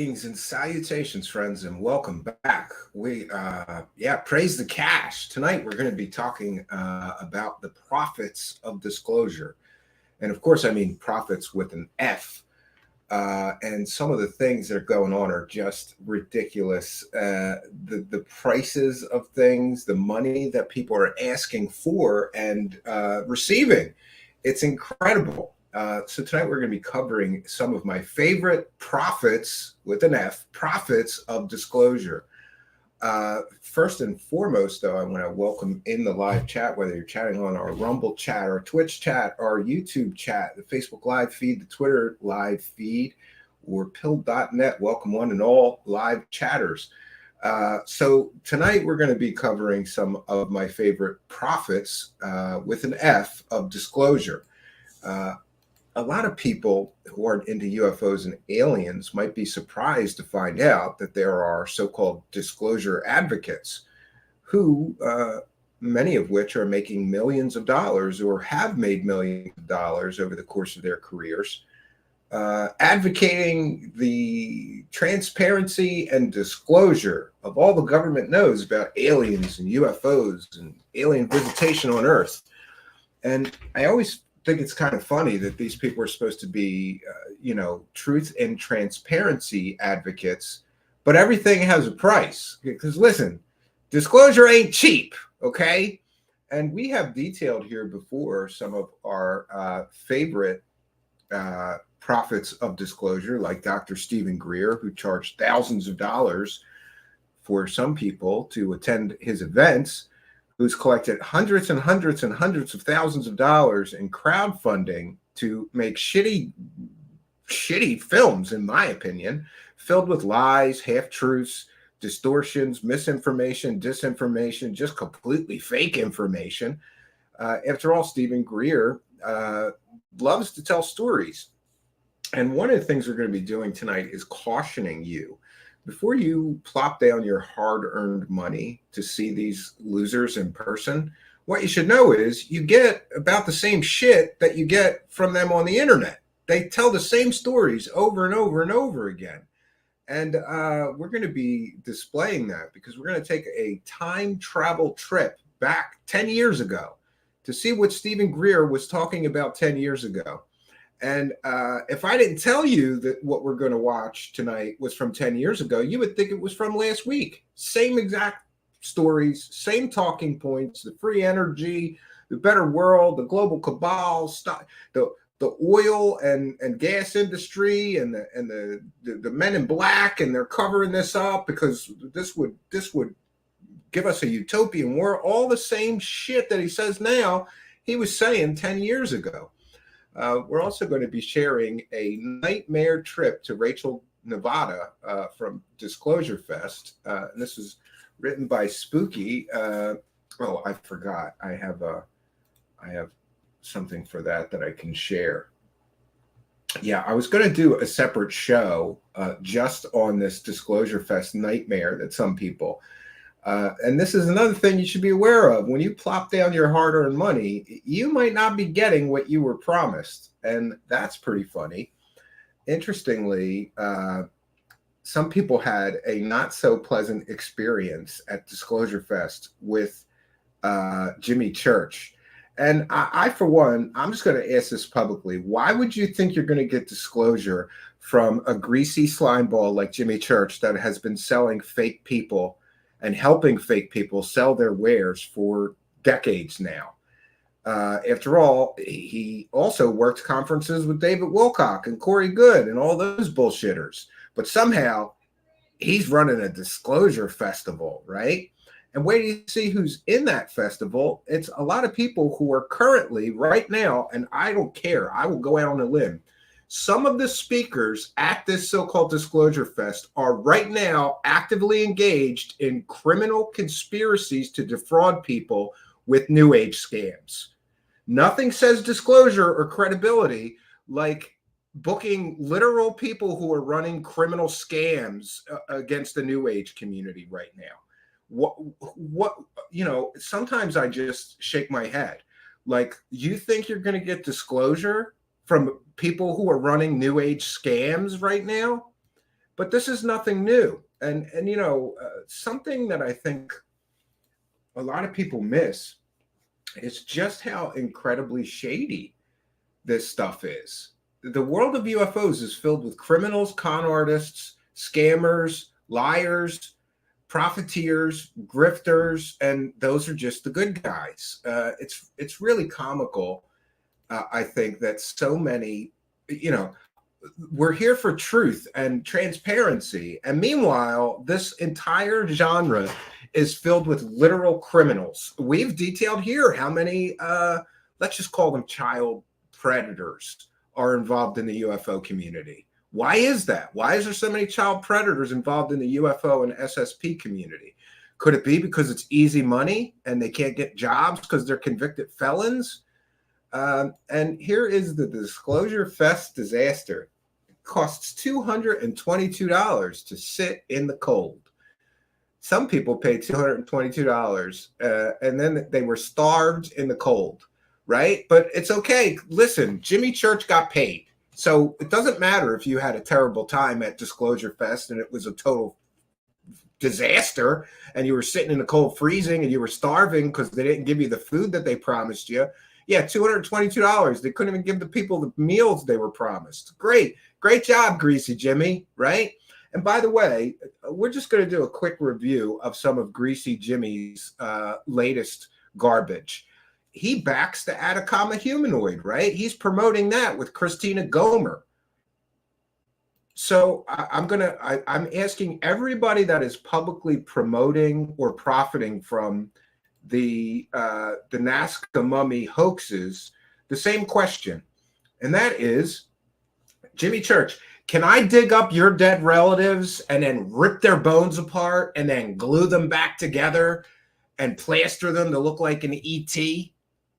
Greetings and salutations, friends, and welcome back. Praise the cash. Tonight, we're going to be talking about the profits of disclosure. And of course, I mean profits with an F. And some of the things that are going on are just ridiculous. The prices of things, the money that people are asking for and receiving, it's incredible. So tonight we're going to be covering some of my favorite profits with an F, profits of disclosure. First and foremost, though, I want to welcome in the live chat, whether you're chatting on our Rumble chat, our Twitch chat, our YouTube chat, the Facebook live feed, the Twitter live feed, or pill.net. Welcome one and all live chatters. So tonight we're going to be covering some of my favorite profits with an F of disclosure. A lot of people who aren't into UFOs and aliens might be surprised to find out that there are so-called disclosure advocates who, many of which are making millions of dollars or have made millions of dollars over the course of their careers, advocating the transparency and disclosure of all the government knows about aliens and UFOs and alien visitation on Earth. And I always think it's kind of funny that these people are supposed to be, truth and transparency advocates, but everything has a price. Because listen, disclosure ain't cheap, okay? And we have detailed here before some of our favorite profits of disclosure, like Dr. Stephen Greer, who charged thousands of dollars for some people to attend his events, who's collected hundreds and hundreds and hundreds of thousands of dollars in crowdfunding to make shitty films, in my opinion, filled with lies, half-truths, distortions, misinformation, disinformation, just completely fake information. After all, Stephen Greer loves to tell stories. And one of the things we're going to be doing tonight is cautioning you before you plop down your hard-earned money to see these losers in person. What you should know is you get about the same shit that you get from them on the internet. They tell the same stories over and over and over again. And we're going to be displaying that because we're going to take a time travel trip back 10 years ago to see what Stephen Greer was talking about 10 years ago. And if I didn't tell you that what we're going to watch tonight was from 10 years ago, you would think it was from last week. Same exact stories, same talking points, the free energy, the better world, the global cabal, the oil and gas industry and the men in black, and they're covering this up because this would give us a utopian world. All the same shit that he says now, he was saying 10 years ago. We're also going to be sharing a nightmare trip to Rachel, Nevada from Disclosure Fest. And this is written by Spooky. I forgot. I have something for that I can share. Yeah, I was going to do a separate show just on this Disclosure Fest nightmare that some people. And this is another thing you should be aware of. When you plop down your hard-earned money, you might not be getting what you were promised. And that's pretty funny. Interestingly, some people had a not-so-pleasant experience at Disclosure Fest with Jimmy Church. And I, for one, I'm just going to ask this publicly. Why would you think you're going to get disclosure from a greasy slime ball like Jimmy Church that has been selling fake people and helping fake people sell their wares for decades now? After all, he also worked conferences with David Wilcock and Corey Good and all those bullshitters. But somehow he's running a disclosure festival, right? And where do you see who's in that festival? It's a lot of people who are currently right now, and I don't care, I will go out on a limb. Some of the speakers at this so-called Disclosure Fest are right now actively engaged in criminal conspiracies to defraud people with New Age scams. Nothing says disclosure or credibility like booking literal people who are running criminal scams against the New Age community right now. What sometimes I just shake my head. Like, you think you're going to get disclosure from people who are running New Age scams right now? But this is nothing new. And you know, something that I think a lot of people miss is just how incredibly shady this stuff is. The world of UFOs is filled with criminals, con artists, scammers, liars, profiteers, grifters, and those are just the good guys. It's really comical. I think that so many, you know, we're here for truth and transparency, and meanwhile, this entire genre is filled with literal criminals. We've detailed here how many, let's just call them child predators, are involved in the UFO community. Why is that? Why is there so many child predators involved in the UFO and SSP community? Could it be because it's easy money and they can't get jobs because they're convicted felons? And here is the Disclosure Fest disaster. It costs $222 to sit in the cold. Some people paid $222, and then they were starved in the cold, right? But it's okay. Listen, Jimmy Church got paid. So it doesn't matter if you had a terrible time at Disclosure Fest and it was a total disaster and you were sitting in the cold freezing and you were starving because they didn't give you the food that they promised you. Yeah, $222. They couldn't even give the people the meals they were promised. Great job, Greasy Jimmy, right? And by the way, we're just going to do a quick review of some of Greasy Jimmy's latest garbage. He backs the Atacama humanoid, right? He's promoting that with Christina Gomer. So I'm asking everybody that is publicly promoting or profiting from the Nazca mummy hoaxes the same question, and that is, Jimmy Church, can I dig up your dead relatives and then rip their bones apart and then glue them back together and plaster them to look like an ET?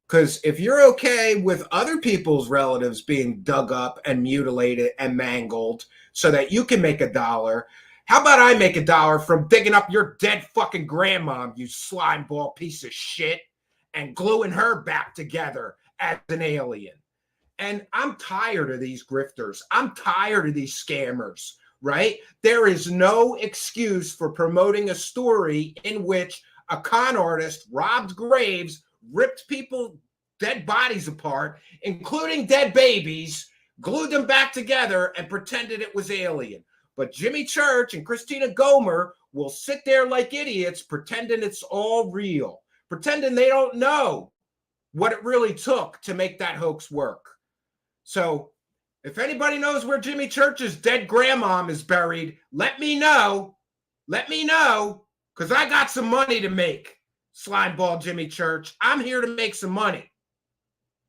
Because if you're okay with other people's relatives being dug up and mutilated and mangled so that you can make $1, how about I make $1 from digging up your dead fucking grandma, you slimeball piece of shit, and gluing her back together as an alien? And I'm tired of these grifters. I'm tired of these scammers, right? There is no excuse for promoting a story in which a con artist robbed graves, ripped people, dead bodies apart, including dead babies, glued them back together, and pretended it was alien. But Jimmy Church and Christina Gomer will sit there like idiots, pretending it's all real, pretending they don't know what it really took to make that hoax work. So if anybody knows where Jimmy Church's dead grandmom is buried, let me know. Let me know, because I got some money to make, Slimeball Jimmy Church. I'm here to make some money.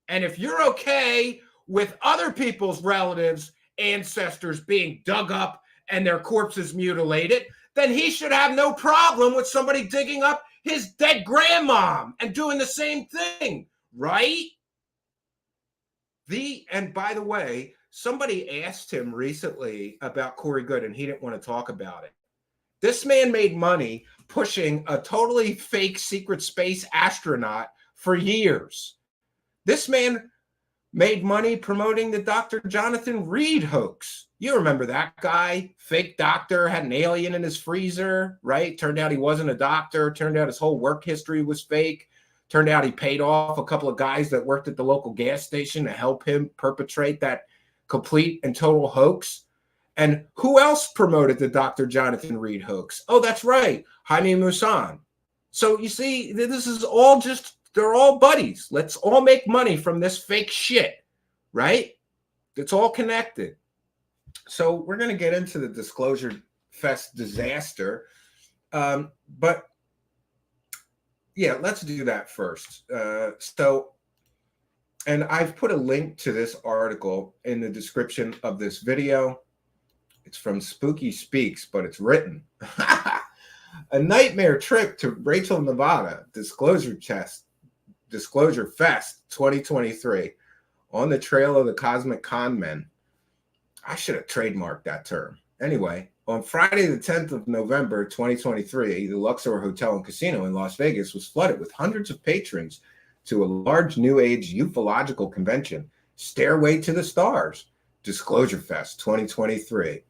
And if you're okay with other people's relatives, ancestors being dug up and their corpses mutilated, then he should have no problem with somebody digging up his dead grandmom and doing the same thing, right? And by the way, somebody asked him recently about Corey Goode, and he didn't want to talk about it. This man made money pushing a totally fake secret space astronaut for years. This man made money promoting the Dr. Jonathan Reed hoax. You remember that guy, fake doctor, had an alien in his freezer, right? Turned out he wasn't a doctor. Turned out his whole work history was fake. Turned out he paid off a couple of guys that worked at the local gas station to help him perpetrate that complete and total hoax. And who else promoted the Dr. Jonathan Reed hoax? Oh, that's right, Jaime Maussan. So you see, this is all just, they're all buddies. Let's all make money from this fake shit, right? It's all connected. So we're going to get into the Disclosure Fest disaster. But yeah, let's do that first. And I've put a link to this article in the description of this video. It's from Spooky Speaks, but it's written. A nightmare trip to Rachel, Nevada, Disclosure Fest 2023, on the trail of the Cosmic Con Men. I should have trademarked that term. Anyway, on Friday, the 10th of November, 2023, the Luxor Hotel and Casino in Las Vegas was flooded with hundreds of patrons to a large New Age ufological convention, Stairway to the Stars, Disclosure Fest 2023.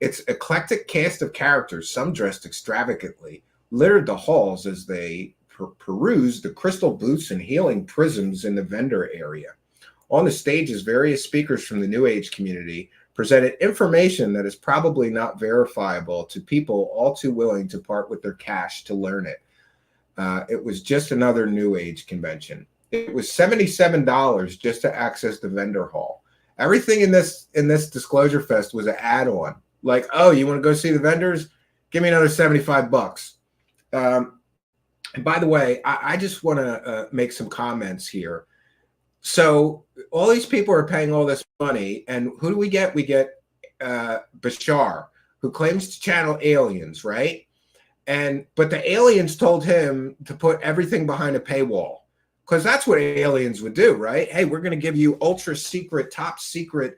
Its eclectic cast of characters, some dressed extravagantly, littered the halls as they perused the crystal booths and healing prisms in the vendor area. On the stages, various speakers from the New Age community presented information that is probably not verifiable to people all too willing to part with their cash to learn it. It was just another New Age convention. It was $77 just to access the vendor hall. Everything in this Disclosure Fest was an add-on. Like, oh, you want to go see the vendors? Give me another $75. And by the way, I just want to make some comments here. So all these people are paying all this money, and who do we get? We get Bashar, who claims to channel aliens, right? But the aliens told him to put everything behind a paywall, because that's what aliens would do, right? Hey, we're going to give you ultra secret, top secret,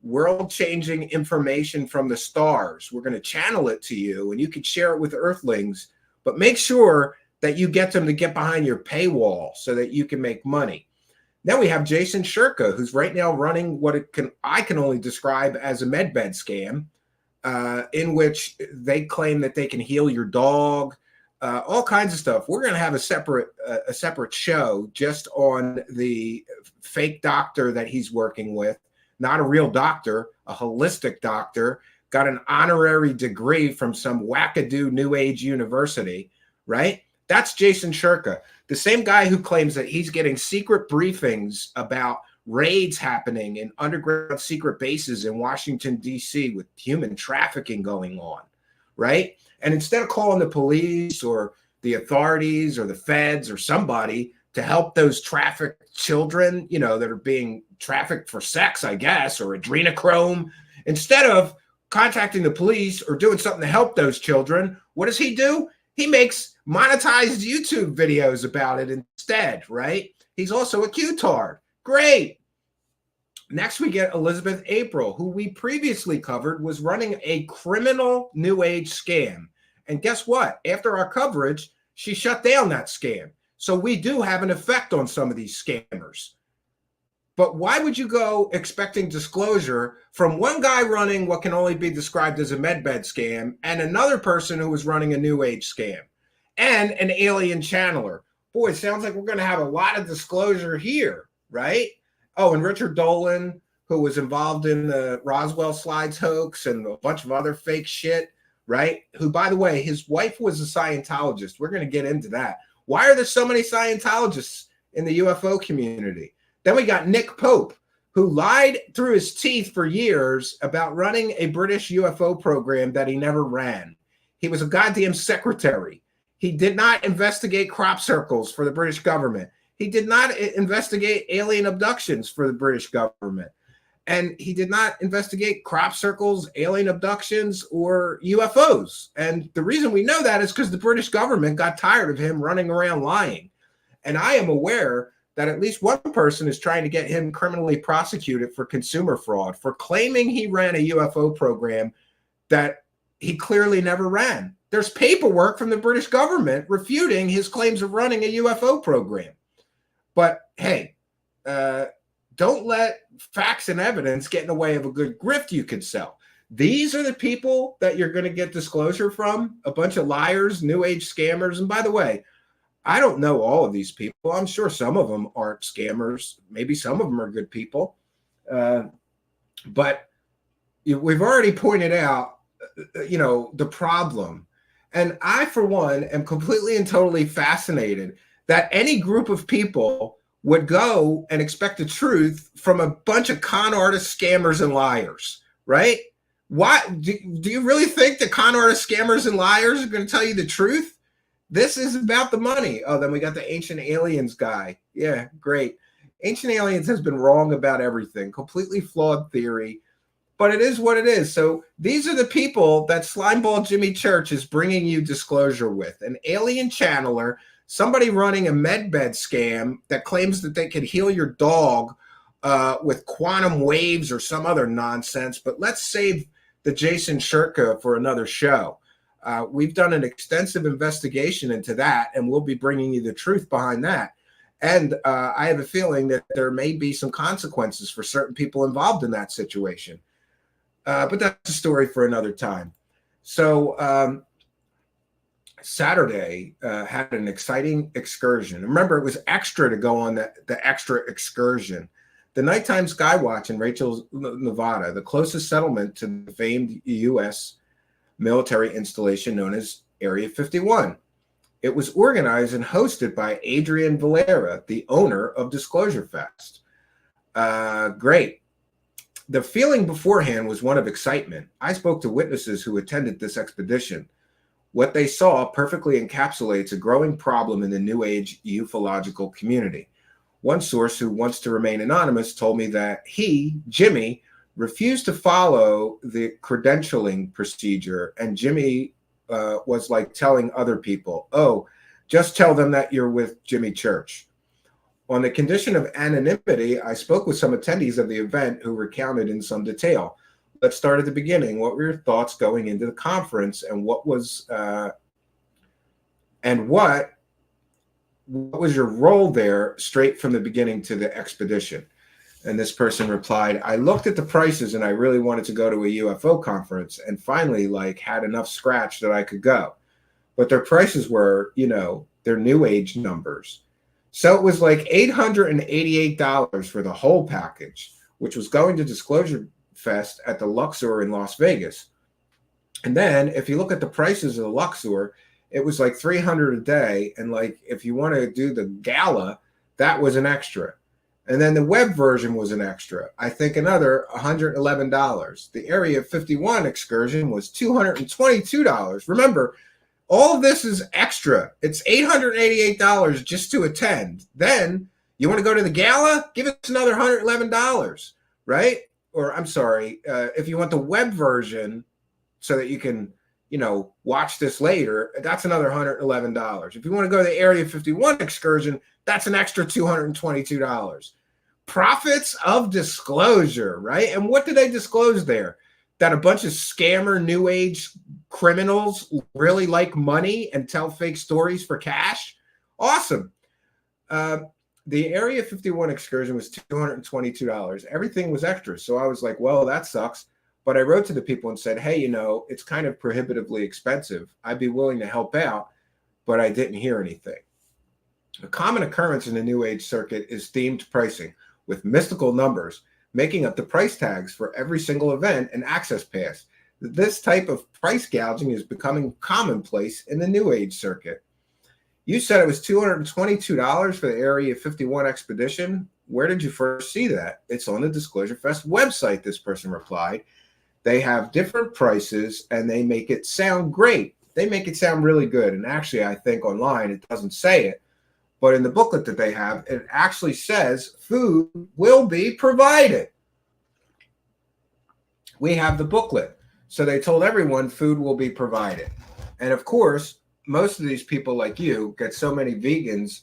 world-changing information from the stars. We're going to channel it to you, and you can share it with Earthlings, but make sure that you get them to get behind your paywall so that you can make money. Then we have Jason Shurka, who's right now running what I can only describe as a medbed scam, in which they claim that they can heal your dog, all kinds of stuff. We're going to have a separate show just on the fake doctor that he's working with, not a real doctor, a holistic doctor, got an honorary degree from some wackadoo New Age university, right? That's Jason Shurka, the same guy who claims that he's getting secret briefings about raids happening in underground secret bases in Washington, D.C. with human trafficking going on, right? And instead of calling the police or the authorities or the feds or somebody to help those trafficked children, you know, that are being trafficked for sex, I guess, or adrenochrome, instead of contacting the police or doing something to help those children, what does he do? He makes monetized YouTube videos about it instead, right? He's also a Q-tard. Great. Next, we get Elizabeth April, who we previously covered was running a criminal New Age scam. And guess what? After our coverage, she shut down that scam. So we do have an effect on some of these scammers. But why would you go expecting disclosure from one guy running what can only be described as a medbed scam and another person who was running a New Age scam and an alien channeler? Boy, it sounds like we're going to have a lot of disclosure here, right? Oh, and Richard Dolan, who was involved in the Roswell Slides hoax and a bunch of other fake shit, right? Who, by the way, his wife was a Scientologist. We're going to get into that. Why are there so many Scientologists in the UFO community? Then we got Nick Pope, who lied through his teeth for years about running a British UFO program that he never ran. He was a goddamn secretary. He did not investigate crop circles for the British government. He did not investigate alien abductions for the British government. And he did not investigate crop circles, alien abductions, or UFOs. And the reason we know that is because the British government got tired of him running around lying. And I am aware that at least one person is trying to get him criminally prosecuted for consumer fraud, for claiming he ran a UFO program that he clearly never ran. There's paperwork from the British government refuting his claims of running a UFO program. But hey, don't let facts and evidence get in the way of a good grift you could sell. These are the people that you're going to get disclosure from, a bunch of liars, New Age scammers. And by the way, I don't know all of these people. I'm sure some of them aren't scammers. Maybe some of them are good people. But we've already pointed out, the problem. And I, for one, am completely and totally fascinated that any group of people would go and expect the truth from a bunch of con artists, scammers, and liars, right? Why do you really think the con artists, scammers, and liars are going to tell you the truth? This is about the money. Oh, then we got the Ancient Aliens guy. Yeah, great. Ancient Aliens has been wrong about everything. Completely flawed theory. But it is what it is. So these are the people that Slimeball Jimmy Church is bringing you disclosure with. An alien channeler, somebody running a medbed scam that claims that they could heal your dog with quantum waves or some other nonsense. But let's save the Jason Shurka for another show. We've done an extensive investigation into that, and we'll be bringing you the truth behind that. And I have a feeling that there may be some consequences for certain people involved in that situation. But that's a story for another time. So Saturday had an exciting excursion. Remember, it was extra to go on the extra excursion. The nighttime sky watch in Rachel, Nevada, the closest settlement to the famed U.S. military installation known as Area 51. It was organized and hosted by Adrian Valera, the owner of Disclosure Fest. Great. The feeling beforehand was one of excitement. I spoke to witnesses who attended this expedition. What they saw perfectly encapsulates a growing problem in the New Age ufological community. One source who wants to remain anonymous told me that he, Jimmy, refused to follow the credentialing procedure, and Jimmy was like telling other people, oh, just tell them that you're with Jimmy Church. On the condition of anonymity, I spoke with some attendees of the event who recounted in some detail. Let's start at the beginning. What were your thoughts going into the conference, and what was your role there straight from the beginning to the expedition? And this person replied, I looked at the prices and I really wanted to go to a UFO conference, and finally had enough scratch that I could go. But their prices were, their New Age numbers. So it was like $888 for the whole package, which was going to Disclosure Fest at the Luxor in Las Vegas. And then if you look at the prices of the Luxor, it was like $300 a day. And if you want to do the gala, that was an extra. And then the web version was an extra. I think another $111. The Area 51 excursion was $222. Remember, all of this is extra. It's $888 just to attend. Then you want to go to the gala? Give us another $111, right? Or I'm sorry, if you want the web version so that you can, watch this later, that's another $111. If you want to go to the Area 51 excursion, that's an extra $222. Profits of disclosure, right? And what did they disclose there? That a bunch of scammer New Age criminals really like money and tell fake stories for cash? Awesome. The Area 51 excursion was $222. Everything was extra. So I was like, well, that sucks. But I wrote to the people and said, hey, it's kind of prohibitively expensive. I'd be willing to help out, but I didn't hear anything. A common occurrence in the New Age circuit is themed pricing, with mystical numbers making up the price tags for every single event and access pass. This type of price gouging is becoming commonplace in the New Age circuit. You said it was $222 for the Area 51 expedition. Where did you first see that? It's on the Disclosure Fest website, this person replied. They have different prices and they make it sound great. They make it sound really good. And actually, I think online it doesn't say it, but in the booklet that they have, it actually says food will be provided. We have the booklet. So they told everyone food will be provided. And of course, most of these people like you get so many vegans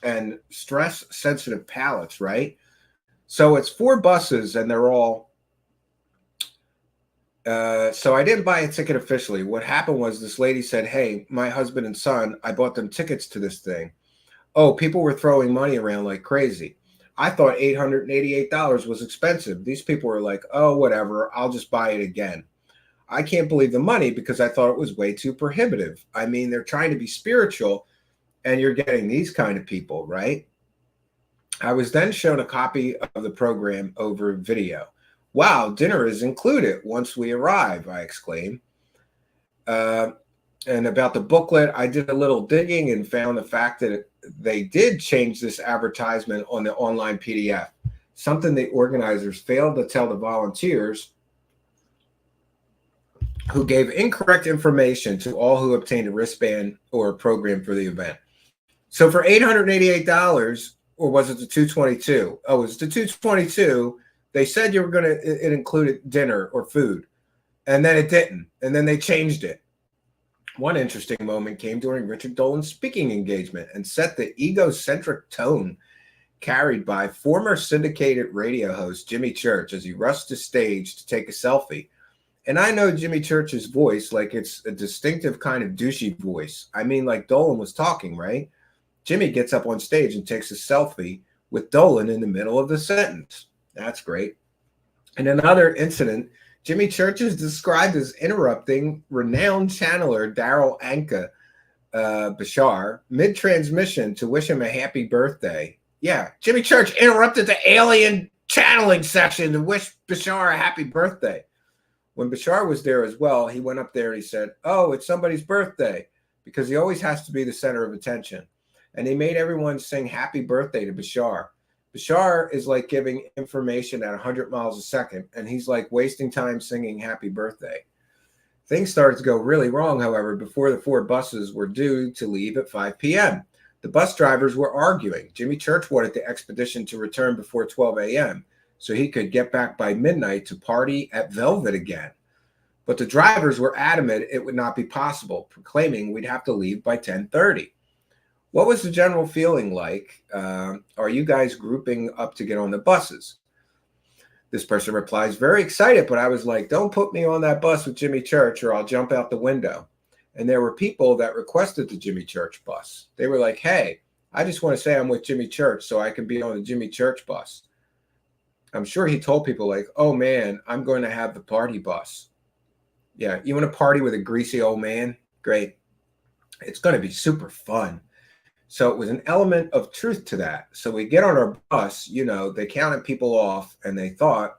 and stress sensitive palates, right? So it's 4 buses and they're all, so I didn't buy a ticket officially. What happened was this lady said, hey, my husband and son, I bought them tickets to this thing. Oh, people were throwing money around like crazy. I thought $888 was expensive. These people were like, oh, whatever, I'll just buy it again. I can't believe the money because I thought it was way too prohibitive. I mean, they're trying to be spiritual and you're getting these kind of people, right? I was then shown a copy of the program over video. Wow, dinner is included once we arrive, I exclaimed. And about the booklet, I did a little digging and found the fact that they did change this advertisement on the online PDF, something the organizers failed to tell the volunteers who gave incorrect information to all who obtained a wristband or a program for the event. So for $888, or was it the $222? Oh, it was the $222. They said you were going to, it included dinner or food, and then it didn't. And then they changed it. One interesting moment came during Richard Dolan's speaking engagement and set the egocentric tone carried by former syndicated radio host Jimmy Church as he rushed the stage to take a selfie. And I know Jimmy Church's voice like it's a distinctive kind of douchey voice. I mean, like Dolan was talking, right? Jimmy gets up on stage and takes a selfie with Dolan in the middle of the sentence. That's great. In another incident, Jimmy Church is described as interrupting renowned channeler Daryl Anka Bashar mid-transmission to wish him a happy birthday. Yeah, Jimmy Church interrupted the alien channeling section to wish Bashar a happy birthday. When Bashar was there as well, he went up there and he said, "Oh, it's somebody's birthday," because he always has to be the center of attention. And he made everyone sing happy birthday to Bashar. Bashar is like giving information at 100 miles a second, and he's like wasting time singing happy birthday. Things started to go really wrong, however, before the 4 buses were due to leave at 5 p.m. The bus drivers were arguing. Jimmy Church wanted the expedition to return before 12 a.m. so he could get back by midnight to party at Velvet again. But the drivers were adamant it would not be possible, proclaiming we'd have to leave by 10:30. What was the general feeling like? Are you guys grouping up to get on the buses? This person replies, very excited, but I was like, don't put me on that bus with Jimmy Church or I'll jump out the window. And there were people that requested the Jimmy Church bus. They were like, hey, I just want to say I'm with Jimmy Church so I can be on the Jimmy Church bus. I'm sure he told people like, oh man, I'm going to have the party bus. Yeah, you want to party with a greasy old man? Great. It's going to be super fun. So it was an element of truth to that. So we get on our bus, you know, they counted people off and they thought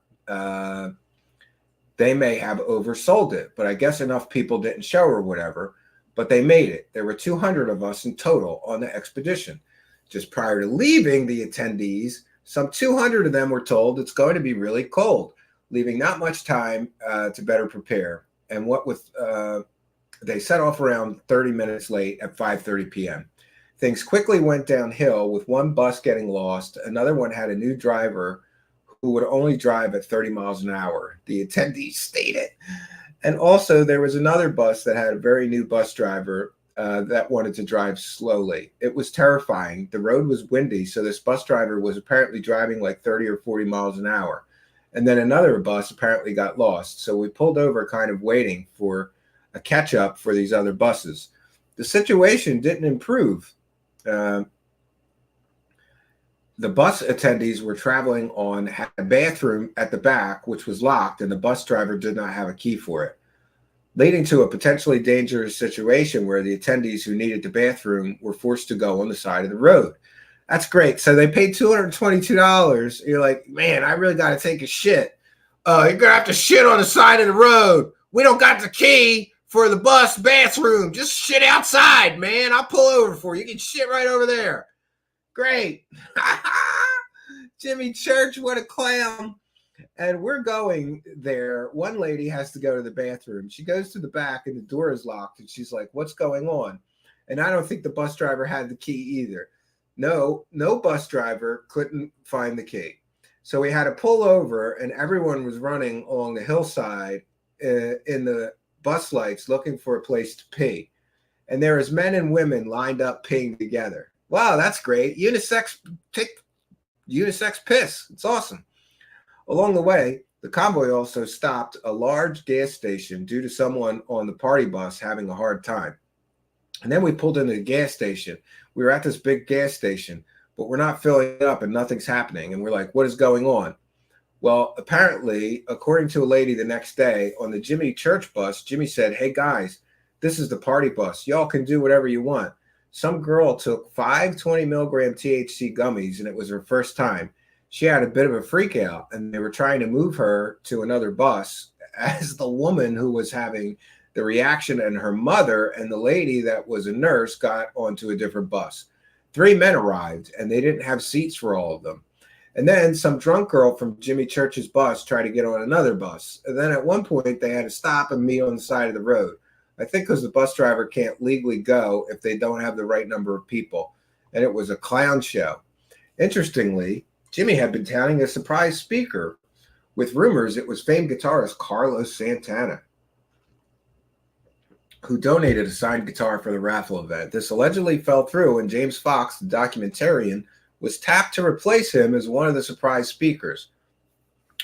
they may have oversold it. But I guess enough people didn't show or whatever, but they made it. There were 200 of us in total on the expedition. Just prior to leaving the attendees, some 200 of them were told it's going to be really cold, leaving not much time to better prepare. And what with they set off around 30 minutes late at 5:30 p.m. Things quickly went downhill with one bus getting lost. Another one had a new driver who would only drive at 30 miles an hour, the attendees stated. And also there was another bus that had a very new bus driver that wanted to drive slowly. It was terrifying. The road was windy, so this bus driver was apparently driving like 30 or 40 miles an hour. And then another bus apparently got lost. So we pulled over kind of waiting for a catch up for these other buses. The situation didn't improve. The bus attendees were traveling on had a bathroom at the back, which was locked, and the bus driver did not have a key for it, leading to a potentially dangerous situation where the attendees who needed the bathroom were forced to go on the side of the road. That's great. So they paid $222. You're like, man, I really got to take a shit. You're going to have to shit on the side of the road. We don't got the key for the bus bathroom. Just shit outside, man. I'll pull over for you. You can shit right over there. Great. Jimmy Church, what a clown. And we're going there. One lady has to go to the bathroom. She goes to the back and the door is locked. And she's like, what's going on? And I don't think the bus driver had the key either. No bus driver couldn't find the key. So we had to pull over and everyone was running along the hillside in the bus lights looking for a place to pee. And there was men and women lined up peeing together. Wow, that's great. Unisex piss. It's awesome. Along the way, the convoy also stopped a large gas station due to someone on the party bus having a hard time. And then we pulled into the gas station. We were at this big gas station, but we're not filling up and nothing's happening. And we're like, what is going on? Well, apparently, according to a lady the next day on the Jimmy Church bus, Jimmy said, hey guys, this is the party bus. Y'all can do whatever you want. Some girl took 5 20 milligram THC gummies and it was her first time. She had a bit of a freak out and they were trying to move her to another bus as the woman who was having the reaction and her mother and the lady that was a nurse got onto a different bus. 3 men arrived and they didn't have seats for all of them. And then some drunk girl from Jimmy Church's bus tried to get on another bus. And then at one point they had to stop and meet on the side of the road. I think because the bus driver can't legally go if they don't have the right number of people. And it was a clown show. Interestingly, Jimmy had been touting a surprise speaker with rumors it was famed guitarist Carlos Santana, who donated a signed guitar for the raffle event. This allegedly fell through, and James Fox, the documentarian, was tapped to replace him as one of the surprise speakers.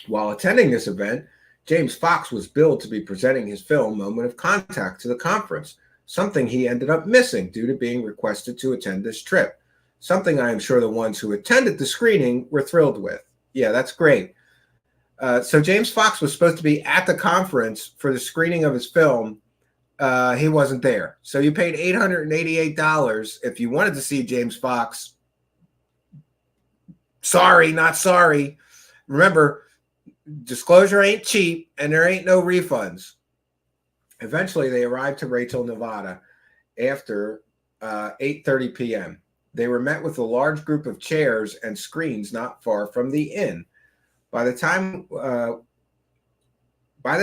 While attending this event, James Fox was billed to be presenting his film Moment of Contact to the conference, something he ended up missing due to being requested to attend this trip, something I am sure the ones who attended the screening were thrilled with. Yeah, that's great. So James Fox was supposed to be at the conference for the screening of his film. He wasn't there. So you paid $888 if you wanted to see James Fox. Sorry, not sorry. Remember, disclosure ain't cheap, and there ain't no refunds. Eventually, they arrived to Rachel, Nevada after 8:30 p.m. They were met with a large group of chairs and screens not far from the inn. By the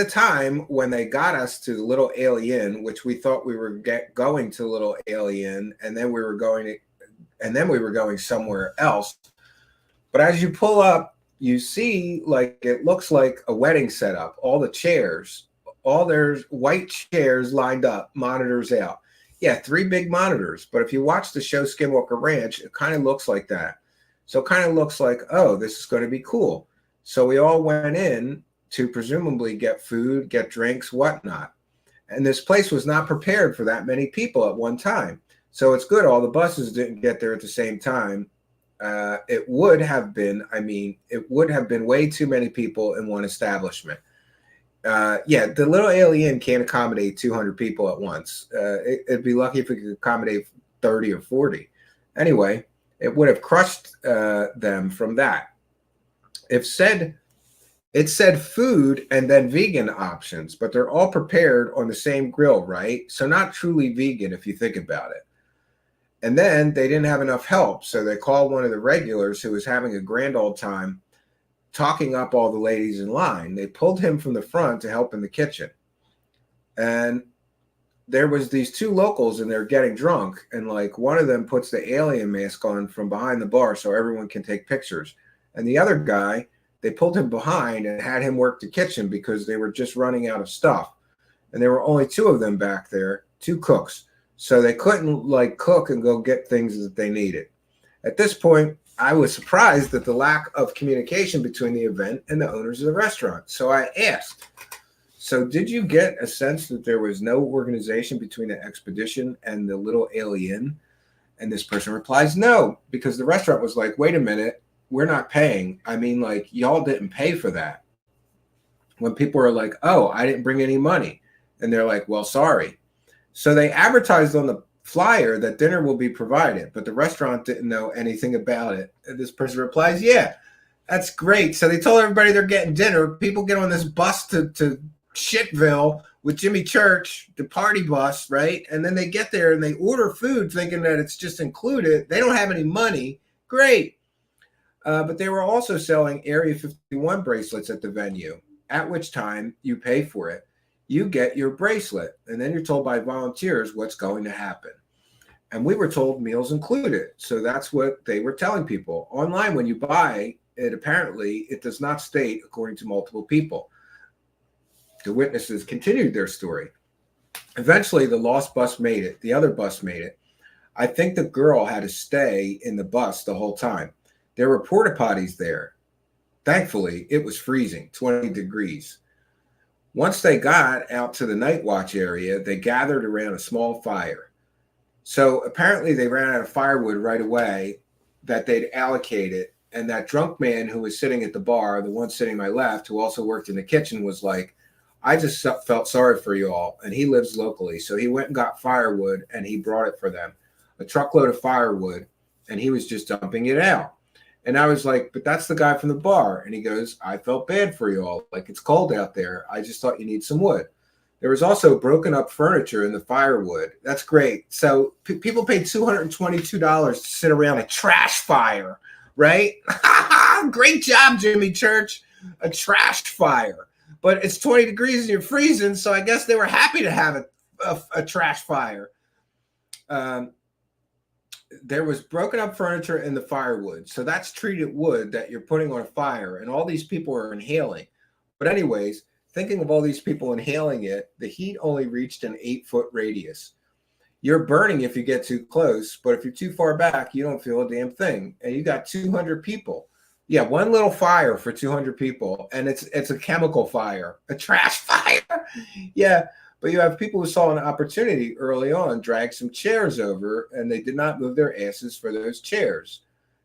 time when they got us to the Little Alien, which we thought we were going to Little Alien, and then we were going somewhere else. But as you pull up, you see like it looks like a wedding setup. All the chairs, all their white chairs lined up, monitors out. Yeah, 3 big monitors. But if you watch the show Skinwalker Ranch, it kind of looks like that. So it kind of looks like, oh, this is going to be cool. So we all went in to presumably get food, get drinks, whatnot. And this place was not prepared for that many people at one time. So it's good all the buses didn't get there at the same time. It would have been way too many people in one establishment. The Little Alien can't accommodate 200 people at once. It'd be lucky if it could accommodate 30 or 40. Anyway, it would have crushed them from that. It said food and then vegan options, but they're all prepared on the same grill, right? So not truly vegan if you think about it. And then they didn't have enough help, so they called one of the regulars who was having a grand old time talking up all the ladies in line. They pulled him from the front to help in the kitchen. And there was these 2 locals and they're getting drunk. And like one of them puts the alien mask on from behind the bar so everyone can take pictures. And the other guy, they pulled him behind and had him work the kitchen because they were just running out of stuff. And there were only 2 of them back there, 2 cooks. So they couldn't like cook and go get things that they needed. At this point, I was surprised at the lack of communication between the event and the owners of the restaurant. So I asked, so did you get a sense that there was no organization between the expedition and the Little Alien? And this person replies, no, because the restaurant was like, wait a minute, we're not paying. I mean, like, y'all didn't pay for that. When people are like, oh, I didn't bring any money. And they're like, well, sorry. So they advertised on the flyer that dinner will be provided, but the restaurant didn't know anything about it. And this person replies, yeah, that's great. So they told everybody they're getting dinner. People get on this bus to Shitville with Jimmy Church, the party bus, right? And then they get there and they order food thinking that it's just included. They don't have any money. Great. But they were also selling Area 51 bracelets at the venue, at which time you pay for it. You get your bracelet, and then you're told by volunteers what's going to happen. And we were told meals included. So that's what they were telling people. Online, when you buy it, apparently it does not state according to multiple people. The witnesses continued their story. Eventually, the lost bus made it. The other bus made it. I think the girl had to stay in the bus the whole time. There were porta potties there. Thankfully, it was freezing, 20 degrees. Once they got out to the night watch area, they gathered around a small fire. So apparently they ran out of firewood right away that they'd allocated. And that drunk man who was sitting at the bar, the one sitting to my left, who also worked in the kitchen, was like, I just felt sorry for you all. And he lives locally. So he went and got firewood and he brought it for them, a truckload of firewood. And he was just dumping it out. And I was like, but that's the guy from the bar. And he goes, I felt bad for you all. Like, it's cold out there. I just thought you need some wood. There was also broken up furniture in the firewood. That's great. So people paid $222 to sit around a trash fire, right? Great job, Jimmy Church. A trashed fire. But it's 20 degrees and you're freezing. So I guess they were happy to have a trash fire. There was broken up furniture in the firewood. So that's treated wood that you're putting on a fire. And all these people are inhaling. But anyways, thinking of all these people inhaling it, the heat only reached an 8-foot radius. You're burning if you get too close. But if you're too far back, you don't feel a damn thing. And you got 200 people. Yeah, one little fire for 200 people. And it's a chemical fire. A trash fire. Yeah. But you have people who saw an opportunity early on, drag some chairs over, and they did not move their asses for those chairs.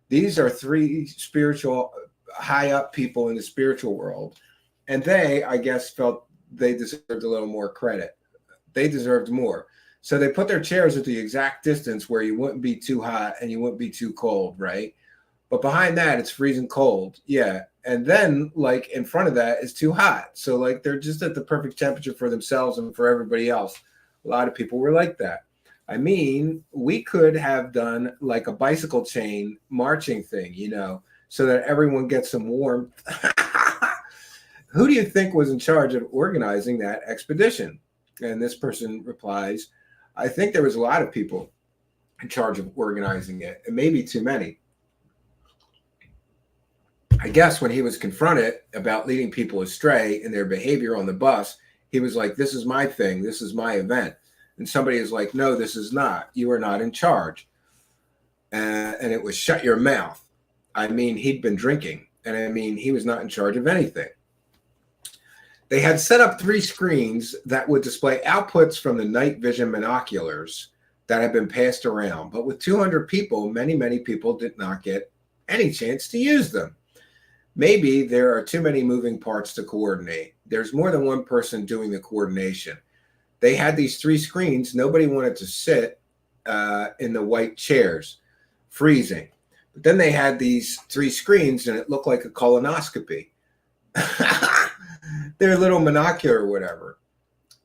These are 3 spiritual high up people in the spiritual world, and they, I guess, felt they deserved a little more credit. They deserved more. So they put their chairs at the exact distance where you wouldn't be too hot and you wouldn't be too cold, right? But behind that, it's freezing cold. Yeah. And then, like, in front of that is too hot. So, like, they're just at the perfect temperature for themselves and for everybody else. A lot of people were like that. I mean, we could have done like a bicycle chain marching thing, so that everyone gets some warmth. Who do you think was in charge of organizing that expedition? And this person replies, I think there was a lot of people in charge of organizing it, and maybe too many. I guess when he was confronted about leading people astray in their behavior on the bus, he was like, this is my thing. This is my event. And somebody is like, no, this is not. You are not in charge. And it was shut your mouth. I mean, he'd been drinking. And I mean, he was not in charge of anything. They had set up 3 screens that would display outputs from the night vision binoculars that had been passed around. But with 200 people, many, many people did not get any chance to use them. Maybe there are too many moving parts to coordinate. There's more than one person doing the coordination. They had these 3 screens. Nobody wanted to sit in the white chairs, freezing. But then they had these 3 screens, and it looked like a colonoscopy. Their little monocular or whatever.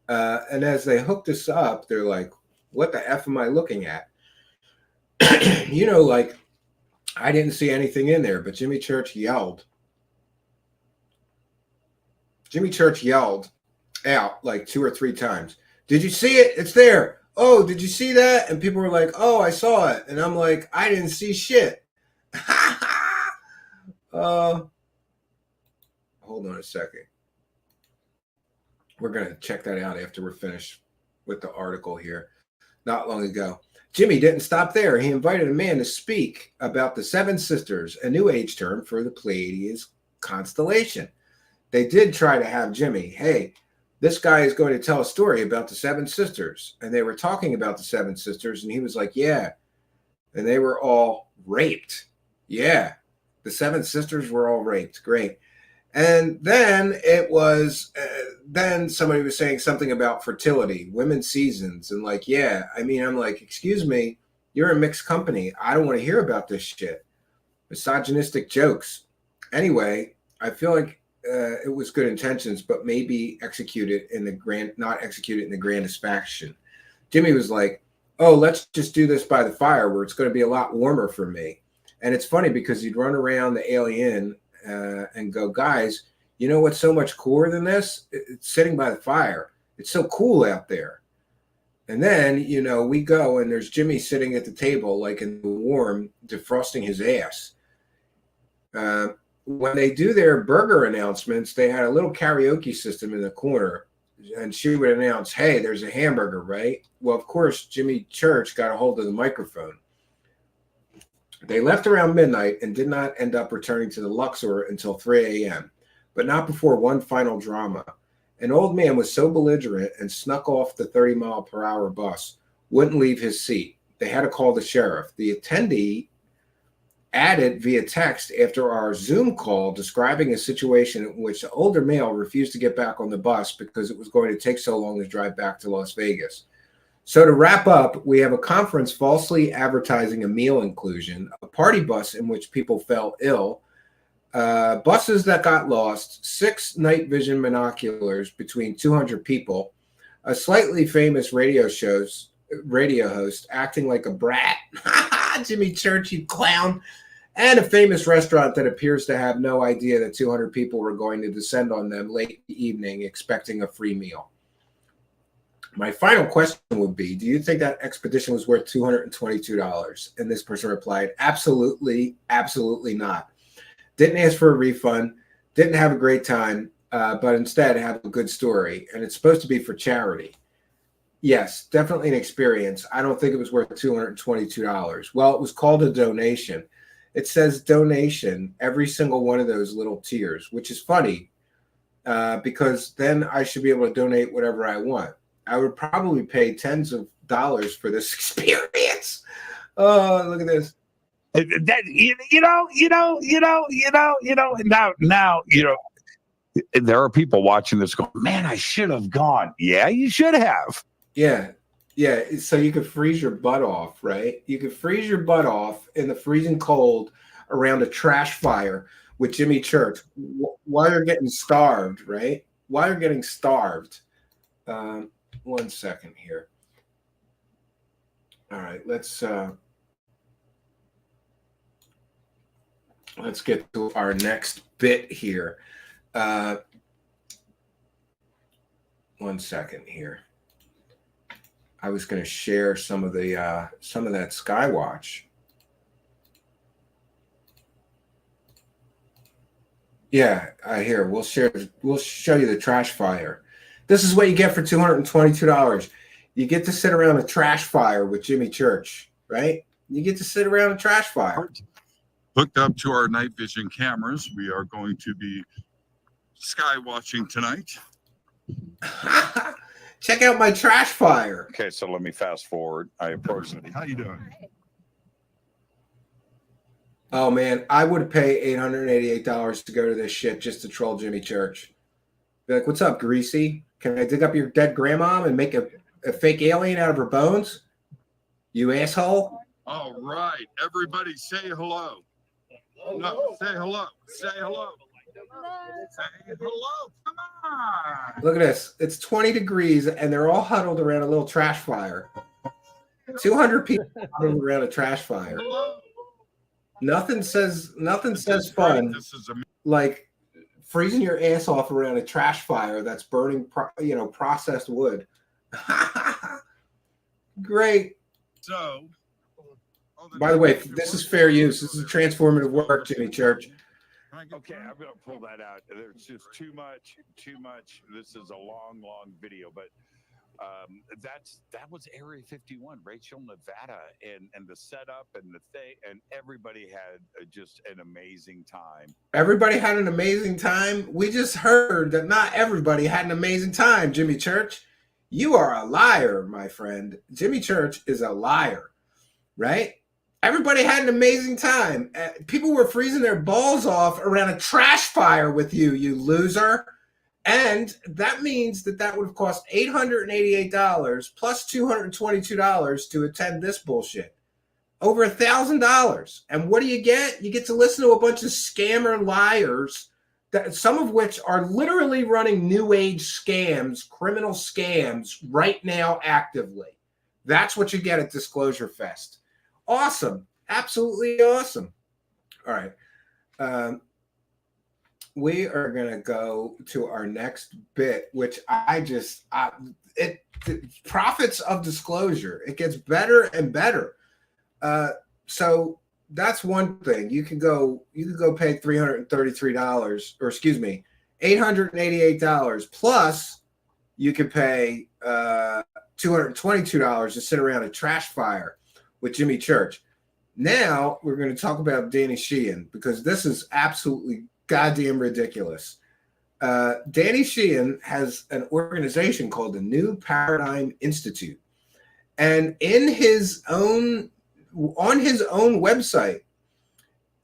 And as they hooked us up, they're like, what the F am I looking at? Like, I didn't see anything in there, but Jimmy Church yelled. Jimmy Church yelled out like 2 or 3 times. Did you see it? It's there. Oh, did you see that? And people were like, oh, I saw it. And I'm like, I didn't see shit. Hold on a second. We're going to check that out after we're finished with the article here. Not long ago. Jimmy didn't stop there. He invited a man to speak about the 7 sisters, a new age term for the Pleiades constellation. They did try to have Jimmy, hey, this guy is going to tell a story about the 7 sisters. And they were talking about the 7 sisters, and he was like, yeah. And they were all raped. Yeah. The 7 sisters were all raped. Great. And then it was, then somebody was saying something about fertility, women's seasons. And like, yeah, I mean, I'm like, excuse me, you're a mixed company. I don't want to hear about this shit. Misogynistic jokes. Anyway, I feel like it was good intentions, but maybe executed in the not executed in the grandest fashion. Jimmy was like, oh, let's just do this by the fire where it's going to be a lot warmer for me. And it's funny because you'd run around the alien and go, guys, you know what's so much cooler than this? It's sitting by the fire. It's so cool out there. And then, we go and there's Jimmy sitting at the table, like in the warm, defrosting his ass. When they do their burger announcements, they had a little karaoke system in the corner. And she would announce, hey, there's a hamburger, right? Well, of course, Jimmy Church got a hold of the microphone. They left around midnight and did not end up returning to the Luxor until 3 a.m., but not before one final drama. An old man was so belligerent and snuck off the 30-mile-per-hour bus, wouldn't leave his seat. They had to call the sheriff. The attendee added via text after our Zoom call describing a situation in which the older male refused to get back on the bus because it was going to take so long to drive back to Las Vegas. So to wrap up, we have a conference falsely advertising a meal inclusion, a party bus in which people fell ill, buses that got lost, 6 night vision binoculars between 200 people, a slightly famous radio host acting like a brat, Jimmy Church, you clown, and a famous restaurant that appears to have no idea that 200 people were going to descend on them late in the evening expecting a free meal. My final question would be, do you think that expedition was worth $222? And this person replied, absolutely, absolutely not. Didn't ask for a refund, didn't have a great time, but instead have a good story. And it's supposed to be for charity. Yes, definitely an experience. I don't think it was worth $222. Well, it was called a donation. It says donation, every single one of those little tiers, which is funny because then I should be able to donate whatever I want. I would probably pay tens of dollars for this experience. Oh, look at this. That now there are people watching this going, man, I should have gone. Yeah, you should have. Yeah. So you could freeze your butt off, right? You could freeze your butt off in the freezing cold around a trash fire with Jimmy Church while you're getting starved, right? While you're getting starved. 1 second here. All right, let's get to our next bit here. 1 second here. I was going to share some of that Skywatch. Yeah, I hear. We'll show you the trash fire. This is what you get for $222. You get to sit around a trash fire with Jimmy Church, right? You get to sit around a trash fire. Hooked up to our night vision cameras, we are going to be sky watching tonight. Check out my trash fire. Okay, so let me fast forward. I approach it. How you doing? Oh man, I would pay $888 to go to this shit just to troll Jimmy Church. Be like, what's up, Greasy? Can I dig up your dead grandma and make a fake alien out of her bones? You asshole. All right, everybody say hello. No, say hello. Say hello. Say hello. Come on. Look at this. It's 20 degrees and they're all huddled around a little trash fire. 200 people huddled around a trash fire. Hello. Nothing says fun like freezing your ass off around a trash fire that's burning processed wood. Great. So, by the way, this is fair use. This is transformative work, Jimmy Church. Okay, I'm going to pull that out. There's just too much. This is a long video, but that was Area 51, Rachel, Nevada, and the setup and the thing, and everybody had just an amazing time. Everybody had an amazing time. We just heard that not everybody had an amazing time, Jimmy Church. You are a liar, my friend. Jimmy Church is a liar, right? Everybody had an amazing time. People were freezing their balls off around a trash fire with you, you loser. And that means that would have cost $888 plus $222 to attend this bullshit. Over $1,000. And what do? You get to listen to a bunch of scammer liars, that some of which are literally running new age scams, criminal scams right now actively. That's what you get at Disclosure Fest. Awesome. Absolutely awesome. All right. We are going to go to our next bit, which profits of disclosure. It gets better and better. So that's one thing. You can go pay $333, or excuse me, $888 plus you can pay $222 to sit around a trash fire with Jimmy Church. Now we're going to talk about Danny Sheehan, because this is absolutely goddamn ridiculous. Danny Sheehan has an organization called the New Paradigm Institute, and on his own website,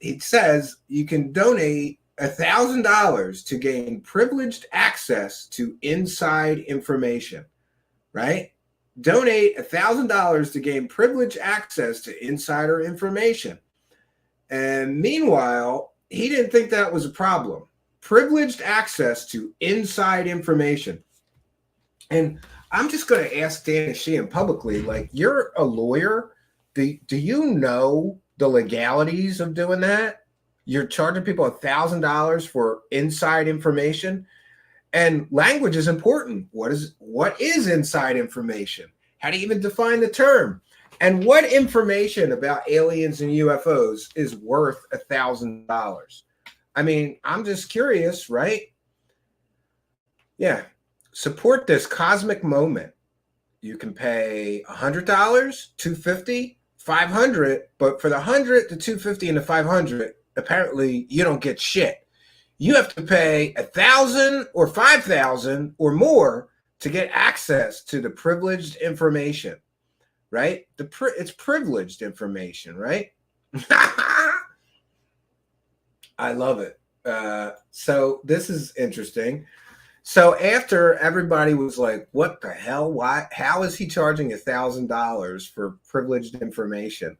it says you can donate $1,000 to gain privileged access to inside information. Right? Donate $1,000 to gain privileged access to insider information. And meanwhile, he didn't think that was a problem. Privileged access to inside information. And I'm just going to ask Danny Sheehan publicly, like, you're a lawyer. Do you know the legalities of doing that? You're charging people $1,000 for inside information. And language is important. What is inside information? How do you even define the term? And what information about aliens and UFOs is worth $1,000? I mean, I'm just curious, right? Yeah. Support this cosmic moment. You can pay $100, $250, $500, but for the $100, the $250, and the $500, apparently you don't get shit. You have to pay $1,000 or $5,000 or more to get access to the privileged information, right? It's privileged information, right? I love it. So this is interesting. So after everybody was like, what the hell? Why? How is he charging $1,000 for privileged information?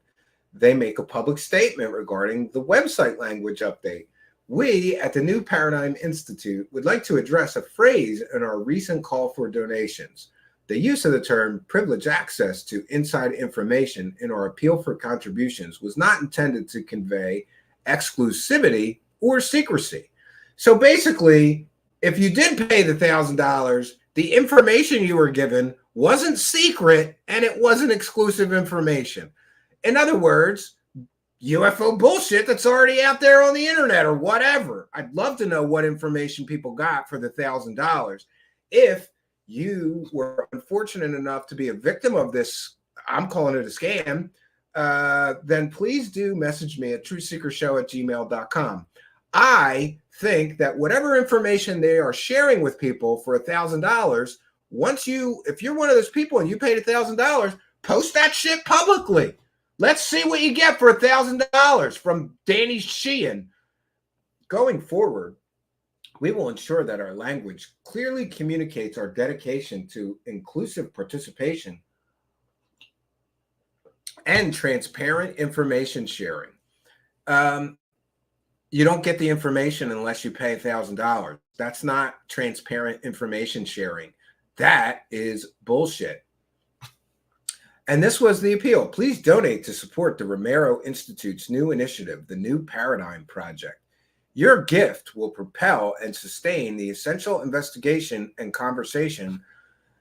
They make a public statement regarding the website language update. We at the New Paradigm Institute would like to address a phrase in our recent call for donations. The use of the term privileged access to inside information in our appeal for contributions was not intended to convey exclusivity or secrecy. So basically, if you did pay the $1,000, the information you were given wasn't secret and it wasn't exclusive information. In other words, UFO bullshit that's already out there on the internet or whatever. I'd love to know what information people got for the $1,000. If you were unfortunate enough to be a victim of this, I'm calling it a scam, then please do message me at truthseekershow@gmail.com. I think that whatever information they are sharing with people for $1,000, if you're one of those people and you paid $1,000, post that shit publicly. Let's see what you get for $1,000 from Danny Sheehan. Going forward, we will ensure that our language clearly communicates our dedication to inclusive participation and transparent information sharing. You don't get the information unless you pay $1,000. That's not transparent information sharing. That is bullshit. And this was the appeal. Please donate to support the Romero Institute's new initiative, the New Paradigm Project. Your gift will propel and sustain the essential investigation and conversation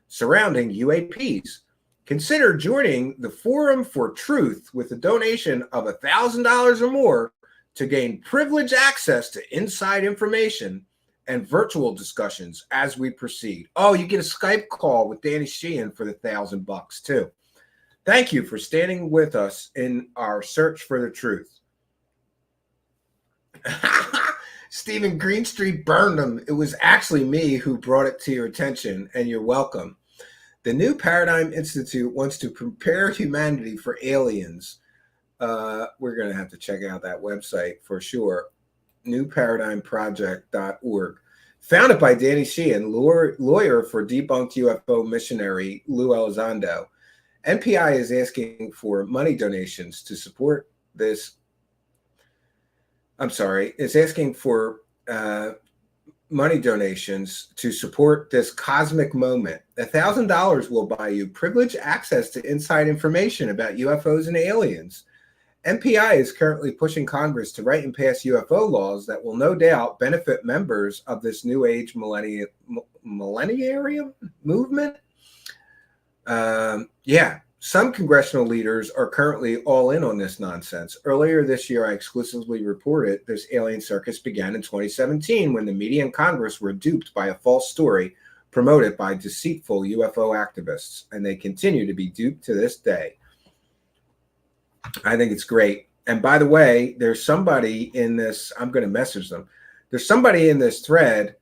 surrounding UAPs. Consider joining the Forum for Truth with a donation of $1,000 or more to gain privileged access to inside information and virtual discussions as we proceed. Oh, you get a Skype call with Danny Sheehan for the $1,000 too. Thank you for standing with us in our search for the truth. Stephen Greenstreet burned them. It was actually me who brought it to your attention, and you're welcome. The New Paradigm Institute wants to prepare humanity for aliens. We're going to have to check out that website for sure. newparadigmproject.org. Founded by Danny Sheehan, lawyer for debunked UFO missionary Lou Elizondo. NPI is asking for money donations to support this. It's asking for money donations to support this cosmic moment. $1,000 will buy you privileged access to inside information about UFOs and aliens. NPI is currently pushing Congress to write and pass UFO laws that will no doubt benefit members of this new age millenniarium movement. Some congressional leaders are currently all in on this nonsense. Earlier this year, I exclusively reported this alien circus began in 2017 when the media and Congress were duped by a false story promoted by deceitful UFO activists, and they continue to be duped to this day. I think it's great. And by the way, there's somebody in this, I'm going to message them. There's somebody in this thread.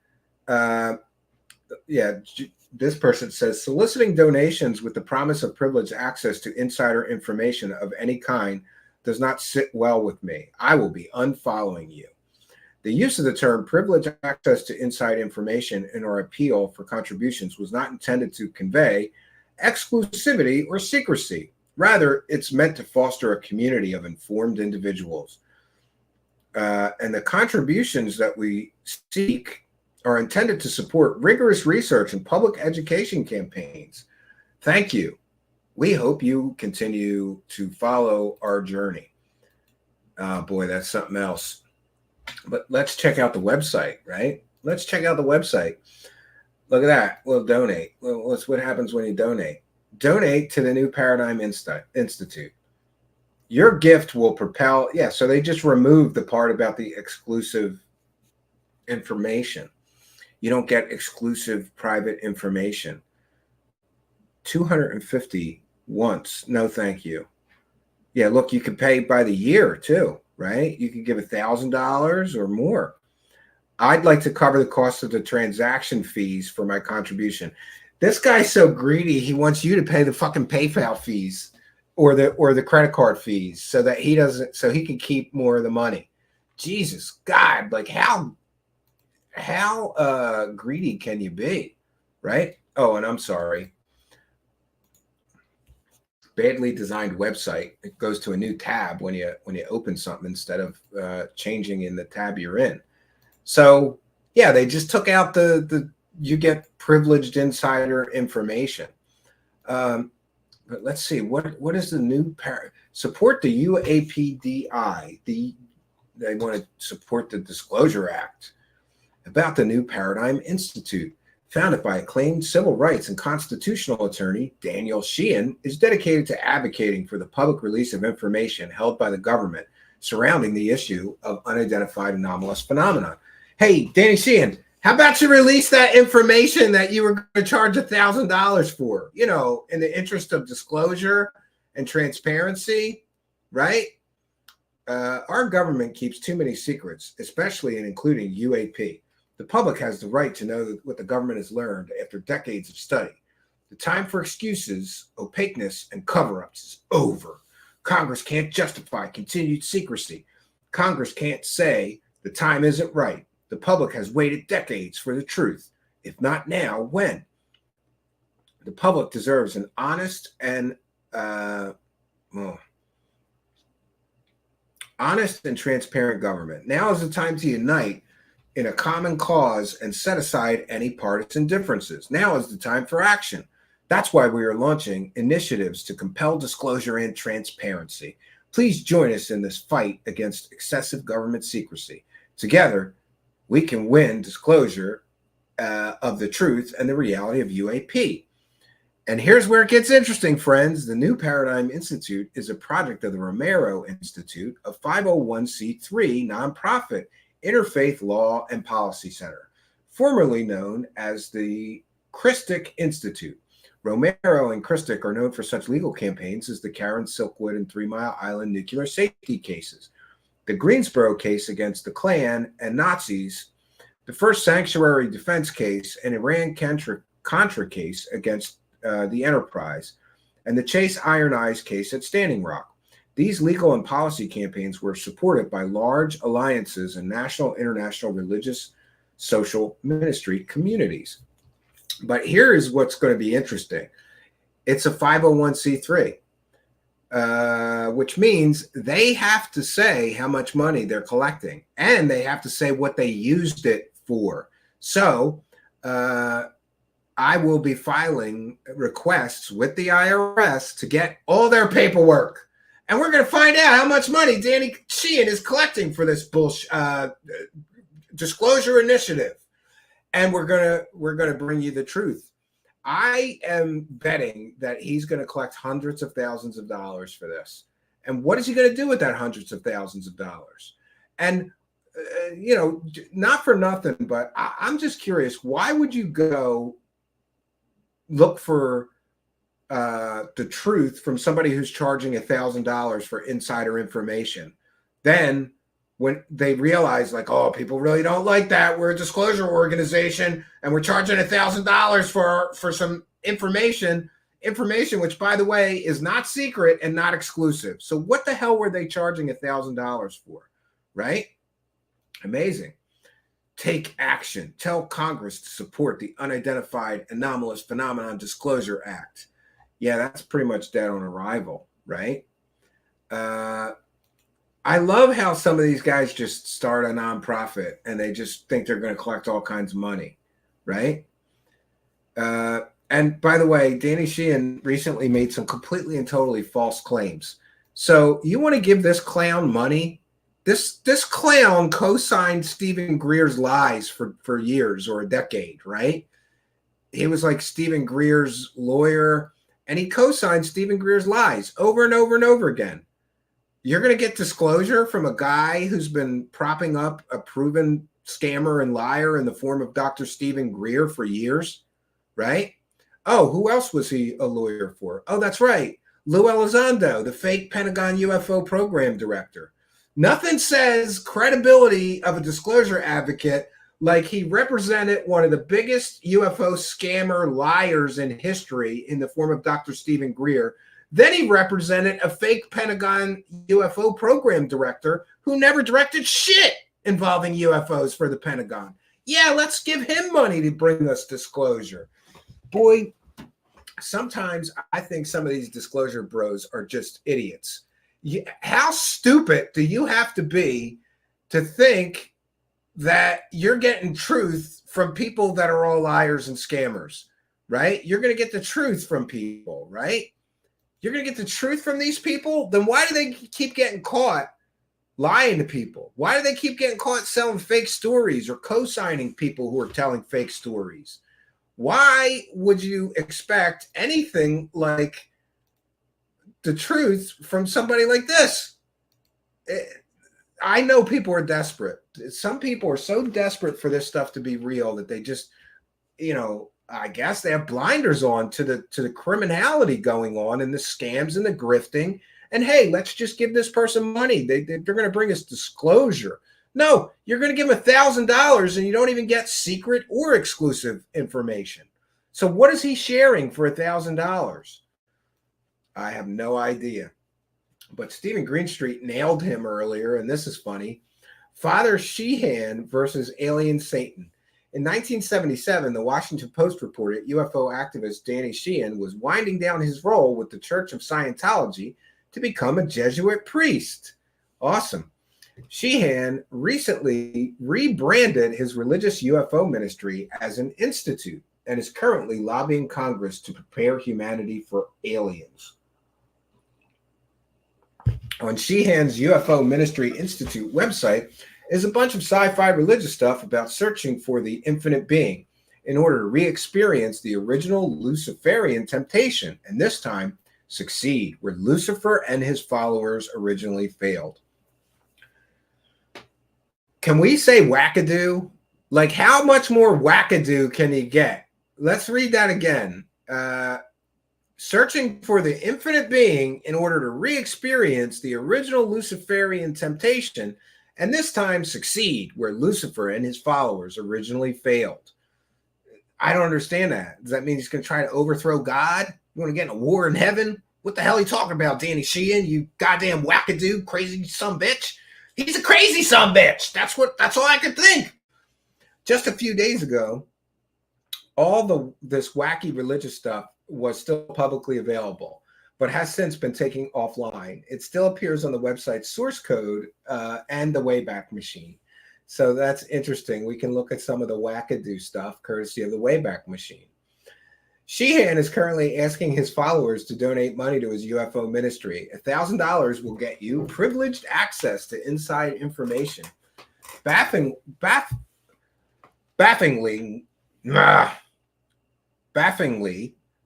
This person says, soliciting donations with the promise of privileged access to insider information of any kind does not sit well with me. I will be unfollowing you. The use of the term privileged access to inside information in our appeal for contributions was not intended to convey exclusivity or secrecy. Rather, it's meant to foster a community of informed individuals. And the contributions that we seek are intended to support rigorous research and public education campaigns. Thank you. We hope you continue to follow our journey. Oh boy, that's something else. But let's check out the website, right? Let's check out the website. Look at that. We'll donate. Well, that's what happens when you donate. Donate to the New Paradigm Institute. Your gift will propel. Yeah, so they just removed the part about the exclusive information. You don't get exclusive private information. 250 once. No, thank you. Yeah, look, you can pay by the year too, right? You can give $1,000 or more. I'd like to cover the cost of the transaction fees for my contribution. This guy's so greedy, he wants you to pay the fucking PayPal fees. or the credit card fees, so that he can keep more of the money. Jesus God, like how greedy can you be, right? Oh, and I'm sorry. Badly designed website. It goes to a new tab when you open something instead of changing in the tab you're in. So yeah, they just took out the you get privileged insider information. But let's see, what is the new support the UAPDI? They want to support the Disclosure Act about the new Paradigm Institute. Founded by acclaimed civil rights and constitutional attorney Daniel Sheehan, is dedicated to advocating for the public release of information held by the government surrounding the issue of unidentified anomalous phenomena. Hey, Danny Sheehan, how about you release that information that you were going to charge $1,000 for? You know, in the interest of disclosure and transparency, right? Our government keeps too many secrets, especially and including UAP. The public has the right to know what the government has learned after decades of study. The time for excuses, opaqueness, and cover-ups is over. Congress can't justify continued secrecy. Congress can't say the time isn't right. The public has waited decades for the truth. If not now, when? The public deserves an honest and transparent government. Now is the time to unite in a common cause and set aside any partisan differences. Now is the time for action. That's why we are launching initiatives to compel disclosure and transparency. Please join us in this fight against excessive government secrecy. Together, we can win disclosure of the truth and the reality of UAP. And here's where it gets interesting, friends. The New Paradigm Institute is a project of the Romero Institute, a 501c3 nonprofit interfaith law and policy center, formerly known as the Christic Institute. Romero and Christic are known for such legal campaigns as the Karen Silkwood and 3 Mile Island nuclear safety cases, the Greensboro case against the Klan and Nazis, the first sanctuary defense case, and Iran-Contra case against the Enterprise, and the Chase Iron Eyes case at Standing Rock. These legal and policy campaigns were supported by large alliances and national, international, religious, social ministry communities. But here is what's going to be interesting. It's a 501c3, which means they have to say how much money they're collecting, and they have to say what they used it for. So I will be filing requests with the IRS to get all their paperwork. And we're going to find out how much money Danny Sheehan is collecting for this bullshit disclosure initiative. And we're going to bring you the truth. I am betting that he's going to collect hundreds of thousands of dollars for this. And what is he going to do with that hundreds of thousands of dollars? And, not for nothing, but I'm just curious, why would you go look for the truth from somebody who's charging $1,000 for insider information? Then when they realize, like, oh, people really don't like that, we're a disclosure organization and we're charging $1,000 for some information, which, by the way, is not secret and not exclusive. So what the hell were they charging $1,000 for? Right? Amazing. Take action. Tell Congress to support the Unidentified Anomalous Phenomenon Disclosure Act. Yeah, that's pretty much dead on arrival, right? I love how some of these guys just start a nonprofit and they just think they're going to collect all kinds of money, right? And by the way, Danny Sheehan recently made some completely and totally false claims. So you want to give this clown money? This clown co-signed Stephen Greer's lies for years or a decade, right? He was like Stephen Greer's lawyer, and he co-signed Stephen Greer's lies over and over and over again. You're going to get disclosure from a guy who's been propping up a proven scammer and liar in the form of Dr. Stephen Greer for years, right? Oh, who else was he a lawyer for? Oh, that's right. Lou Elizondo, the fake Pentagon UFO program director. Nothing says credibility of a disclosure advocate like he represented one of the biggest UFO scammer liars in history in the form of Dr. Stephen Greer, Then he represented a fake Pentagon UFO program director who never directed shit involving UFOs for the Pentagon. Yeah, let's give him money to bring us disclosure. Boy, sometimes I think some of these disclosure bros are just idiots. How stupid do you have to be to think that you're getting truth from people that are all liars and scammers, right? You're going to get the truth from people, right? You're going to get the truth from these people? Then why do they keep getting caught lying to people? Why do they keep getting caught selling fake stories or co-signing people who are telling fake stories? Why would you expect anything like the truth from somebody like this? I know people are desperate. Some people are so desperate for this stuff to be real that they just, I guess they have blinders on to the criminality going on and the scams and the grifting. And hey, let's just give this person money. They're going to bring us disclosure. No, you're going to give them $1,000 and you don't even get secret or exclusive information. So what is he sharing for $1,000? I have no idea. But Stephen Greenstreet nailed him earlier, and this is funny. Father Sheehan versus Alien Satan. In 1977, the Washington Post reported UFO activist Danny Sheehan was winding down his role with the Church of Scientology to become a Jesuit priest. Awesome. Sheehan recently rebranded his religious UFO ministry as an institute and is currently lobbying Congress to prepare humanity for aliens. On Sheehan's UFO Ministry Institute website is a bunch of sci-fi religious stuff about searching for the infinite being in order to re-experience the original Luciferian temptation, and this time succeed where Lucifer and his followers originally failed. Can we say wackadoo? Like, how much more wackadoo can he get? Let's read that again. Searching for the infinite being in order to re-experience the original Luciferian temptation, and this time succeed where Lucifer and his followers originally failed. I don't understand that. Does that mean he's going to try to overthrow God? You want to get in a war in heaven? What the hell are you talking about, Danny Sheehan? You goddamn wackadoo, crazy sumbitch. He's a crazy sumbitch. That's all I could think. Just a few days ago, all this wacky religious stuff was still publicly available, but has since been taken offline. It still appears on the website's source code and the Wayback Machine. So that's interesting. We can look at some of the wackadoo stuff courtesy of the Wayback Machine. Sheehan is currently asking his followers to donate money to his UFO ministry. $1,000 will get you privileged access to inside information. Baffingly,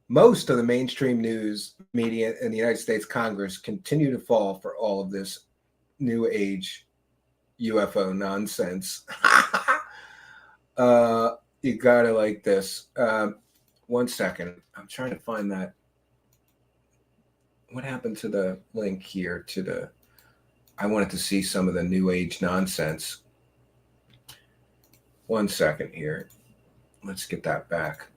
most of the mainstream news media in the United States Congress continue to fall for all of this new age UFO nonsense. You gotta like this. 1 second. I'm trying to find that. What happened to the link here I wanted to see some of the new age nonsense. 1 second here. Let's get that back.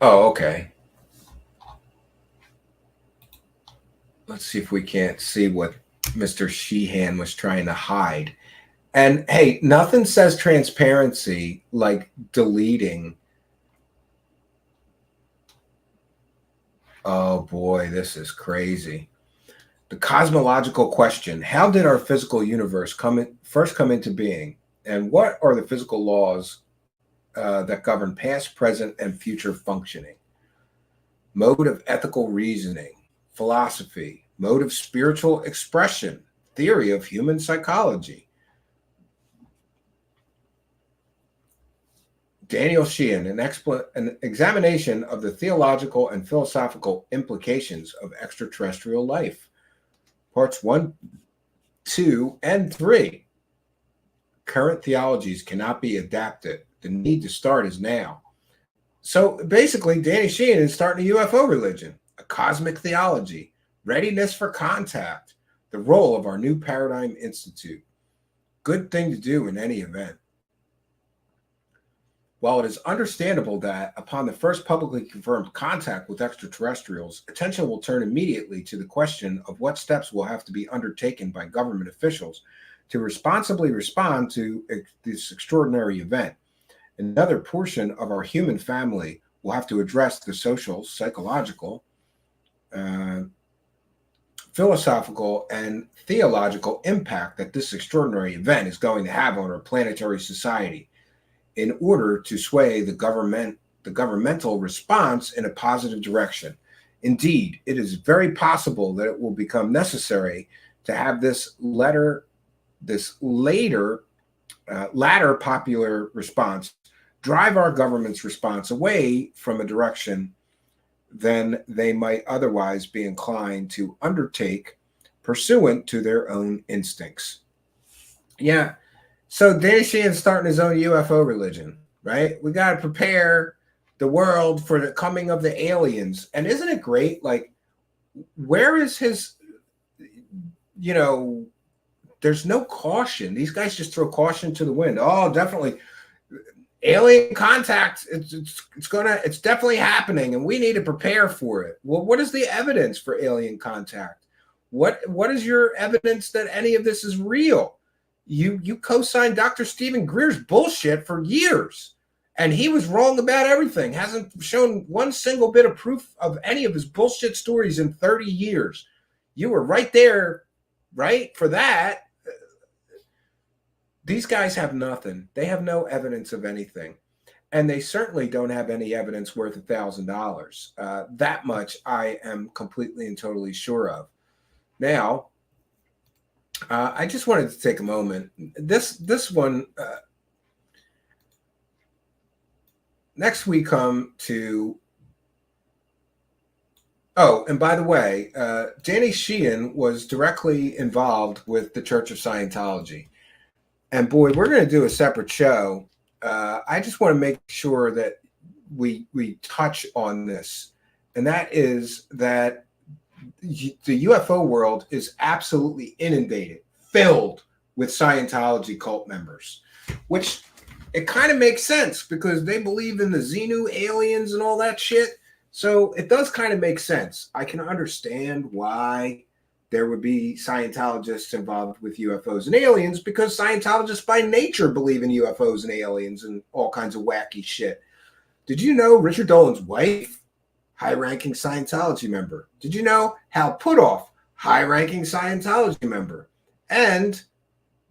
Oh, okay. Let's see if we can't see what Mr. Sheehan was trying to hide. And hey, nothing says transparency like deleting. Oh boy, this is crazy. The cosmological question: how did our physical universe first come into being? And what are the physical laws that govern past, present, and future functioning? Mode of ethical reasoning, philosophy, mode of spiritual expression, theory of human psychology. Daniel Sheehan, an examination of the theological and philosophical implications of extraterrestrial life. Parts 1, 2, and 3. Current theologies cannot be adapted. The need to start is now. So basically, Danny Sheehan is starting a UFO religion, a cosmic theology, readiness for contact, the role of our new Paradigm Institute. Good thing to do in any event. While it is understandable that upon the first publicly confirmed contact with extraterrestrials, attention will turn immediately to the question of what steps will have to be undertaken by government officials to responsibly respond to this extraordinary event, another portion of our human family will have to address the social, psychological, philosophical, and theological impact that this extraordinary event is going to have on our planetary society in order to sway the governmental response in a positive direction. Indeed, it is very possible that it will become necessary to have this latter popular response drive our government's response away from a direction than they might otherwise be inclined to undertake pursuant to their own instincts. Yeah. So Danny Sheehan's starting his own UFO religion, right? We got to prepare the world for the coming of the aliens. And isn't it great? Like, where is his, there's no caution. These guys just throw caution to the wind. Oh, definitely. Alien contact, it's definitely happening, and we need to prepare for it. Well, what is the evidence for alien contact? What is your evidence that any of this is real? You co-signed Dr. Stephen Greer's bullshit for years, and he was wrong about everything. Hasn't shown one single bit of proof of any of his bullshit stories in 30 years. You were right there, right, for that. These guys have nothing. They have no evidence of anything. And they certainly don't have any evidence worth $1,000. That much I am completely and totally sure of. Now, I just wanted to take a moment. This one, next we come to, oh, and by the way, Danny Sheehan was directly involved with the Church of Scientology. And boy, we're going to do a separate show. I just want to make sure that we touch on this. And that is that the UFO world is absolutely inundated, filled with Scientology cult members, which it kind of makes sense because they believe in the Xenu aliens and all that shit. So it does kind of make sense. I can understand why there would be Scientologists involved with UFOs and aliens because Scientologists by nature believe in UFOs and aliens and all kinds of wacky shit. Did you know Richard Dolan's wife, high-ranking Scientology member? Did you know Hal Puthoff, high-ranking Scientology member? And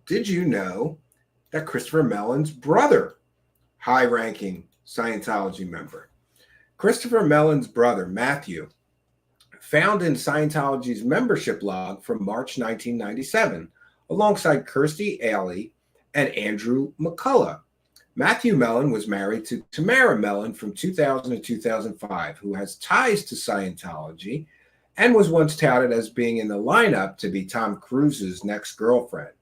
did you know that Christopher Mellon's brother, high-ranking Scientology member? Christopher Mellon's brother, Matthew, found in Scientology's membership log from March 1997, alongside Kirstie Alley and Andrew McCullough. Matthew Mellon was married to Tamara Mellon from 2000 to 2005, who has ties to Scientology and was once touted as being in the lineup to be Tom Cruise's next girlfriend.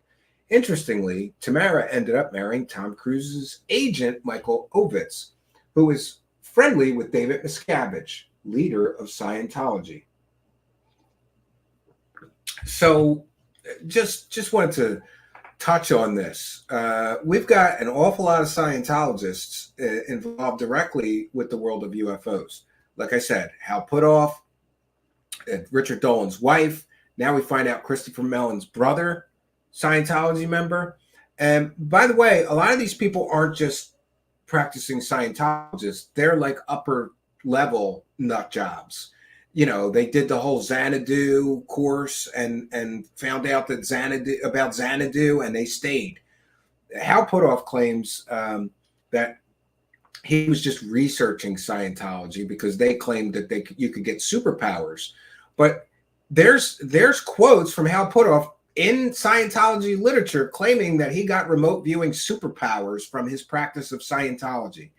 Interestingly, Tamara ended up marrying Tom Cruise's agent, Michael Ovitz, who is friendly with David Miscavige, leader of Scientology. So just wanted to touch on this. We've got an awful lot of Scientologists involved directly with the world of UFOs. Like I said, Hal Puthoff, Richard Dolan's wife. Now we find out Christopher Mellon's brother, Scientology member. And by the way, a lot of these people aren't just practicing Scientologists. They're like upper level nut jobs. They did the whole Xanadu course and found out that Xanadu, and they stayed. Hal Puthoff claims that he was just researching Scientology because they claimed that you could get superpowers. But there's quotes from Hal Puthoff in Scientology literature claiming that he got remote viewing superpowers from his practice of Scientology.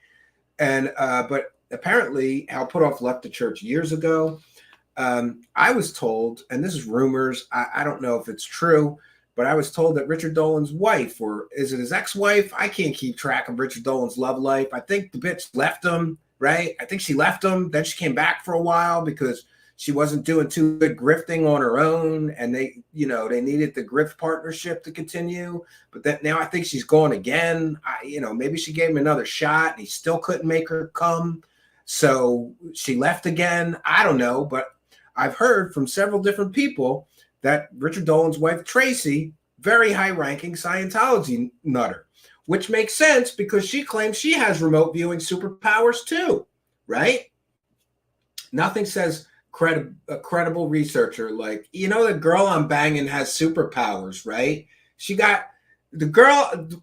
And but apparently, Hal Puthoff left the church years ago. I was told, and this is rumors, I don't know if it's true, but I was told that Richard Dolan's wife, or is it his ex-wife? I can't keep track of Richard Dolan's love life. I think the bitch left him, right? I think she left him. Then she came back for a while because she wasn't doing too good grifting on her own, and they needed the grift partnership to continue. But that now I think she's going again. Maybe she gave him another shot and he still couldn't make her come, so she left again. I don't know, but I've heard from several different people that Richard Dolan's wife Tracy, very high-ranking Scientology nutter, which makes sense because she claims she has remote viewing superpowers too, right? Nothing says a credible researcher like, the girl I'm banging has superpowers, right?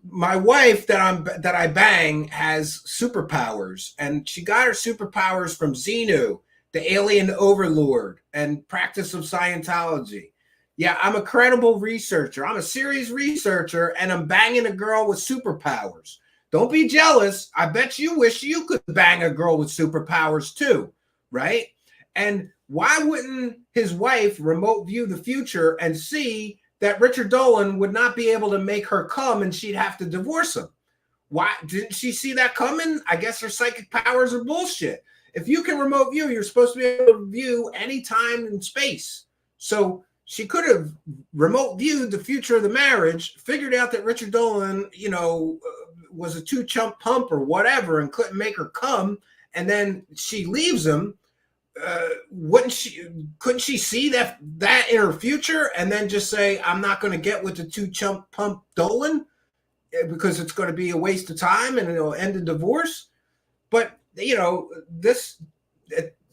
My wife that I bang has superpowers, and she got her superpowers from Xenu, the alien overlord and practice of Scientology. Yeah, I'm a credible researcher. I'm a serious researcher, and I'm banging a girl with superpowers. Don't be jealous. I bet you wish you could bang a girl with superpowers too, right? And why wouldn't his wife remote view the future and see that Richard Dolan would not be able to make her come and she'd have to divorce him? Why didn't she see that coming? I guess her psychic powers are bullshit. If you can remote view, you're supposed to be able to view any time and space. So she could have remote viewed the future of the marriage, figured out that Richard Dolan, was a two-chump pump or whatever and couldn't make her come, and then she leaves him. Couldn't she see that in her future and then just say, I'm not going to get with the two-chump pump Dolan because it's going to be a waste of time and it'll end in divorce? But, this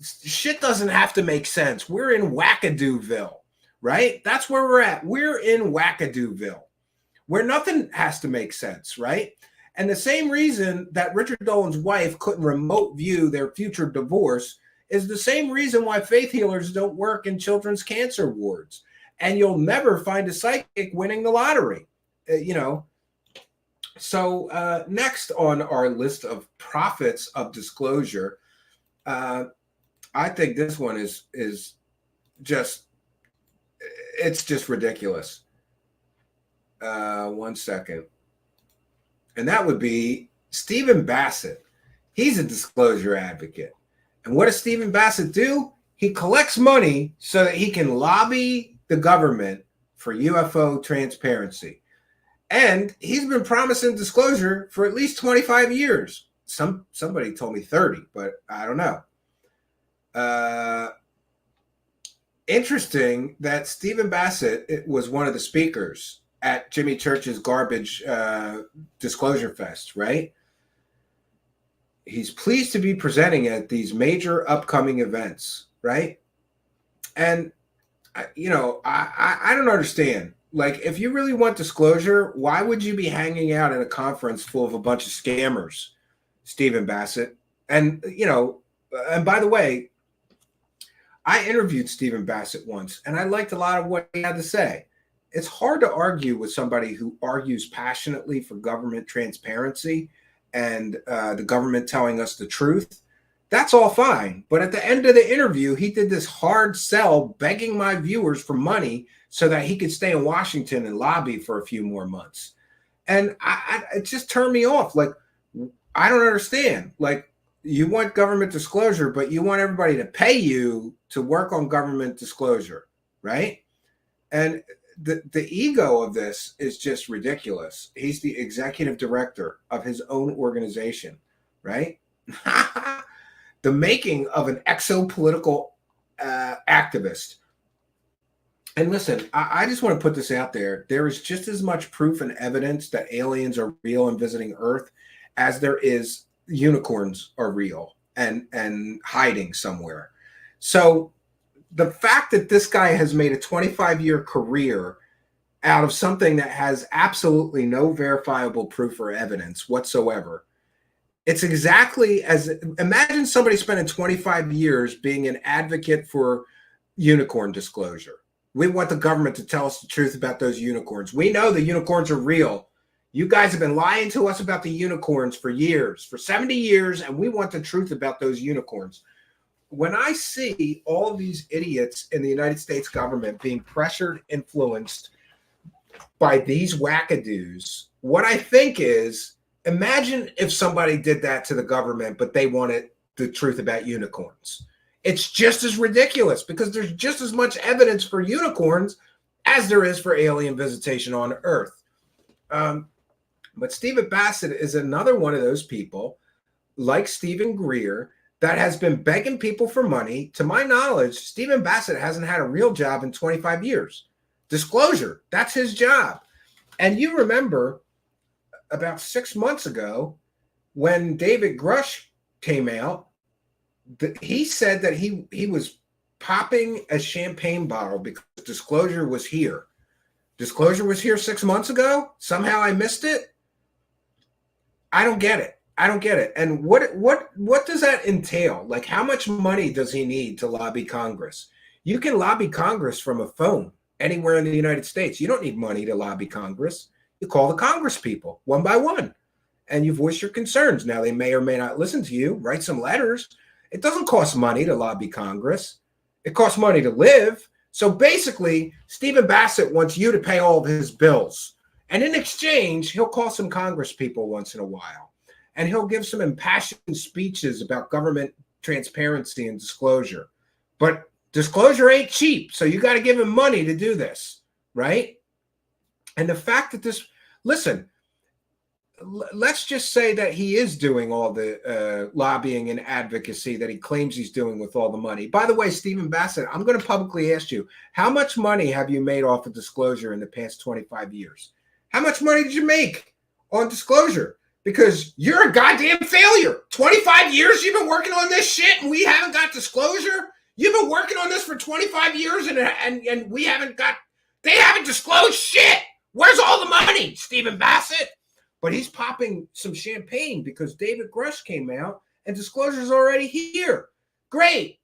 shit doesn't have to make sense. We're in Wackadooville, right? That's where we're at. We're in Wackadooville, where nothing has to make sense, right? And the same reason that Richard Dolan's wife couldn't remote view their future divorce is the same reason why faith healers don't work in children's cancer wards. And you'll never find a psychic winning the lottery, So next on our list of prophets of disclosure, I think this one is just ridiculous. 1 second. And that would be Stephen Basset. He's a disclosure advocate. And what does Stephen Basset do? He collects money so that he can lobby the government for UFO transparency. And he's been promising disclosure for at least 25 years. Somebody told me 30, but I don't know. Interesting that Stephen Basset was one of the speakers at Jimmy Church's Garbage Disclosure Fest, right? He's pleased to be presenting at these major upcoming events, right? And, I don't understand. Like, if you really want disclosure, why would you be hanging out at a conference full of a bunch of scammers, Stephen Basset? And, and by the way, I interviewed Stephen Basset once, and I liked a lot of what he had to say. It's hard to argue with somebody who argues passionately for government transparency and the government telling us the truth. That's all fine. But at the end of the interview, he did this hard sell, begging my viewers for money so that he could stay in Washington and lobby for a few more months. And it just turned me off. Like, I don't understand. Like, you want government disclosure, but you want everybody to pay you to work on government disclosure, right? And the ego of this is just ridiculous. He's the executive director of his own organization, right? The making of an exopolitical activist. And listen, I just want to put this out there. There is just as much proof and evidence that aliens are real and visiting Earth as there is unicorns are real and hiding somewhere. So the fact that this guy has made a 25-year career out of something that has absolutely no verifiable proof or evidence whatsoever, it's exactly as, imagine somebody spending 25 years being an advocate for unicorn disclosure. We want the government to tell us the truth about those unicorns. We know the unicorns are real. You guys have been lying to us about the unicorns for years, for 70 years, and we want the truth about those unicorns. When I see all of these idiots in the United States government being pressured, influenced by these wackadoos, what I think is, imagine if somebody did that to the government, but they wanted the truth about unicorns. It's just as ridiculous because there's just as much evidence for unicorns as there is for alien visitation on Earth. But Stephen Basset is another one of those people, like Stephen Greer, that has been begging people for money. To my knowledge, Stephen Basset hasn't had a real job in 25 years. Disclosure, that's his job. And you remember about 6 months ago when David Grusch came out, he said that he was popping a champagne bottle because disclosure was here. Disclosure was here 6 months ago. Somehow I missed it. I don't get it. And what does that entail? Like, how much money does he need to lobby Congress? You can lobby Congress from a phone anywhere in the United States. You don't need money to lobby Congress. You call the Congress people one by one, and you voice your concerns. Now, they may or may not listen to you. Write some letters. It doesn't cost money to lobby Congress. It costs money to live. So basically, Stephen Basset wants you to pay all of his bills. And in exchange, he'll call some Congress people once in a while. And he'll give some impassioned speeches about government transparency and disclosure. But disclosure ain't cheap. So you got to give him money to do this, right? And the fact that this, listen, let's just say that he is doing all the lobbying and advocacy that he claims he's doing with all the money. By the way, Stephen Basset, I'm going to publicly ask you, how much money have you made off of disclosure in the past 25 years? How much money did you make on disclosure? Because you're a goddamn failure. 25 years you've been working on this shit and we haven't got disclosure? You've been working on this for 25 years and we haven't got, they haven't disclosed shit. Where's all the money, Stephen Basset? But he's popping some champagne because David Grusch came out and disclosure's already here. Great.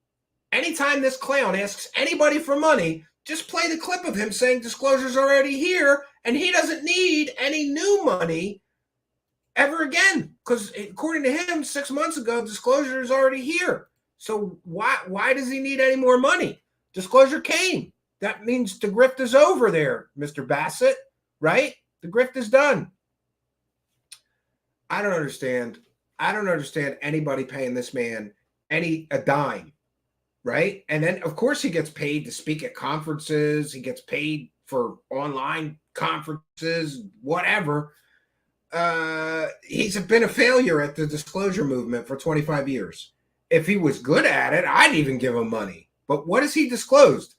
Anytime this clown asks anybody for money, just play the clip of him saying disclosure's already here and he doesn't need any new money ever again. Because according to him, 6 months ago, disclosure is already here. So why does he need any more money? Disclosure came. That means the grift is over there, Mr. Basset, right? The grift is done. I don't understand anybody paying this man a dime, right? And then, of course, he gets paid to speak at conferences. He gets paid for online conferences, whatever. He's been a failure at the disclosure movement for 25 years. If he was good at it, I'd even give him money. But what has he disclosed?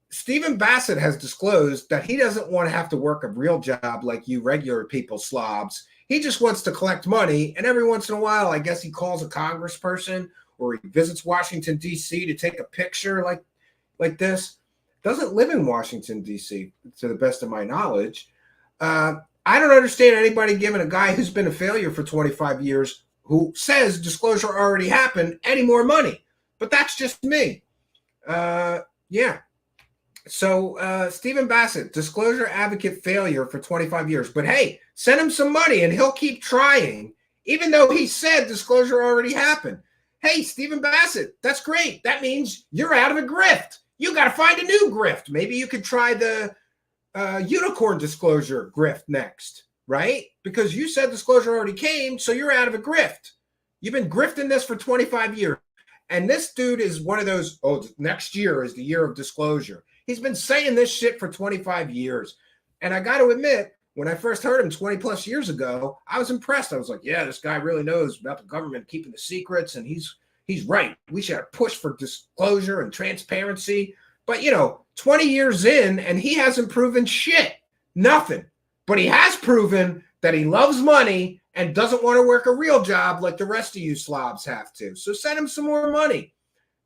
Stephen Basset has disclosed that he doesn't want to have to work a real job like you regular people slobs. He just wants to collect money, and every once in a while, I guess he calls a congressperson or he visits Washington, D.C. to take a picture like this. Doesn't live in Washington, D.C., to the best of my knowledge. I don't understand anybody giving a guy who's been a failure for 25 years who says disclosure already happened any more money. But that's just me. Yeah. So Stephen Basset, disclosure advocate failure for 25 years. But hey, send him some money and he'll keep trying, even though he said disclosure already happened. Hey, Stephen Basset, that's great. That means you're out of a grift. You got to find a new grift. Maybe you could try the unicorn disclosure grift next, right? Because you said disclosure already came, so you're out of a grift. You've been grifting this for 25 years. And this dude is one of those, next year is the year of disclosure. He's been saying this shit for 25 years. And I got to admit, when I first heard him 20 plus years ago, I was impressed. I was like, yeah, this guy really knows about the government keeping the secrets. And he's right. We should push for disclosure and transparency. But, 20 years in and he hasn't proven shit. Nothing. But he has proven that he loves money and doesn't want to work a real job like the rest of you slobs have to. So send him some more money.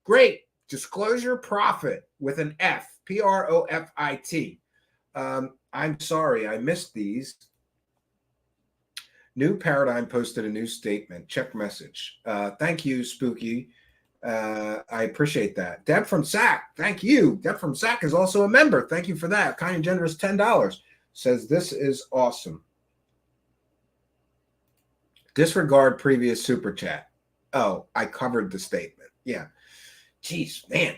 Great. Disclosure Profit with an F. Profit. I'm sorry, I missed these. New Paradigm posted a new statement. Check message. Thank you, Spooky. I appreciate that. Deb from SAC, thank you. Deb from SAC is also a member. Thank you for that. Kind and generous $10. Says this is awesome. Disregard previous super chat. Oh, I covered the statement. Yeah. Jeez, man.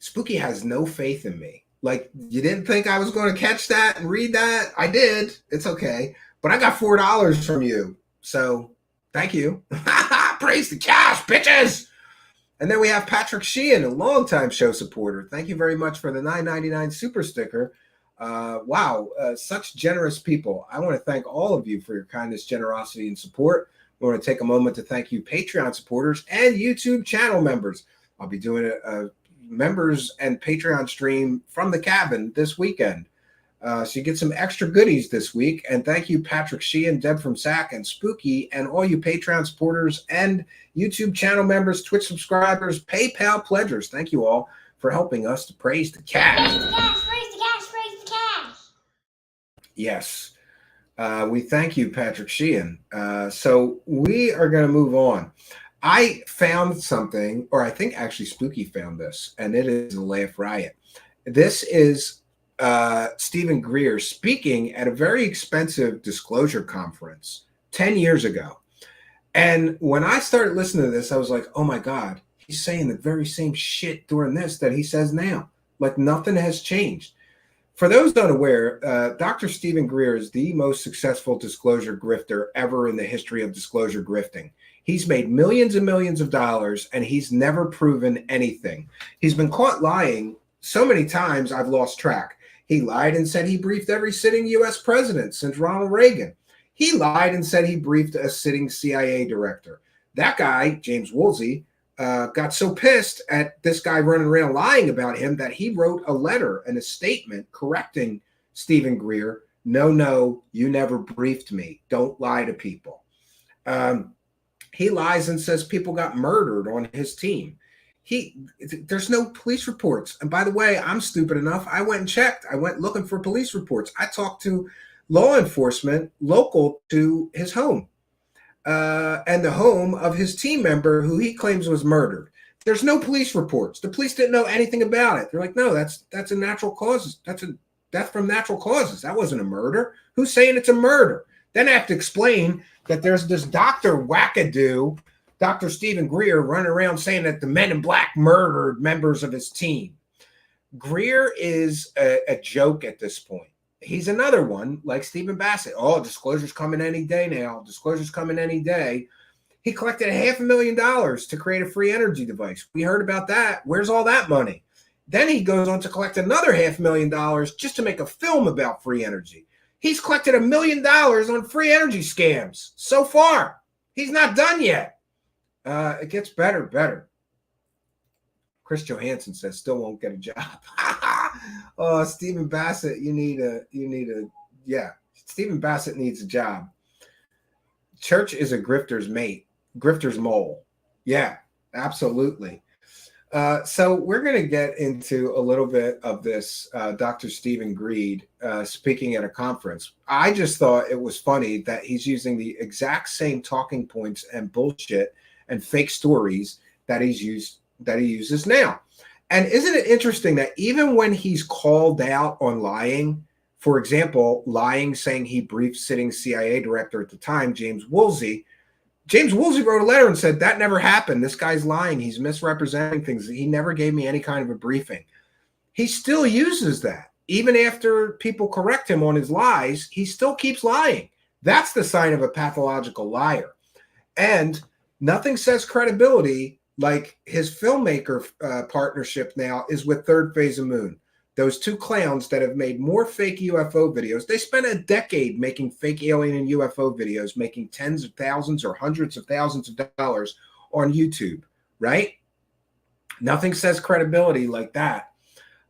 Spooky has no faith in me. Like, you didn't think I was going to catch that and read that? I did. It's okay. But I got $4 from you. So, thank you. Praise the cash, bitches. And then we have Patrick Sheehan, a longtime show supporter. Thank you very much for the $9.99 super sticker. Wow, such generous people. I want to thank all of you for your kindness, generosity, and support. We want to take a moment to thank you Patreon supporters and YouTube channel members. I'll be doing a members and Patreon stream from the cabin this weekend. So you get some extra goodies this week. And thank you, Patrick Sheehan, Deb from SAC, and Spooky, and all you Patreon supporters and YouTube channel members, Twitch subscribers, PayPal pledgers. Thank you all for helping us to praise the cash. Praise the cash, praise the cash, praise the cash. Yes. We thank you, Patrick Sheehan. So we are going to move on. I found something, or I think actually Spooky found this, and it is a laugh riot. This is Stephen Greer speaking at a very expensive disclosure conference 10 years ago. And when I started listening to this, I was like, oh my God, he's saying the very same shit during this that he says now. Like nothing has changed. For those unaware, Dr. Stephen Greer is the most successful disclosure grifter ever in the history of disclosure grifting. He's made millions and millions of dollars, and he's never proven anything. He's been caught lying so many times, I've lost track. He lied and said he briefed every sitting U.S. president since Ronald Reagan. He lied and said he briefed a sitting CIA director. That guy, James Woolsey, got so pissed at this guy running around lying about him that he wrote a letter and a statement correcting Stephen Greer. No, you never briefed me. Don't lie to people. He lies and says people got murdered on his team. There's no police reports. And by the way, I'm stupid enough. I went and checked. I went looking for police reports. I talked to law enforcement local to his home and the home of his team member who he claims was murdered. There's no police reports. The police didn't know anything about it. They're like, no, that's a natural causes. That's a death from natural causes. That wasn't a murder. Who's saying it's a murder? Then I have to explain that there's this Dr. Wackadoo, Dr. Stephen Greer, running around saying that the men in black murdered members of his team. Greer is a joke at this point. He's another one like Stephen Basset. Oh, disclosure's coming any day now. Disclosure's coming any day. He collected $500,000 to create a free energy device. We heard about that. Where's all that money? Then he goes on to collect another $500,000 just to make a film about free energy. He's collected $1 million on free energy scams so far. He's not done yet. It gets better. Chris Johansson says still won't get a job. Oh, Stephen Basset, Stephen Basset needs a job. Church is a grifter's mate, grifter's mole. Yeah, absolutely. So we're going to get into a little bit of this Dr. Stephen Greer speaking at a conference. I just thought it was funny that he's using the exact same talking points and bullshit and fake stories that he uses now. And isn't it interesting that even when he's called out on lying, for example, lying, saying he briefed sitting CIA director at the time, James Woolsey wrote a letter and said, that never happened. This guy's lying. He's misrepresenting things. He never gave me any kind of a briefing. He still uses that. Even after people correct him on his lies, he still keeps lying. That's the sign of a pathological liar. And nothing says credibility like his filmmaker partnership now is with Third Phase of Moon. Those two clowns that have made more fake UFO videos. They spent a decade making fake alien and UFO videos, making tens of thousands or hundreds of thousands of dollars on YouTube, right? Nothing says credibility like that.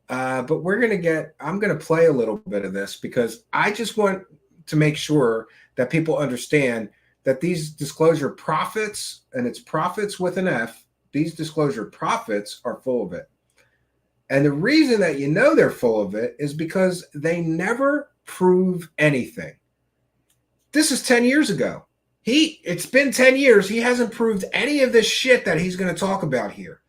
But I'm going to play a little bit of this because I just want to make sure that people understand that these disclosure prophets, and it's prophets with an F, these disclosure prophets are full of it. And the reason that you know they're full of it is because they never prove anything. This is 10 years ago. It's been 10 years. He hasn't proved any of this shit that he's going to talk about here.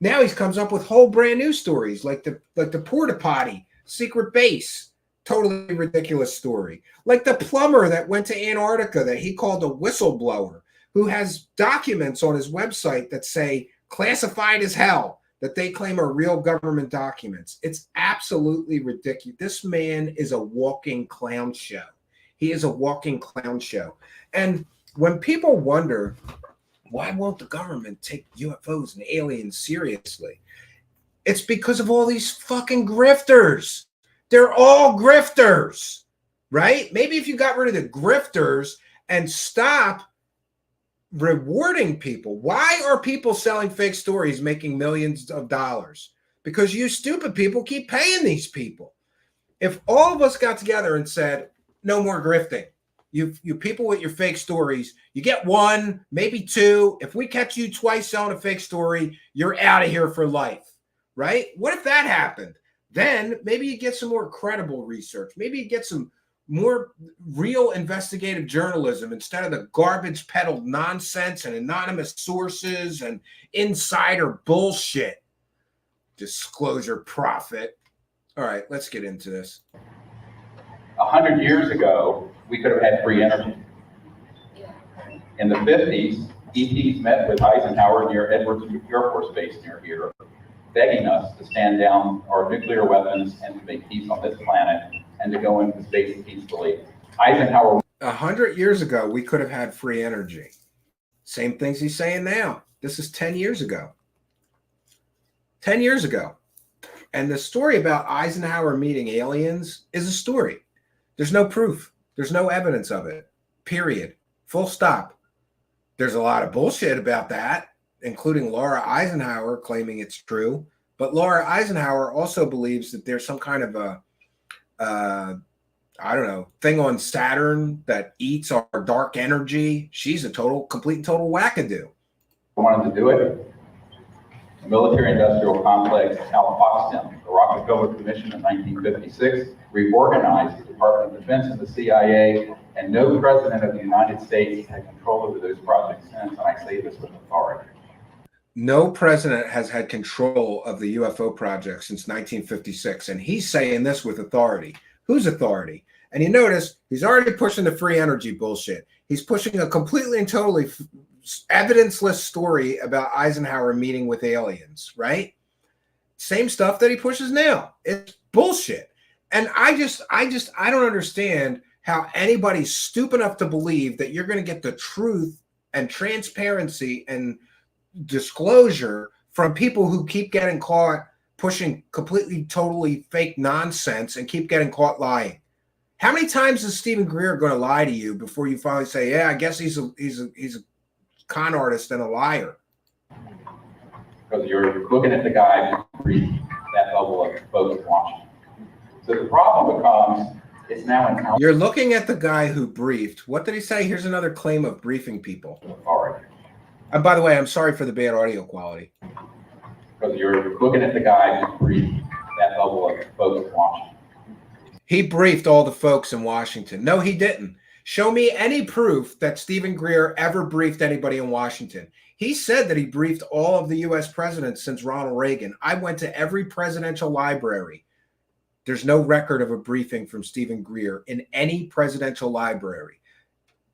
Now he comes up with whole brand new stories like the porta potty secret base. Totally ridiculous story. Like the plumber that went to Antarctica that he called a whistleblower, who has documents on his website that say classified as hell, that they claim are real government documents. It's absolutely ridiculous. This man is a walking clown show. He is a walking clown show. And when people wonder Why won't the government take UFOs and aliens seriously? It's because of all these fucking grifters. They're all grifters, right? Maybe if you got rid of the grifters and stop rewarding people. Why are people selling fake stories making millions of dollars? Because you stupid people keep paying these people. If all of us got together and said, no more grifting, you people with your fake stories, you get one, maybe two. If we catch you twice selling a fake story, you're out of here for life, right? What if that happened? Then maybe you get some more credible research. Maybe you get some more real investigative journalism instead of the garbage peddled nonsense and anonymous sources and insider bullshit. Disclosure profit. All right, let's get into this. 100 years ago, we could have had free energy. In the 50s, ETs met with Eisenhower near Edwards Air Force Base near here, begging us to stand down our nuclear weapons and to make peace on this planet and to go into space peacefully. Eisenhower. 100 years ago, we could have had free energy. Same things he's saying now. This is 10 years ago. 10 years ago. And the story about Eisenhower meeting aliens is a story. There's no proof. There's no evidence of it. Period. Full stop. There's a lot of bullshit about that, including Laura Eisenhower claiming it's true. But Laura Eisenhower also believes that there's some kind of a, I don't know, thing on Saturn that eats our dark energy. She's a complete and total wackadoo. Wanted to do it. The military-industrial complex out Potsdam, the Rockefeller Commission in 1956, reorganized the Department of Defense and the CIA, and no president of the United States had control over those projects since, and I say this with authority. No president has had control of the UFO project since 1956, and he's saying this with authority. Whose authority? And you notice he's already pushing the free energy bullshit. He's pushing a completely and totally evidenceless story about Eisenhower meeting with aliens, right? Same stuff that he pushes now. It's bullshit. And I don't understand how anybody's stupid enough to believe that you're going to get the truth and transparency and disclosure from people who keep getting caught pushing completely, totally fake nonsense and keep getting caught lying. How many times is Stephen Greer going to lie to you before you finally say, yeah, I guess he's a con artist and a liar? Because you're looking at the guy who reads that level of folks watching. So the problem becomes, it's now in You're looking at the guy who briefed. What did he say? Here's another claim of briefing people. authority. And by the way, I'm sorry for the bad audio quality. Because you're looking at the guy who reads that level of folks watching. He briefed all the folks in Washington. No, he didn't. Show me any proof that Stephen Greer ever briefed anybody in Washington. He said that he briefed all of the U.S. presidents since Ronald Reagan. I went to every presidential library. There's no record of a briefing from Stephen Greer in any presidential library.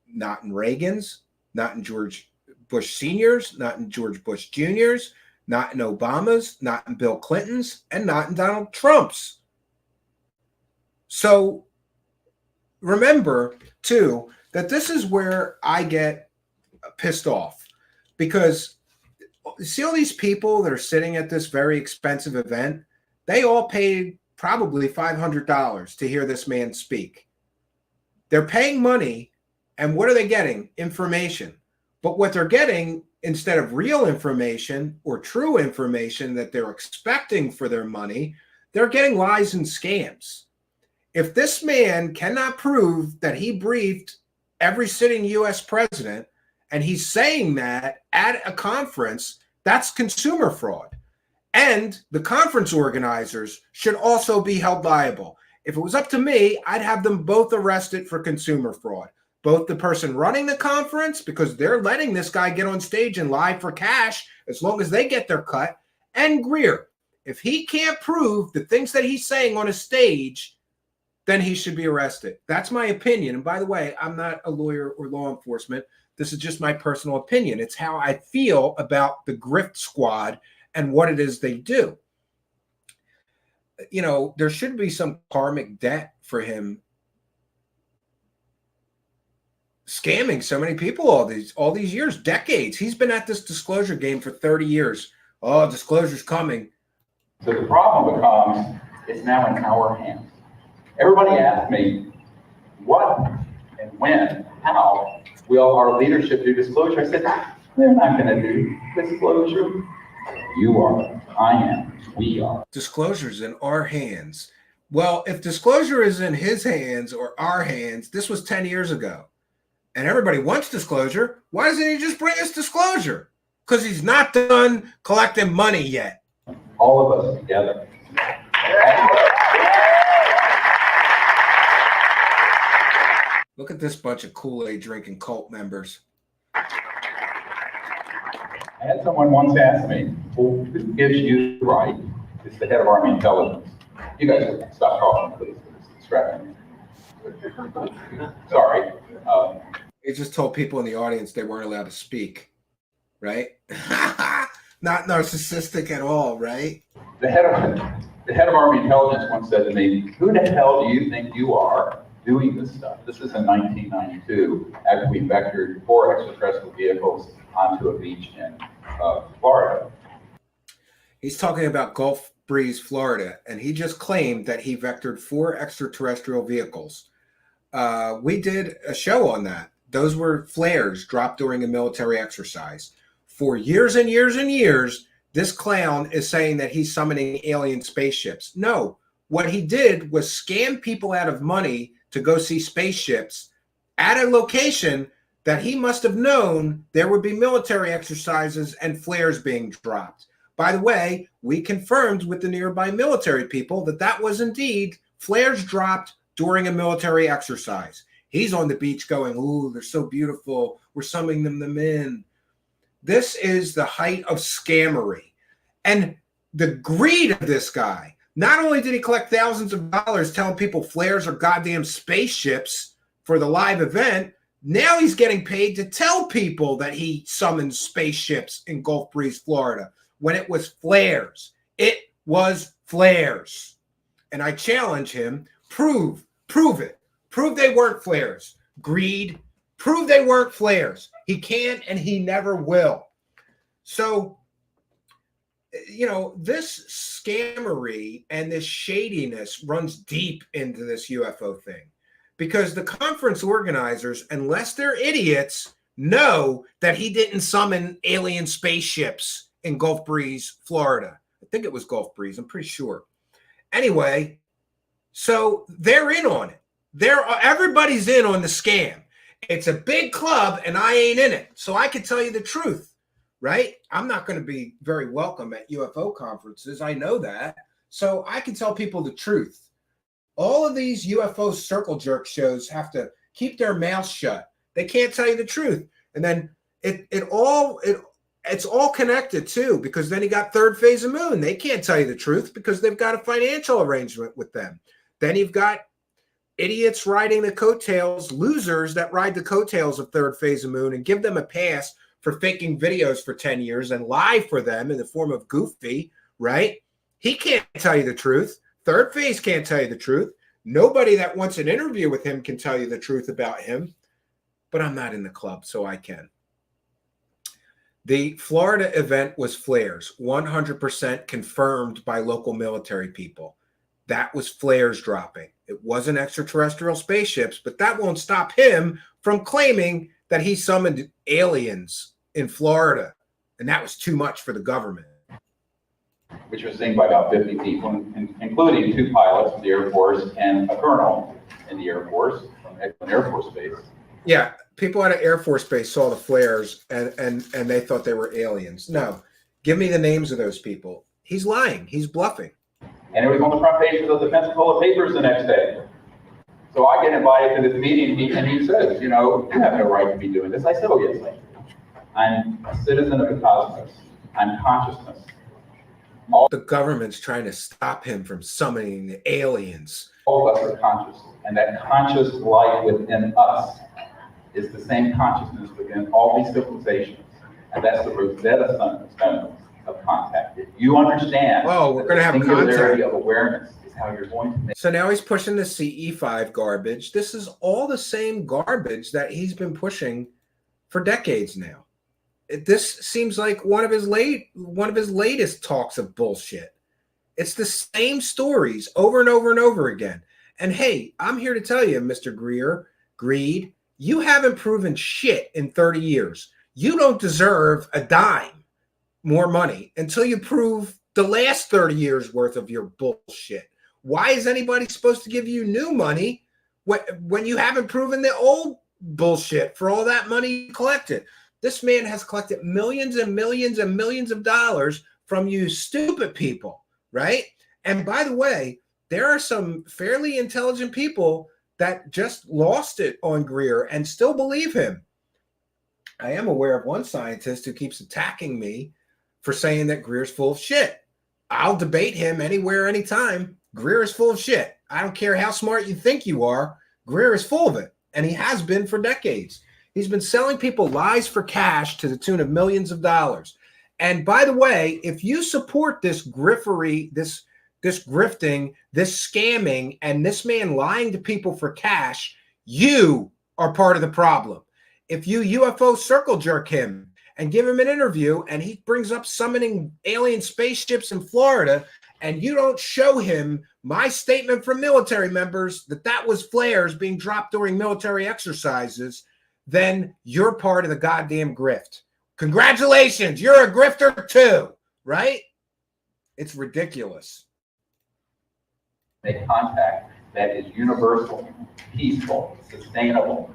Not in Reagan's, not in George Bush Sr.'s, not in George Bush Jr.'s, not in Obama's, not in Bill Clinton's, and not in Donald Trump's. So remember, too, that this is where I get pissed off, because see all these people that are sitting at this very expensive event, they all paid probably $500 to hear this man speak. They're paying money, and what are they getting? Information. But what they're getting, instead of real information or true information that they're expecting for their money, they're getting lies and scams. If this man cannot prove that he briefed every sitting U.S. president, and he's saying that at a conference, that's consumer fraud. And the conference organizers should also be held liable. If it was up to me, I'd have them both arrested for consumer fraud. Both the person running the conference, because they're letting this guy get on stage and lie for cash as long as they get their cut, and Greer. If he can't prove the things that he's saying on a stage, then he should be arrested. That's my opinion. And by the way, I'm not a lawyer or law enforcement. This is just my personal opinion. It's how I feel about the grift squad and what it is they do. You know, there should be some karmic debt for him scamming so many people all these years, decades. He's been at this disclosure game for 30 years. Oh, disclosure's coming. So the problem becomes, it's now in our hands. Everybody asks me, what and when, how will our leadership do disclosure? I said, they're not going to do disclosure. You are, I am, we are. Disclosure's in our hands. Well, if disclosure is in his hands or our hands, this was 10 years ago. And everybody wants disclosure. Why doesn't he just bring us disclosure? Because he's not done collecting money yet. All of us together. Look at this bunch of Kool-Aid drinking cult members. I had someone once ask me, well, who gives you the right? It's the head of Army Intelligence. You guys stop talking, please. It's distracting. Sorry. He just told people in the audience they weren't allowed to speak, right? Not narcissistic at all, right? The head of Army Intelligence once said to me, who the hell do you think you are doing this stuff? This is in 1992, after we vectored 4 extraterrestrial vehicles onto a beach in Florida. He's talking about Gulf Breeze, Florida, and he just claimed that he vectored 4 extraterrestrial vehicles. We did a show on that. Those were flares dropped during a military exercise. For years and years and years, this clown is saying that he's summoning alien spaceships. No, what he did was scam people out of money to go see spaceships at a location that he must have known there would be military exercises and flares being dropped. By the way, we confirmed with the nearby military people that that was indeed flares dropped during a military exercise. He's on the beach going, ooh, they're so beautiful. We're summoning them in. This is the height of scammery. And the greed of this guy, not only did he collect thousands of dollars telling people flares are goddamn spaceships for the live event, now he's getting paid to tell people that he summoned spaceships in Gulf Breeze, Florida, when it was flares. It was flares. And I challenge him, prove it. Prove they weren't flares. Greed. Prove they weren't flares. He can't and he never will. So, you know, this scammery and this shadiness runs deep into this UFO thing. Because the conference organizers, unless they're idiots, know that he didn't summon alien spaceships in Gulf Breeze, Florida. I think it was Gulf Breeze. I'm pretty sure. Anyway, so they're in on it. Everybody's in on the scam. It's a big club and I ain't in it. So I can tell you the truth, right? I'm not going to be very welcome at UFO conferences. I know that. So I can tell people the truth. All of these UFO circle jerk shows have to keep their mouths shut. They can't tell you the truth. And then it's all connected too, because then you got Third Phase of Moon. They can't tell you the truth because they've got a financial arrangement with them. Then you've got idiots riding the coattails, losers that ride the coattails of Third Phase of Moon and give them a pass for faking videos for 10 years and lie for them in the form of Goofy, right? He can't tell you the truth. Third Phase can't tell you the truth. Nobody that wants an interview with him can tell you the truth about him. But I'm not in the club, so I can. The Florida event was flares, 100% confirmed by local military people. That was flares dropping. It wasn't extraterrestrial spaceships, but that won't stop him from claiming that he summoned aliens in Florida. And that was too much for the government. Which was seen by about 50 people, including 2 pilots in the Air Force and a colonel in the Air Force from Air Force Base. Yeah, people at an Air Force Base saw the flares and they thought they were aliens. No, give me the names of those people. He's lying. He's bluffing. And it was on the front pages of the Pensacola papers the next day. So I get invited to this meeting, and he says, you know, you have no right to be doing this. I said, oh, yes, I do. I'm a citizen of the cosmos. I'm consciousness. The government's trying to stop him from summoning the aliens. All of us are conscious, and that conscious light within us is the same consciousness within all these civilizations, and that's the Rosetta Stone of contact. If you understand, oh, we're going to have singularity contact of awareness is how you're going to make. So now he's pushing the CE5 garbage. This is all the same garbage that he's been pushing for decades now. This seems like one of his latest talks of bullshit. It's the same stories over and over and over again. And hey, I'm here to tell you, Mr. Greed, you haven't proven shit in 30 years. You don't deserve a dime more money until you prove the last 30 years worth of your bullshit. Why is anybody supposed to give you new money when you haven't proven the old bullshit for all that money you collected? This man has collected millions and millions and millions of dollars from you stupid people, right? And by the way, there are some fairly intelligent people that just lost it on Greer and still believe him. I am aware of one scientist who keeps attacking me for saying that Greer's full of shit. I'll debate him anywhere, anytime. Greer is full of shit. I don't care how smart you think you are. Greer is full of it, and he has been for decades. He's been selling people lies for cash to the tune of millions of dollars. And by the way, if you support this griffery, this grifting, this scamming, and this man lying to people for cash, you are part of the problem. If you UFO circle jerk him and give him an interview and he brings up summoning alien spaceships in Florida, and you don't show him my statement from military members that was flares being dropped during military exercises, then you're part of the goddamn grift. Congratulations, you're a grifter too, right? It's ridiculous. Make contact that is universal, peaceful, sustainable,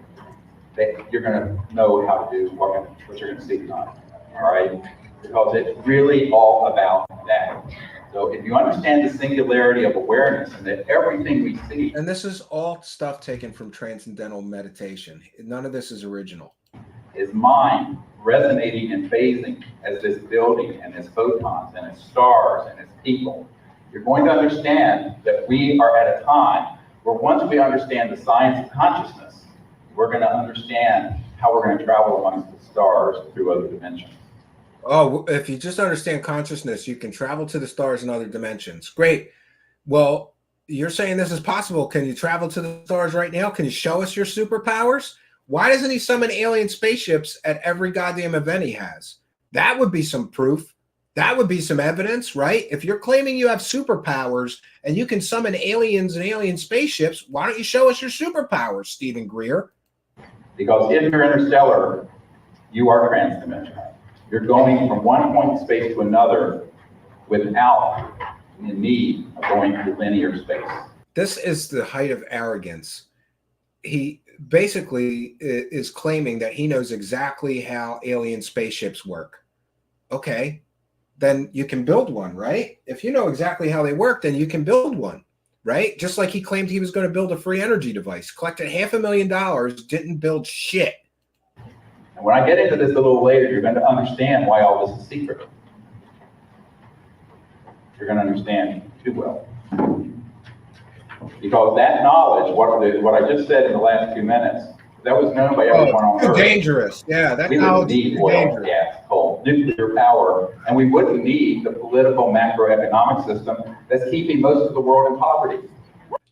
that you're going to know how to do what you're going to seek on. All right? Because it's really all about that. So if you understand the singularity of awareness and that everything we see. And this is all stuff taken from Transcendental Meditation. None of this is original. Is mind resonating and phasing as this building and its photons and its stars and its people. You're going to understand that we are at a time where once we understand the science of consciousness, we're going to understand how we're going to travel amongst the stars through other dimensions. Oh, if you just understand consciousness, you can travel to the stars in other dimensions. Great. Well, you're saying this is possible. Can you travel to the stars right now? Can you show us your superpowers? Why doesn't he summon alien spaceships at every goddamn event he has? That would be some proof. That would be some evidence, right? If you're claiming you have superpowers and you can summon aliens and alien spaceships, why don't you show us your superpowers, Stephen Greer? Because if you're interstellar, you are transdimensional. You're going from one point in space to another without the need of going through linear space. This is the height of arrogance. He basically is claiming that he knows exactly how alien spaceships work. Okay, then you can build one, right? If you know exactly how they work, then you can build one, right? Just like he claimed he was going to build a free energy device, collected $500,000, didn't build shit. And when I get into this a little later, you're going to understand why all this is secret. You're going to understand too well. Because that knowledge, what I just said in the last few minutes, that was known by everyone on Earth. Dangerous. Yeah, that we wouldn't need oil, gas, coal, nuclear power, and we wouldn't need the political macroeconomic system that's keeping most of the world in poverty.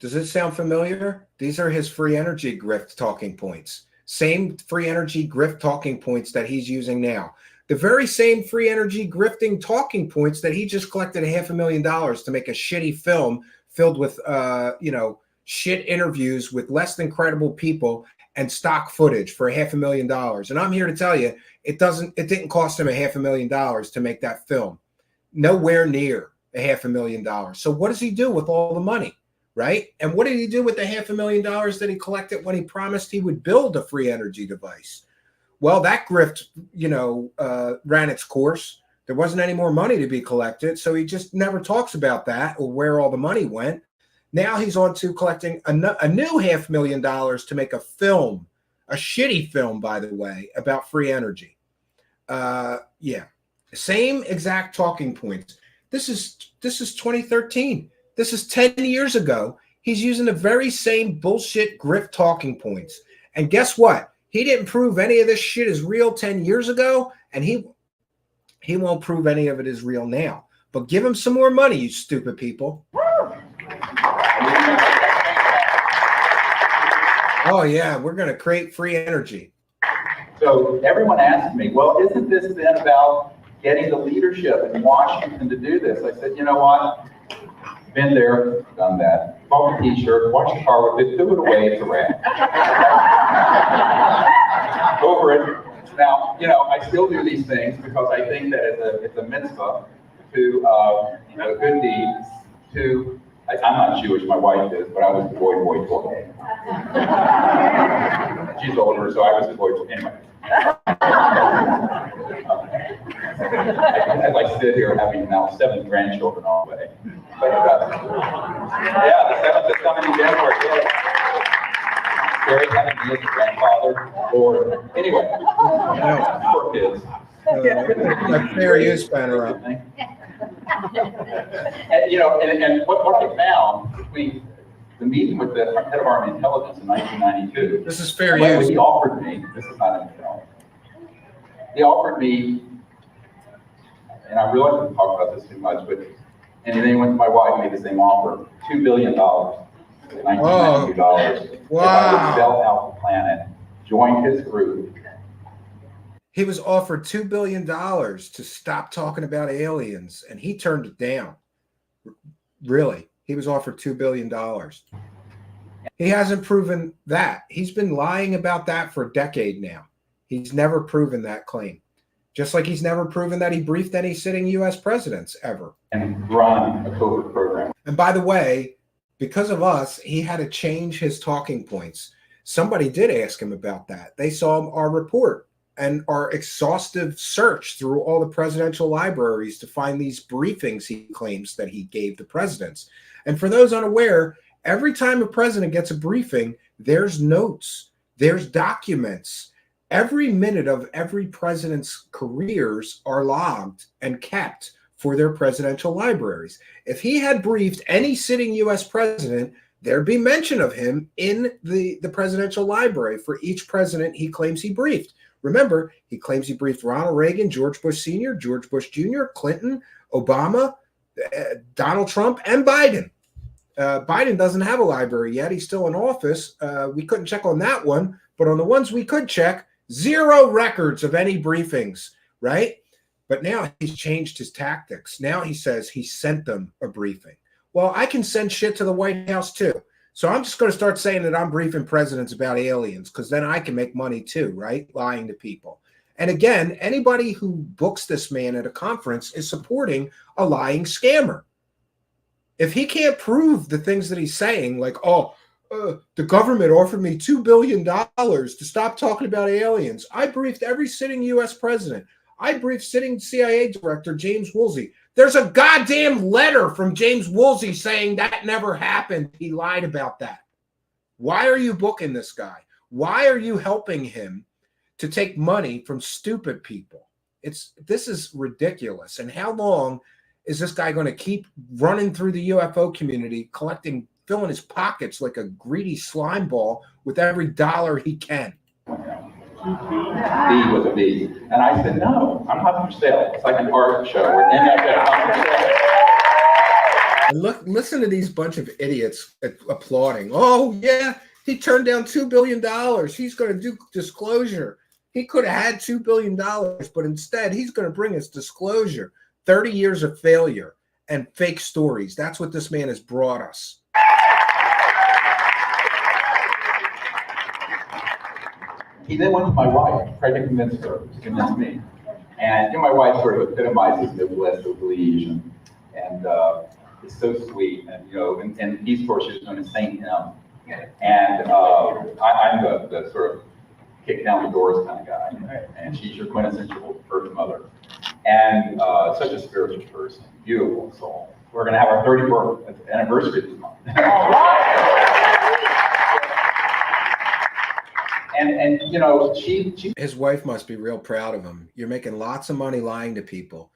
Does it sound familiar? These are his free energy grift talking points. Same free energy grift talking points that he's using now. The very same free energy grifting talking points that he just collected $500,000 to make a shitty film filled with, shit interviews with less than credible people and stock footage for $500,000. And I'm here to tell you, it didn't cost him $500,000 to make that film. Nowhere near $500,000. So what does he do with all the money, right? And what did he do with the $500,000 that he collected when he promised he would build a free energy device? Well, that grift, ran its course. There wasn't any more money to be collected, so he just never talks about that or where all the money went. Now he's on to collecting a new $500,000 to make a film, a shitty film, by the way, about free energy. Same exact talking points. This is 2013. This is 10 years ago. He's using the very same bullshit grift talking points. And guess what? He didn't prove any of this shit is real 10 years ago, and he won't prove any of it is real now. But give him some more money, you stupid people. Oh yeah, we're going to create free energy. So everyone asked me, well, isn't this then about getting the leadership in Washington to do this? I said, you know what? Been there, done that. Bought a t-shirt, washed the car with it, threw it away, it's a wrap. Over it. Now, I still do these things because I think that it's a mitzvah to, a good deed to, I'm not Jewish, my wife is, but I was the boy toy. She's older, so I was the boy toy. Anyway. I'd like sit here having now 7 grandchildren on the way. But, yeah, the 7th is coming in January. Scary having me as a grandfather. Or anyway, poor kids. There he is, banner up. And, and what I found between the meeting with the head of Army Intelligence in 1992. This is fair use. He offered me, this is not an he offered me, and I realize we talk about this too much, but, and then he went to my wife, made the same offer, $2 billion, $1992. Wow. If I would sell out the planet, join his group. He was offered $2 billion to stop talking about aliens, and he turned it down. Really, he was offered $2 billion. He hasn't proven that. He's been lying about that for a decade now. He's never proven that claim. Just like he's never proven that he briefed any sitting U.S. presidents ever. And run a covert program. And by the way, because of us, he had to change his talking points. Somebody did ask him about that. They saw our report and our exhaustive search through all the presidential libraries to find these briefings he claims that he gave the presidents. And for those unaware, every time a president gets a briefing, there's notes, there's documents. Every minute of every president's careers are logged and kept for their presidential libraries. If he had briefed any sitting U.S. president, there'd be mention of him in the presidential library for each president he claims he briefed. Remember, he claims he briefed Ronald Reagan, George Bush Sr., George Bush Jr., Clinton, Obama, Donald Trump, and Biden. Biden doesn't have a library yet. He's still in office. We couldn't check on that one, but on the ones we could check, 0 records of any briefings, right? But now he's changed his tactics. Now he says he sent them a briefing. Well, I can send shit to the White House too. So I'm just going to start saying that I'm briefing presidents about aliens because then I can make money too, right? Lying to people. And again, anybody who books this man at a conference is supporting a lying scammer. If he can't prove the things that he's saying, like, the government offered me $2 billion to stop talking about aliens. I briefed every sitting U.S. president. I briefed sitting CIA director James Woolsey. There's a goddamn letter from James Woolsey saying that never happened. He lied about that. Why are you booking this guy? Why are you helping him to take money from stupid people? This is ridiculous. And how long is this guy going to keep running through the UFO community, filling his pockets like a greedy slime ball with every dollar he can? B was a B. And I said, no, I'm not for sale. It's like an art show. And listen to these bunch of idiots applauding. Oh, yeah, he turned down $2 billion. He's going to do disclosure. He could have had $2 billion, but instead he's going to bring us disclosure. 30 years of failure and fake stories. That's what this man has brought us. He then went to my wife, tried to convince her, to convince me. And my wife sort of epitomizes noblesse oblige, and it's so sweet. And and he's, of course, she's going to saint him. And I'm the sort of kick down the doors kind of guy. And she's your quintessential Earth mother. And such a spiritual person, beautiful soul. We're going to have our 34th anniversary this month. And she his wife must be real proud of him. You're making lots of money lying to people.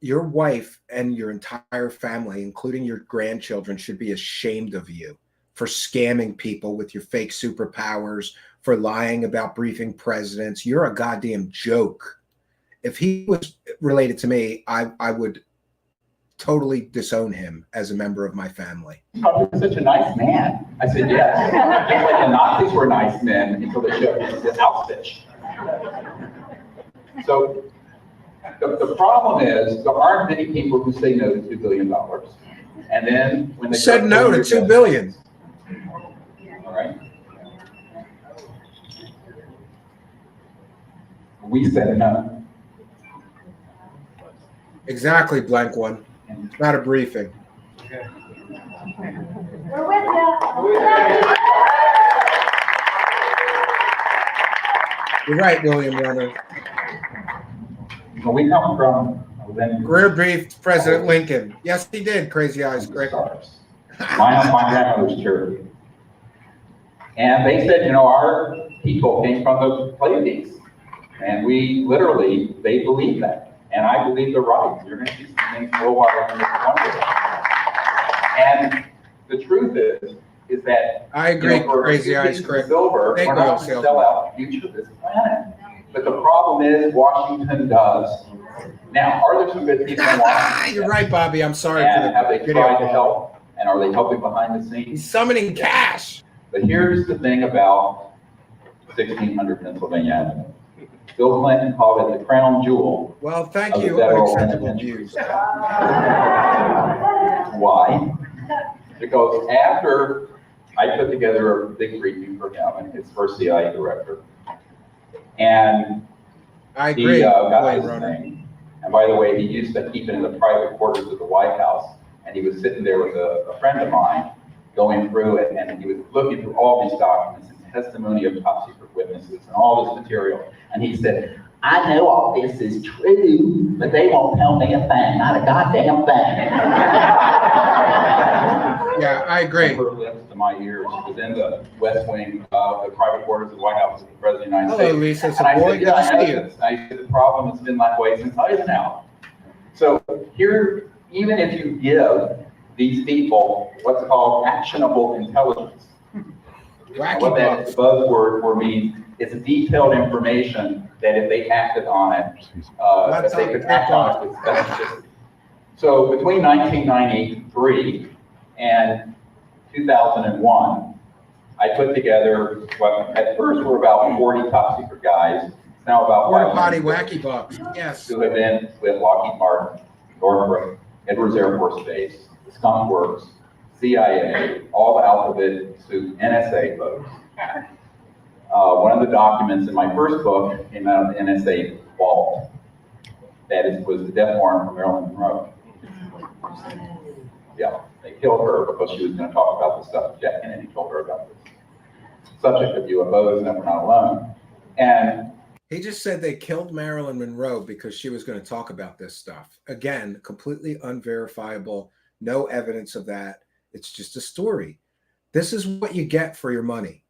Your wife and your entire family, including your grandchildren, should be ashamed of you for scamming people with your fake superpowers, for lying about briefing presidents. You're a goddamn joke. If he was related to me, I would totally disown him as a member of my family. Oh, you're such a nice man. I said, yes. Just like the Nazis were nice men until they showed up to Auschwitz. So the problem is there aren't many people who say no to $2 billion. And then when they said no to $2 billion. All right. We said no. Exactly, blank one. Not a briefing. We're with you. You're right, William Runner. When we come from Greer briefed President Lincoln. Yes, he did, Crazy Eyes Crick. My grandmother's church. And they said, you know, our people came from the Pleiades. And we literally, they believe that. And I believe they're right. You're going to see some things for a while in this wonder. And the truth is that I agree, for Crazy Eyes Crick. Silver, we're not going to sell out the future of this planet. But the problem is Washington does. Now, are there some good people in Washington? You're right, Bobby. I'm sorry And for the have they video tried to call. help? And are they helping behind the scenes? He's summoning cash. But here's the thing about 1600 Pennsylvania Avenue. Bill Clinton called it the crown jewel. Well, thank of the you. federal Unacceptable penitentiary. views. Why? Because after I put together a big briefing for him and his first CIA director, and I agree. he got Blade this Runner. thing. And by the way, he used to keep it in the private quarters of the White House. And he was sitting there with a friend of mine going through it, and he was looking through all these documents and testimony of top secret witnesses and all this material. And he said, I know all this is true, but they won't tell me a thing, not a goddamn thing. Yeah, I agree. Her lips to my ears. She was in the West Wing of the private quarters of the White House of the President of the United Hello, States. Lisa. It's And a I boy. said, Good yeah, to I know see you. this. I said, the problem has been that way since Eisenhower. So here, even if you give these people what's called actionable intelligence, Wacky what that bucks. buzzword for means, it's detailed information that if they acted on it, that they could act on it with specificity. So between 1993 and 2001, I put together what at first were about 40 top secret guys. It's now about Porta potty 500 wacky bucks. Yes. who have been with Lockheed Martin, Northrop, Edwards Air Force Base, Skunk Works, CIA, all the alphabet soup, NSA folks. One of the documents in my first book came out of the NSA vault. Was the death warrant for Marilyn Monroe. Yeah, they killed her because she was going to talk about this stuff. Jack Kennedy told her about this subject of UFOs, and that we're not alone. And He just said they killed Marilyn Monroe because she was going to talk about this stuff. Again, completely unverifiable, no evidence of that. It's just a story. This is what you get for your money.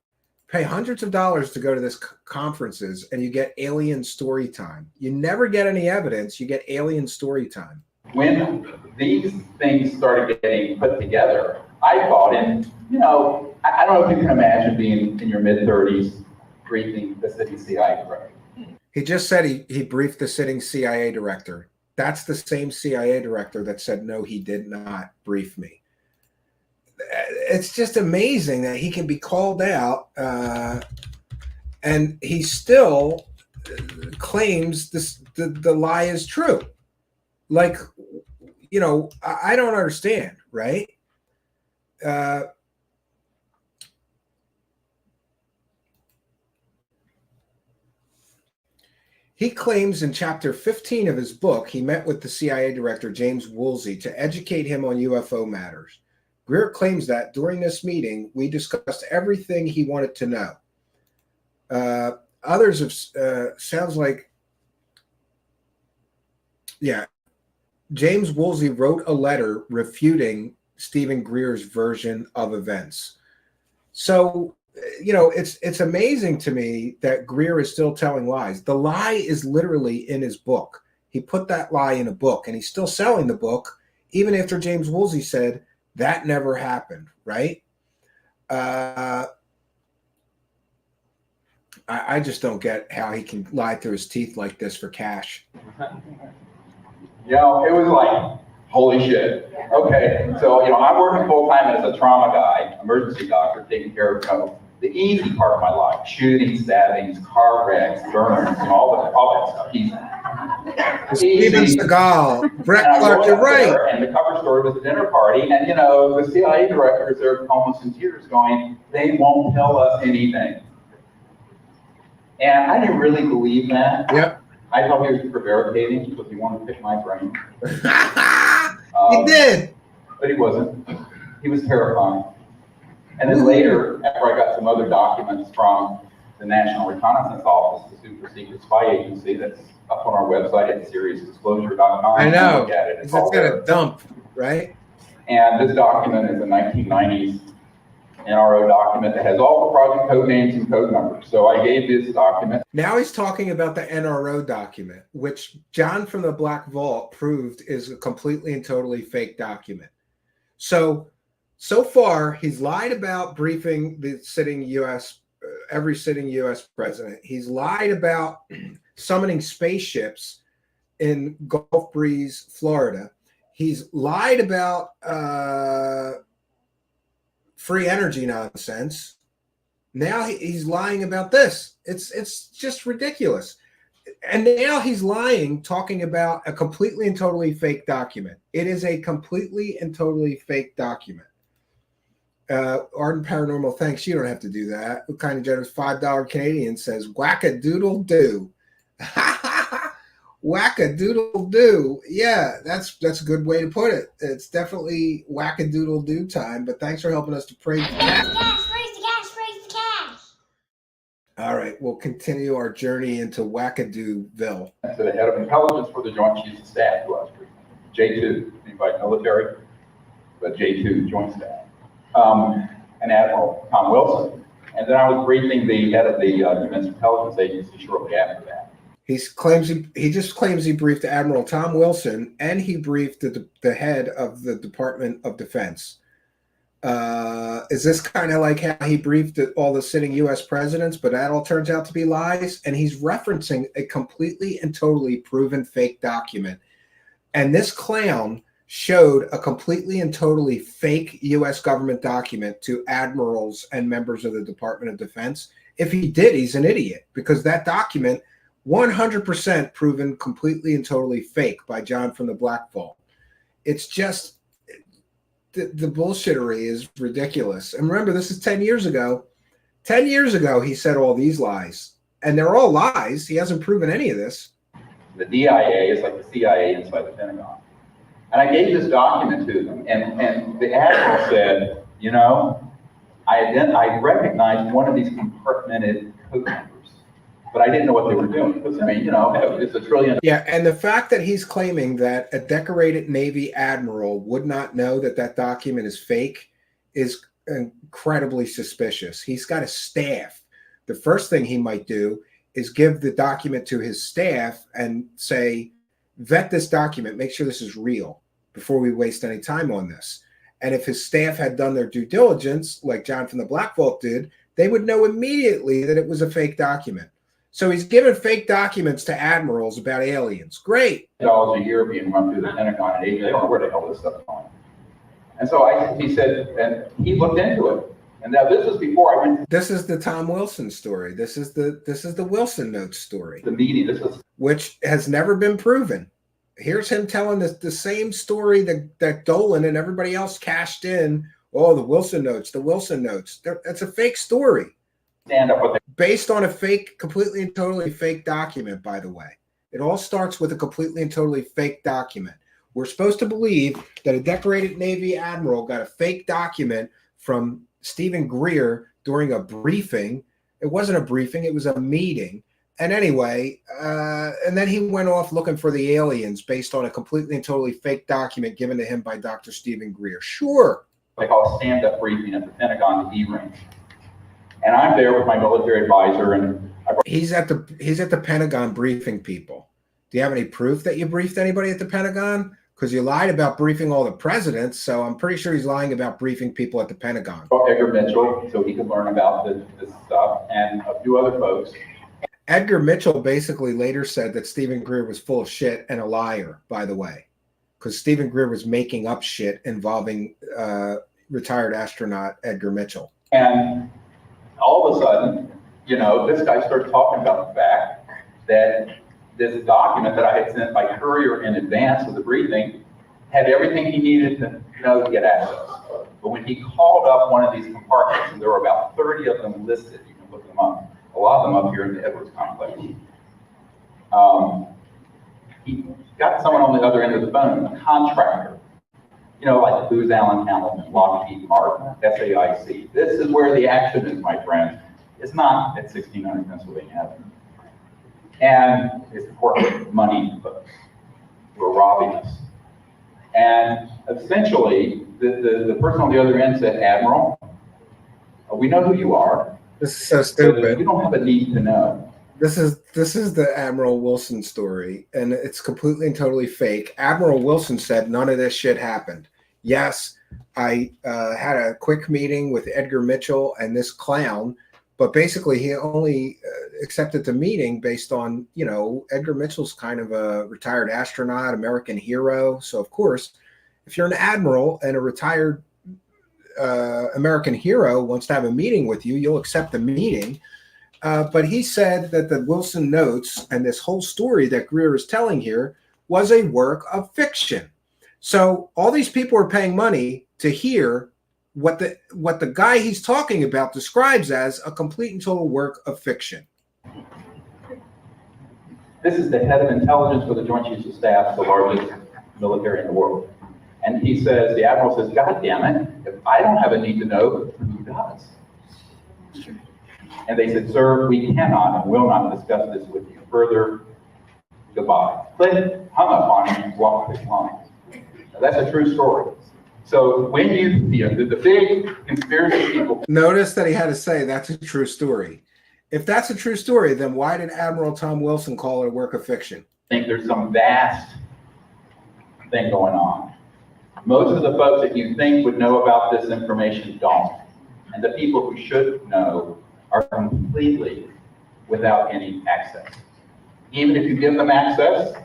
Pay hundreds of dollars to go to this conferences and you get alien story time. You never get any evidence, you get alien story time. when these things started getting put together, I thought, and you know, I don't know if you can imagine being in your mid-30s briefing the sitting CIA director. He just said he briefed the sitting CIA director. That's the same CIA director that said, no, he did not brief me. It's just amazing that he can be called out and he still claims the lie is true. Like, you know, I don't understand, right? He claims in chapter 15 of his book, he met with the CIA director, James Woolsey, to educate him on UFO matters. Greer claims that during this meeting, we discussed everything he wanted to know. Others have, sounds like, yeah, James Woolsey wrote a letter refuting Stephen Greer's version of events. So, you know, it's amazing to me that Greer is still telling lies. The lie is literally in his book. He put that lie in a book, and he's still selling the book, even after James Woolsey said that never happened, right? I just don't get how he can lie through his teeth like this for cash. You know, it was like Holy shit. Okay, so, I'm working full-time as a trauma guy, emergency doctor, taking care of, the easy part of my life, shooting, stabbings, car wrecks, burns, and all that stuff. Steven Easy. Seagal, Brett And I Clark, went you're up there, right. and the cover story was a dinner party, and the CIA director is there almost in tears going, they won't tell us anything. And I didn't really believe that. Yep. I thought he was prevaricating because he wanted to pick my brain. He did. But he wasn't. He was terrifying. And then later, after I got some other documents from the National Reconnaissance Office, the super secret spy agency that's up on our website at seriousdisclosure.com. I know. Look at it. It's got a dump, right? And this document is a 1990s NRO document that has all the project code names and code numbers. So I gave this document. Now he's talking about the NRO document, which John from the Black Vault proved is a completely and totally fake document. So far, he's lied about briefing the sitting U.S., every sitting U.S. president. He's lied about summoning spaceships in Gulf Breeze, Florida. He's lied about free energy nonsense. Now he's lying about this. It's just ridiculous. And now he's lying, talking about a completely and totally fake document. It is a completely and totally fake document. Ardent Paranormal, thanks. You don't have to do that. What kind of generous $5 Canadian says whack-a-doodle-doo. Whack-a-doodle-doo. Yeah, that's a good way to put it. It's definitely whack-a-doodle-doo time, but thanks for helping us to praise the cat. Raise the cash, raise the cash. All right, we'll continue our journey into Wackadoo-ville. To the head of intelligence for the Joint Chiefs of Staff, who I was briefing. J2, anybody military, but J2, Joint Staff. And Admiral Tom Wilson. And then I was briefing the head of the Defense Intelligence Agency shortly after that. He just claims he briefed Admiral Tom Wilson, and he briefed the head of the Department of Defense. Is this kind of like how he briefed all the sitting U.S. presidents, but that all turns out to be lies? And he's referencing a completely and totally proven fake document. And this clown showed a completely and totally fake U.S. government document to admirals and members of the Department of Defense. If he did, he's an idiot, because that document, 100% proven completely and totally fake by John from the Black Vault. It's just, the bullshittery is ridiculous. And remember, this is 10 years ago. 10 years ago, he said all these lies. And they're all lies. He hasn't proven any of this. The DIA is like the CIA inside the Pentagon. And I gave this document to them, and the admiral said, I recognized one of these compartmented code numbers, but I didn't know what they were doing. Because, it's $1 trillion. Yeah, and the fact that he's claiming that a decorated Navy admiral would not know that that document is fake is incredibly suspicious. He's got a staff. The first thing he might do is give the document to his staff and say, vet this document, make sure this is real before we waste any time on this. And if his staff had done their due diligence, like John from the Black Vault did, they would know immediately that it was a fake document. So he's given fake documents to admirals about aliens. Great. $1 a year being run through the Pentagon, and they don't know where the hell this stuff is going. And so he said, and he looked into it. And now this was before I went. This is the Tom Wilson story. This is the Wilson Notes story. The meeting. This was, which has never been proven. Here's him telling the same story that Dolan and everybody else cashed in. Oh, the Wilson Notes, the Wilson Notes. That's a fake story. Stand up with the based on a fake, completely and totally fake document, by the way. It all starts with a completely and totally fake document. We're supposed to believe that a decorated Navy admiral got a fake document from Stephen Greer during a briefing. It wasn't a briefing, it was a meeting. And anyway, and then he went off looking for the aliens based on a completely and totally fake document given to him by Dr. Stephen Greer. Sure. They call a stand-up briefing at the Pentagon, the E-range. And I'm there with my military advisor, and he's at the Pentagon briefing people. Do you have any proof that you briefed anybody at the Pentagon? Because you lied about briefing all the presidents, so I'm pretty sure he's lying about briefing people at the Pentagon. Edgar Mitchell, so he could learn about this stuff, and a few other folks. Edgar Mitchell basically later said that Stephen Greer was full of shit and a liar, by the way, because Stephen Greer was making up shit involving retired astronaut Edgar Mitchell. And all of a sudden, you know, this guy starts talking about the fact that this document that I had sent by courier in advance of the briefing had everything he needed to know to get access. But when he called up one of these compartments, and there were about 30 of them listed, you can look them up, a lot of them up here in the Edwards complex, he got someone on the other end of the phone, a contractor, you know, like Booz Allen Hamilton, Lockheed Martin, SAIC. This is where the action is, my friends. It's not at 1600 Pennsylvania Avenue. And it's corporate money folks who are robbing us. And essentially, the person on the other end said, Admiral, we know who you are. This is so stupid. You don't have a need to know. This is the Admiral Wilson story, and it's completely and totally fake. Admiral Wilson said none of this shit happened. Yes, I had a quick meeting with Edgar Mitchell and this clown, but basically he only accepted the meeting based on, you know, Edgar Mitchell's kind of a retired astronaut, American hero. So of course, if you're an admiral and a retired American hero wants to have a meeting with you, you'll accept the meeting. But he said that the Wilson notes and this whole story that Greer is telling here was a work of fiction. So all these people are paying money to hear what the guy he's talking about describes as a complete and total work of fiction. This is the head of intelligence for the Joint Chiefs of Staff, the largest military in the world. And he says, the Admiral says, God damn it, if I don't have a need to know, who does? And they said, sir, we cannot and will not discuss this with you further. Goodbye. Clint hung up on him and walked his line. Now, that's a true story. So when the big conspiracy people. Notice that he had to say that's a true story. If that's a true story, then why did Admiral Tom Wilson call it a work of fiction? I think there's some vast thing going on. Most of the folks that you think would know about this information don't. And the people who should know are completely without any access. Even if you give them access,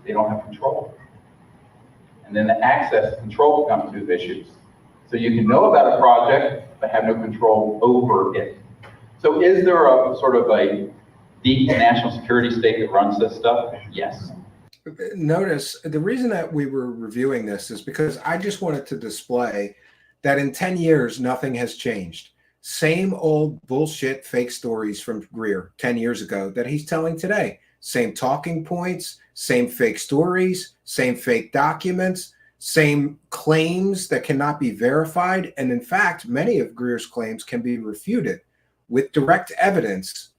they don't have control. And then the access control comes to issues. So you can know about a project, but have no control over it. So is there a sort of a deep national security state that runs this stuff? Yes. Notice the reason that we were reviewing this is because I just wanted to display that in 10 years, nothing has changed. Same old bullshit fake stories from Greer 10 years ago that he's telling today. Same talking points, same fake stories, same fake documents, same claims that cannot be verified. And in fact, many of Greer's claims can be refuted with direct evidence,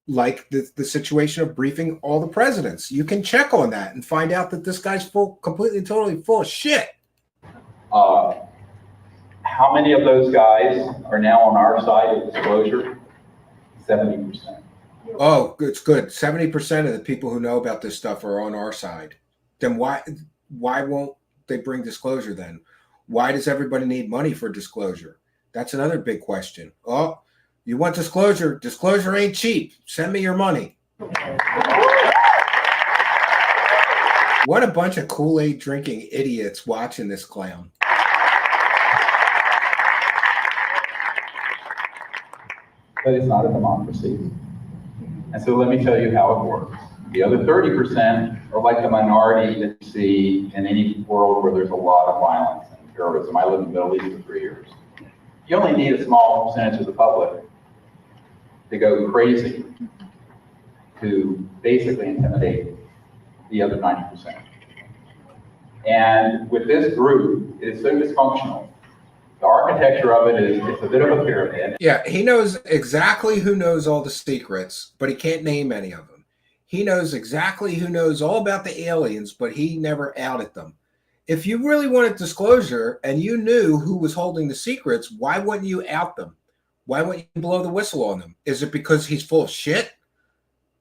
like the situation of briefing all the presidents. You can check on that and find out that this guy's completely, totally full of shit. How many of those guys are now on our side of disclosure? 70%. Oh, it's good. 70% of the people who know about this stuff are on our side. Then why won't they bring disclosure then? Why does everybody need money for disclosure? That's another big question. Oh, you want disclosure? Disclosure ain't cheap. Send me your money. What a bunch of Kool-Aid drinking idiots watching this clown. But it's not a democracy. And so let me tell you how it works. The other 30% are like the minority that you see in any world where there's a lot of violence and terrorism. I lived in the Middle East for 3 years. You only need a small percentage of the public to go crazy to basically intimidate the other 90%. And with this group, it is so dysfunctional. The architecture of it is, it's a bit of a pyramid. Yeah, he knows exactly who knows all the secrets, but he can't name any of them. He knows exactly who knows all about the aliens, but he never outed them. If you really wanted disclosure and you knew who was holding the secrets, why wouldn't you out them? Why wouldn't you blow the whistle on them? Is it because he's full of shit?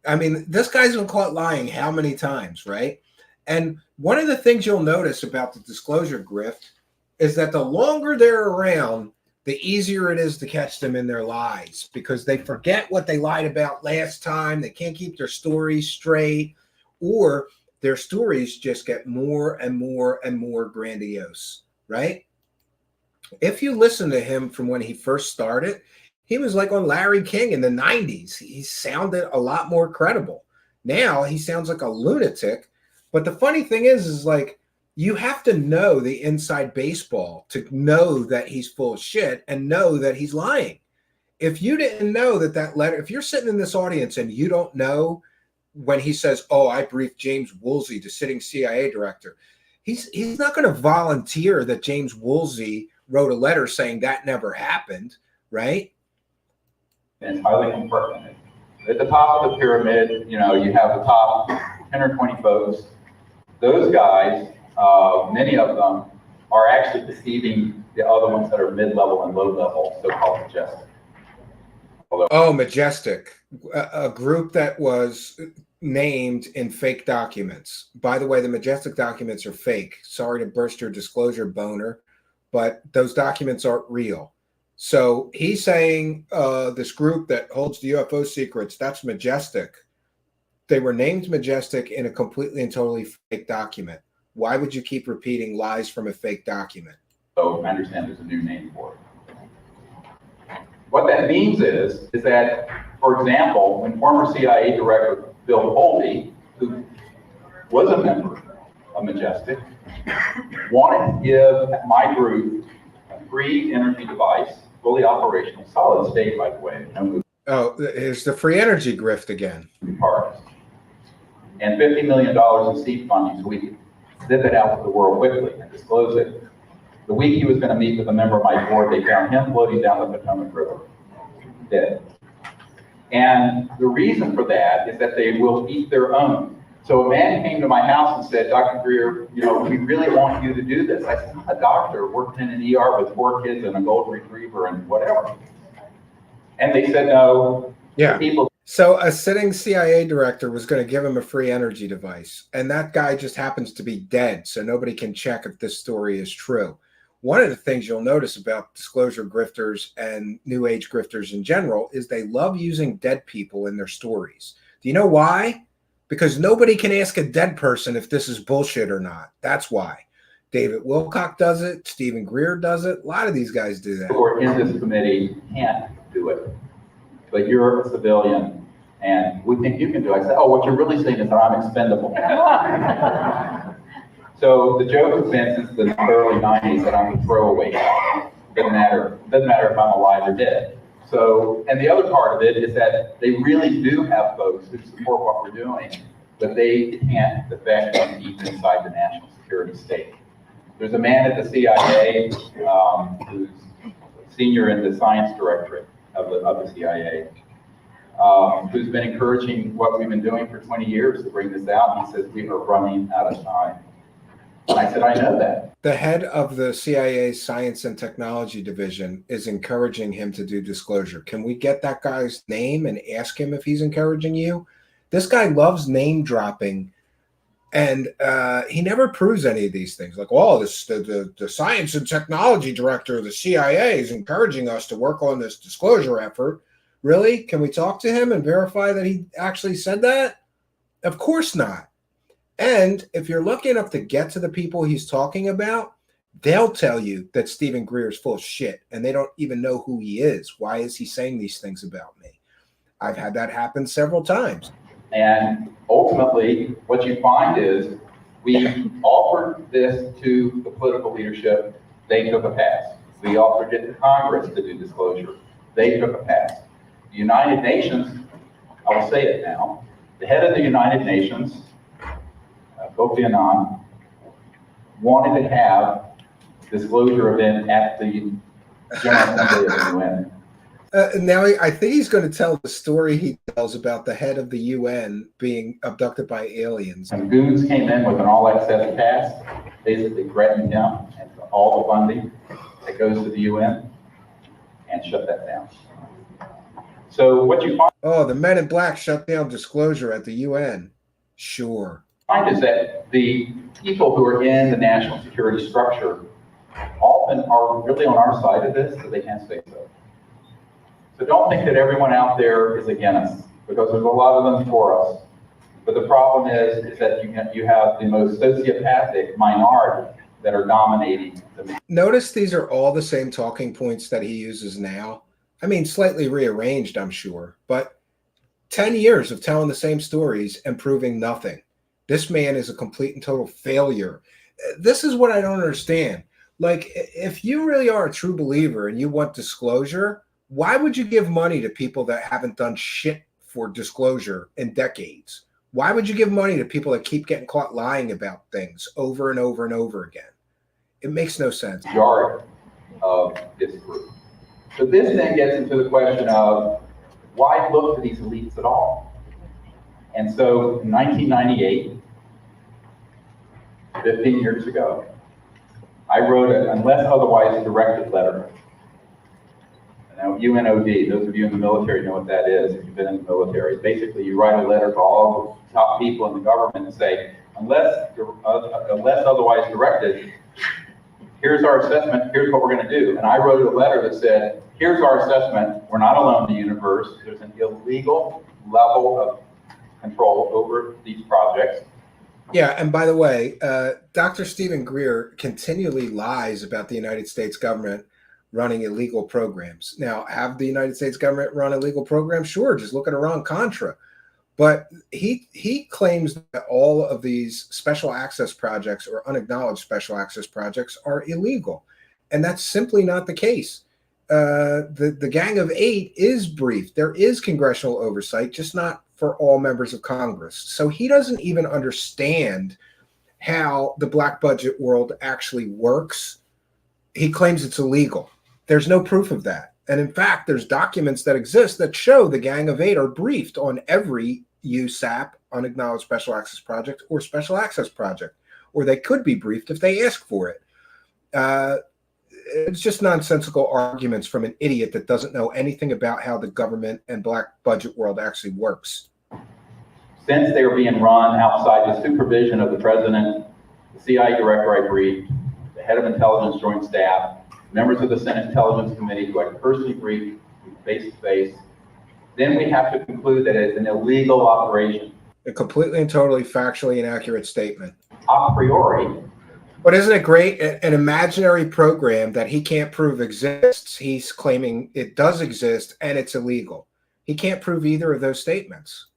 I mean, this guy's been caught lying how many times, right? And one of the things you'll notice about the disclosure grift is that the longer they're around, the easier it is to catch them in their lies because they forget what they lied about last time. They can't keep their stories straight, or their stories just get more and more and more grandiose, right? If you listen to him from when he first started, he was like on Larry King in the 90s. He sounded a lot more credible. Now he sounds like a lunatic. But the funny thing is like, you have to know the inside baseball to know that he's full of shit and know that he's lying. If you didn't know that letter, if you're sitting in this audience and you don't know when he says, oh, I briefed James Woolsey, the sitting CIA director, he's not going to volunteer that James Woolsey wrote a letter saying that never happened, right? And it's highly compartmented. At the top of the pyramid, you have the top 10 or 20 folks. Those guys, many of them are actually deceiving the other ones that are mid-level and low-level, so-called majestic. Oh, Majestic, a group that was named in fake documents. By the way, the Majestic documents are fake. Sorry to burst your disclosure boner, but those documents aren't real. So he's saying this group that holds the UFO secrets, that's Majestic. They were named Majestic in a completely and totally fake document. Why would you keep repeating lies from a fake document? So I understand there's a new name for it. What that means is that, for example, when former CIA Director Bill Colby, who was a member of Majestic, wanted to give my group a free energy device, fully operational, solid state, by the way. Oh, here's the free energy grift again. Parts. And $50 million in seed funding, so we could get that out to the world quickly and disclose it. The week he was going to meet with a member of my board, they found him floating down the Potomac River, dead. And the reason for that is that they will eat their own. So a man came to my house and said, Dr. Greer, we really want you to do this. I said, I'm a doctor working in an ER with 4 kids and a golden retriever and whatever. And they said, no. Yeah. People. So a sitting CIA director was going to give him a free energy device. And that guy just happens to be dead. So nobody can check if this story is true. One of the things you'll notice about disclosure grifters and new age grifters in general is they love using dead people in their stories. Do you know why? Because nobody can ask a dead person if this is bullshit or not. That's why. David Wilcock does it. Stephen Greer does it. A lot of these guys do that. Or in this committee can't do it. But you're a civilian and we think you can do it. I said, oh, what you're really saying is that I'm expendable. So the joke has been since the early 90s that I'm a throwaway guy. Doesn't matter if I'm alive or dead. So, and the other part of it is that they really do have folks who support what we're doing, but they can't effectively keep inside the national security state. There's a man at the CIA who's senior in the science directorate of the CIA, who's been encouraging what we've been doing for 20 years to bring this out. And he says, we are running out of time. And I said, I know that. The head of the CIA's Science and Technology Division is encouraging him to do disclosure. Can we get that guy's name and ask him if he's encouraging you? This guy loves name dropping, and he never proves any of these things. Like, oh, the Science and Technology Director of the CIA is encouraging us to work on this disclosure effort. Really? Can we talk to him and verify that he actually said that? Of course not. And if you're lucky enough to get to the people he's talking about, they'll tell you that Stephen Greer is full of shit and they don't even know who he is. Why is he saying these things about me? I've had that happen several times. And ultimately, what you find is we offered this to the political leadership. They took a pass. We offered it to Congress to do disclosure. They took a pass. The United Nations, I will say it now, the head of the United Nations, Kofi Annan, wanted to have disclosure event at the General Assembly of the UN. Now, I think he's going to tell the story he tells about the head of the UN being abducted by aliens. And goons came in with an all-access pass, basically threatened him and all the funding that goes to the UN, and shut that down. So what you find— the Men in Black shut down disclosure at the UN. Sure. Find is that the people who are in the national security structure often are really on our side of this, so they can't say so. So don't think that everyone out there is against us, because there's a lot of them for us. But the problem is that you have the most sociopathic minority that are dominating the. Notice these are all the same talking points that he uses now. I mean, slightly rearranged, I'm sure, but 10 years of telling the same stories and proving nothing. This man is a complete and total failure. This is what I don't understand. Like, if you really are a true believer and you want disclosure, why would you give money to people that haven't done shit for disclosure in decades? Why would you give money to people that keep getting caught lying about things over and over and over again? It makes no sense. Majority of this group. So this then gets into the question of why look to these elites at all? And so in 1998, 15 years ago, I wrote an unless otherwise directed letter. Now, UNOD, those of you in the military know what that is, if you've been in the military. Basically, you write a letter to all the top people in the government and say, unless otherwise directed, here's our assessment, here's what we're going to do. And I wrote a letter that said, here's our assessment, we're not alone in the universe, there's an illegal level of control over these projects. Yeah, and by the way, Dr. Stephen Greer continually lies about the United States government running illegal programs. Now, have the United States government run illegal programs? Sure, just look at Iran-Contra. But he claims that all of these special access projects or unacknowledged special access projects are illegal. And that's simply not the case. The Gang of Eight is briefed. There is congressional oversight, just not for all members of Congress. So he doesn't even understand how the black budget world actually works. He claims it's illegal. There's no proof of that. And in fact, there's documents that exist that show the Gang of Eight are briefed on every USAP, unacknowledged special access project, or special access project, or they could be briefed if they ask for it. It's just nonsensical arguments from an idiot that doesn't know anything about how the government and black budget world actually works. Since they were being run outside the supervision of the president, the CIA director I briefed, the head of intelligence joint staff, members of the Senate Intelligence Committee who I personally briefed face to face, then we have to conclude that it's an illegal operation. A completely and totally factually inaccurate statement. A priori. But isn't it great? An imaginary program that he can't prove exists, he's claiming it does exist and it's illegal. He can't prove either of those statements.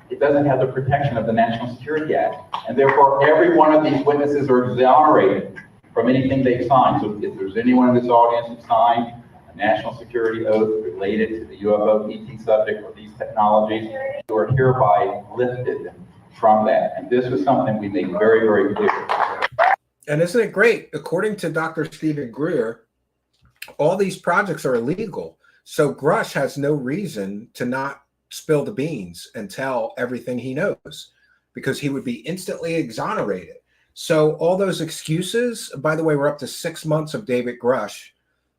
It doesn't have the protection of the National Security Act. And therefore, every one of these witnesses are exonerated from anything they've signed. So if there's anyone in this audience who signed a national security oath related to the UFO ET subject or these technologies, you are hereby lifted from that. And this was something we make very, very clear. And isn't it great? According to Dr. Stephen Greer, all these projects are illegal. So Grusch has no reason to not spill the beans and tell everything he knows, because he would be instantly exonerated. So all those excuses, by the way, we're up to 6 months of David Grusch.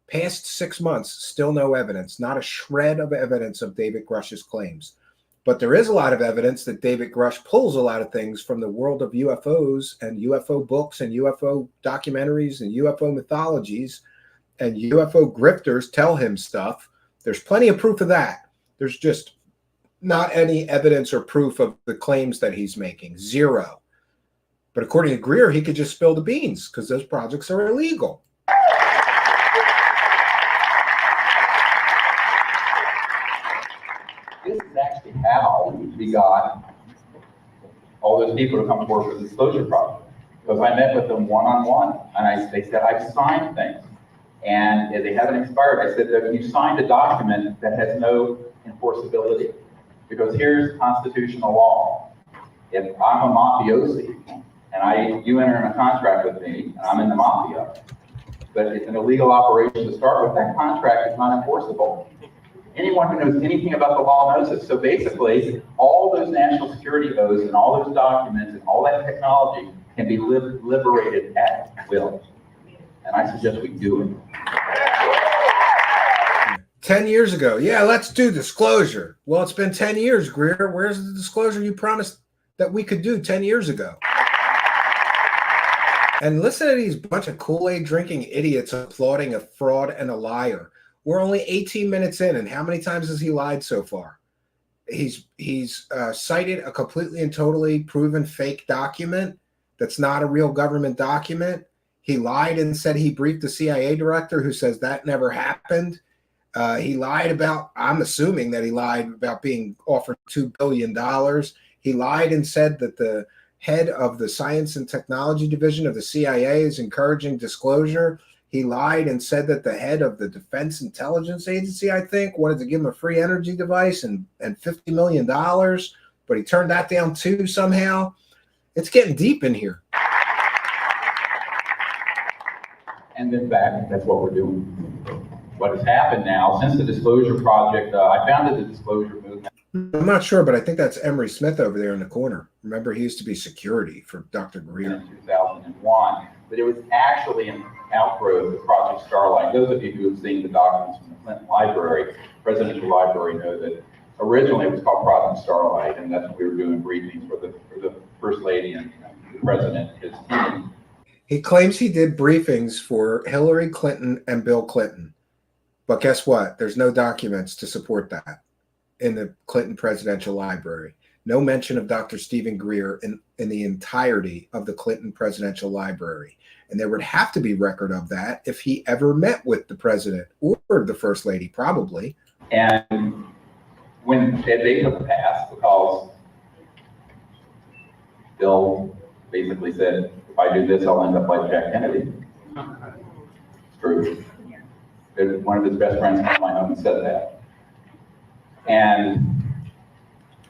Past 6 months, still no evidence, not a shred of evidence of David Grusch's claims. But there is a lot of evidence that David Grusch pulls a lot of things from the world of UFOs and UFO books and UFO documentaries and UFO mythologies, and UFO grifters tell him stuff. There's plenty of proof of that. There's just not any evidence or proof of the claims that he's making. Zero. But according to Greer, he could just spill the beans because those projects are illegal. This is actually how we got all those people to come forward for the disclosure project. Because I met with them one-on-one, and they said, I've signed things, and they haven't expired. I said, that you signed a document that has no enforceability. Because here's constitutional law. If I'm a mafiosi, and you enter in a contract with me, and I'm in the mafia, but it's an illegal operation to start with, that contract is not enforceable. Anyone who knows anything about the law knows this. So basically, all those national security oaths and all those documents and all that technology can be liberated at will. And I suggest we do it. 10 years ago. Yeah, let's do disclosure. Well, it's been 10 years, Greer. Where's the disclosure you promised that we could do 10 years ago? And listen to these bunch of Kool-Aid drinking idiots applauding a fraud and a liar. We're only 18 minutes in, and how many times has he lied so far? he's cited a completely and totally proven fake document that's not a real government document. He lied and said he briefed the CIA director, who says that never happened. He lied about, I'm assuming that he lied about being offered $2 billion. He lied and said that the head of the Science and Technology Division of the CIA is encouraging disclosure. He lied and said that the head of the Defense Intelligence Agency, I think, wanted to give him a free energy device and $50 million, but he turned that down too somehow. It's getting deep in here. And in fact, that's what we're doing. What has happened now, since the Disclosure Project, I founded the Disclosure Movement. I'm not sure, but I think that's Emery Smith over there in the corner. Remember, he used to be security for Dr. Greer. In 2001, but it was actually an outgrowth of Project Starlight. Those of you who have seen the documents from the Clinton Library, Presidential Library, know that originally it was called Project Starlight, and that's what we were doing briefings for the First Lady and the President, his team. He claims he did briefings for Hillary Clinton and Bill Clinton. But guess what? There's no documents to support that in the Clinton Presidential Library. No mention of Dr. Stephen Greer in the entirety of the Clinton Presidential Library. And there would have to be record of that if he ever met with the president or the First Lady, probably. And when they took the pass, because Bill basically said, if I do this, I'll end up like Jack Kennedy. It's true. One of his best friends came to my home and said that. And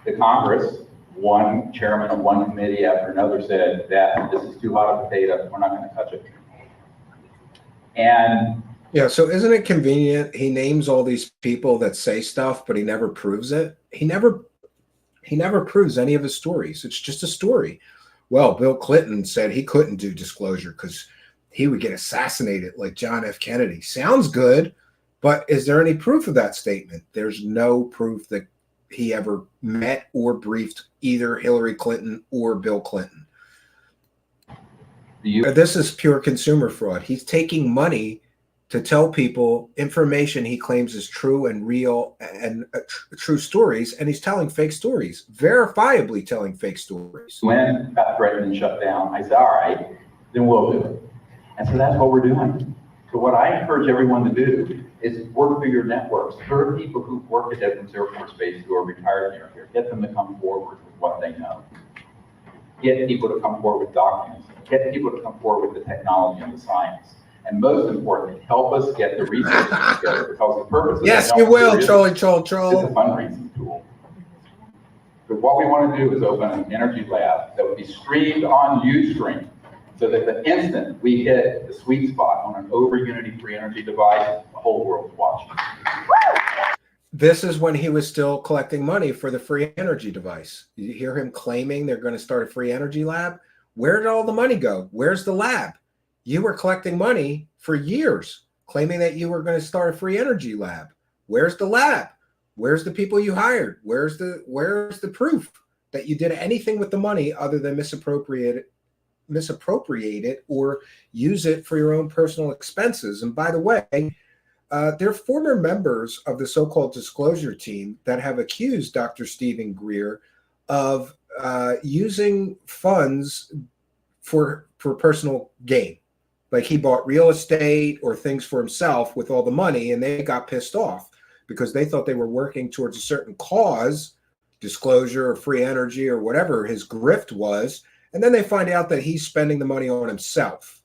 the Congress, one chairman of one committee after another said that this is too hot a potato, we're not going to touch it. And yeah, so isn't it convenient? He names all these people that say stuff, but he never proves it. He never proves any of his stories. It's just a story. Well, Bill Clinton said he couldn't do disclosure because he would get assassinated like John F. Kennedy. Sounds good, but is there any proof of that statement? There's no proof that he ever met or briefed either Hillary Clinton or Bill Clinton. This is pure consumer fraud. He's taking money to tell people information he claims is true and real and true stories, and he's telling fake stories, verifiably telling fake stories. When it got threatened and shut down, I said, all right, then we'll do it. And so that's what we're doing. So what I encourage everyone to do is work through your networks. There are people who've worked at Edwards Air Force Base who are retired near here. Get them to come forward with what they know. Get people to come forward with documents. Get people to come forward with the technology and the science. And most importantly, help us get the resources together, because the purpose of yes, you will, troll. It's a fundraising tool. But what we want to do is open an energy lab that would be streamed on Ustream, so that the instant we hit the sweet spot on an over Unity free energy device, the whole world's watching. This is when he was still collecting money for the free energy device. You hear him claiming they're going to start a free energy lab. Where did all the money go? Where's the lab? You were collecting money for years, claiming that you were going to start a free energy lab. Where's the lab? Where's the people you hired? Where's the proof that you did anything with the money other than misappropriate it or use it for your own personal expenses? And by the way, there are former members of the so-called disclosure team that have accused Dr. Stephen Greer of using funds for personal gain. Like he bought real estate or things for himself with all the money, and they got pissed off because they thought they were working towards a certain cause, disclosure or free energy or whatever his grift was. And then they find out that he's spending the money on himself.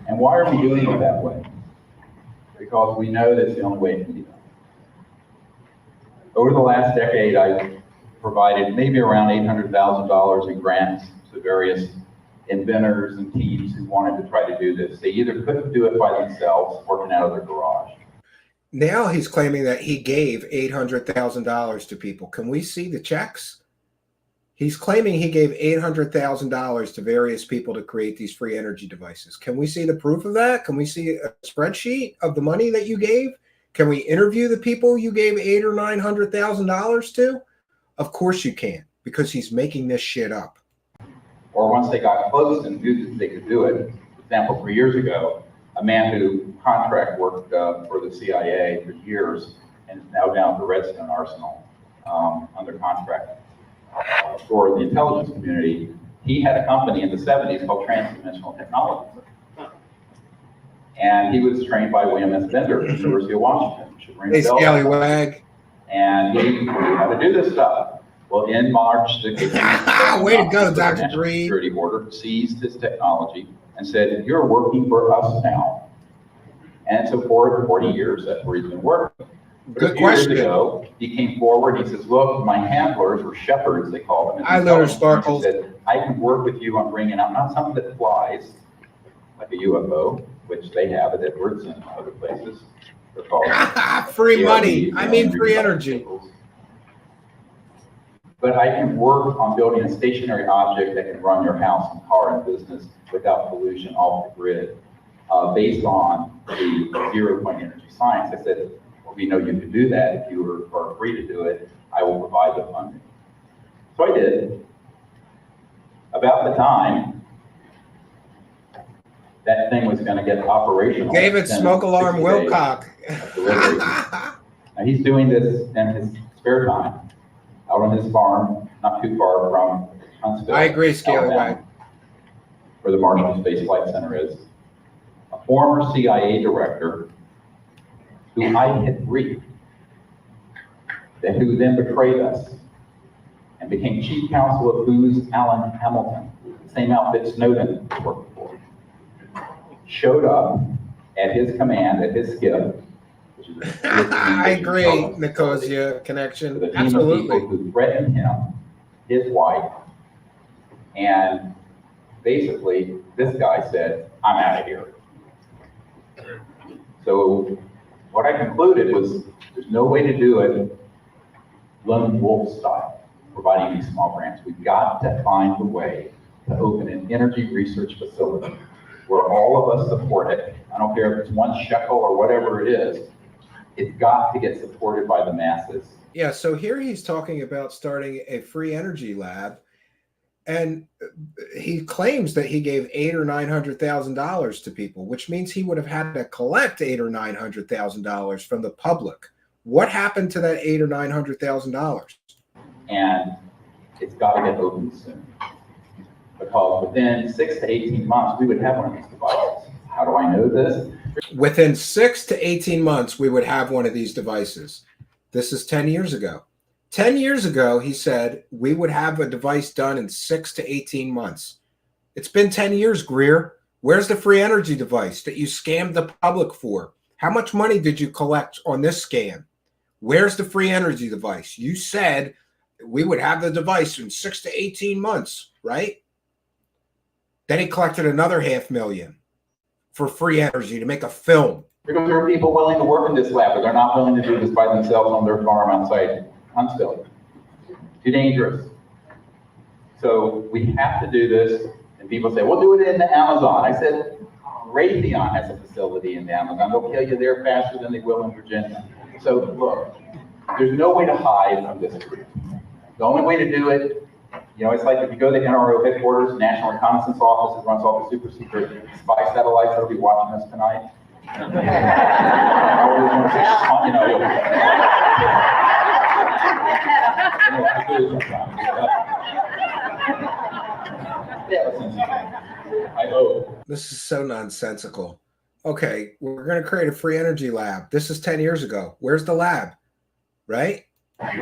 And why are we doing it that way? Because we know that's the only way it can be done. Over the last decade, I've provided maybe around $800,000 in grants to various inventors and teams who wanted to try to do this. They either couldn't do it by themselves, working out of their garage. Now he's claiming that he gave $800,000 to people. Can we see the checks? He's claiming he gave $800,000 to various people to create these free energy devices. Can we see the proof of that? Can we see a spreadsheet of the money that you gave? Can we interview the people you gave $800,000 or $900,000 to? Of course you can, because he's making this shit up. Or once they got close and knew that they could do it, example, 3 years ago, a man who contract worked for the CIA for years and is now down at the Redstone Arsenal under contract for the intelligence community. He had a company in the 70s called Transdimensional Technologies. And he was trained by William S. Bender at the University of Washington. Hey, Scallywag. And he had to do this stuff. Well, in March, the way to go, Dr. Greer. Security Board seized his technology and said, "You're working for us now." And so for 40 years, that's where he's been working. Good question. Years ago, he came forward. He says, "Look, my handlers, or shepherds, they call them." I learned sparkles. He said, "I can work with you on bringing out not something that flies, like a UFO, which they have at Edwards and other places. They're called free money. I mean, free energy. But I can work on building a stationary object that can run your house and car and business without pollution off the grid, based on the zero-point energy science." I said, "Well, we know you can do that. If you are free to do it, I will provide the funding." So I did. About the time that thing was going to get operational. David Smoke Alarm Wilcock. Now he's doing this in his spare time, out on his farm, not too far from Huntsville. I agree, Scalawag. Where the Marshall Space Flight Center is. A former CIA director who I had briefed, who then betrayed us and became chief counsel of Booz Allen Hamilton, the same outfit Snowden worked for, showed up at his command, at his skiff, which is I agree, Nicosia connection. with a team Absolutely. of people who threatened him, his wife, and basically this guy said, "I'm out of here." So what I concluded was there's no way to do it lone wolf style, providing these small grants. We've got to find a way to open an energy research facility where all of us support it. I don't care if it's 1 shekel or whatever it is. It's got to get supported by the masses. Yeah, so here he's talking about starting a free energy lab, and he claims that he gave $800,000 or $900,000 to people, which means he would have had to collect $800,000 or $900,000 from the public. What happened to that $800,000 or $900,000? And it's got to get open soon, because within 6 to 18 months, we would have one of these devices. How do I know this? Within 6 to 18 months, we would have one of these devices. This is 10 years ago. 10 years ago, he said we would have a device done in 6 to 18 months. It's been 10 years, Greer. Where's the free energy device that you scammed the public for? How much money did you collect on this scam? Where's the free energy device? You said we would have the device in 6 to 18 months, right? Then he collected another $500,000 for free energy to make a film. Because there are people willing to work in this lab, but they're not willing to do this by themselves on their farm outside Huntsville. Too dangerous. So we have to do this. And people say, "We'll do it in the Amazon." I said, Raytheon has a facility in the Amazon. They'll kill you there faster than they will in Virginia. So look, there's no way to hide from this truth. The only way to do it, it's like if you go to the NRO headquarters, National Reconnaissance Office, that runs all the super secret spy satellites that'll be watching us tonight. I hope. This is so nonsensical. Okay, we're going to create a free energy lab. This is 10 years ago. Where's the lab? Right? I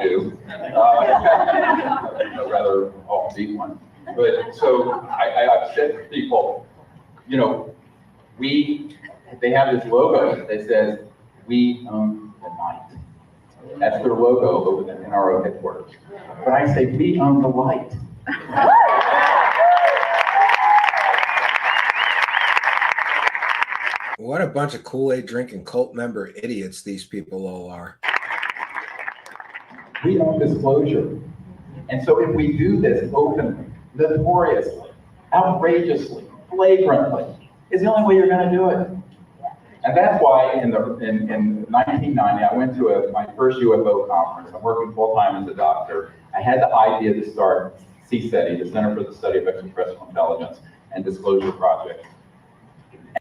do. A rather offbeat one. But so I've said to people, they have this logo that says, "We own the night." That's their logo over the NRO headquarters. But I say, we own the light. What a bunch of Kool-Aid drinking cult member idiots these people all are. We own disclosure. And so if we do this openly, notoriously, outrageously, flagrantly, is the only way you're going to do it. And that's why in 1990, I went to my first UFO conference. I'm working full-time as a doctor. I had the idea to start CSETI, the Center for the Study of Extraterrestrial Intelligence, and Disclosure Project.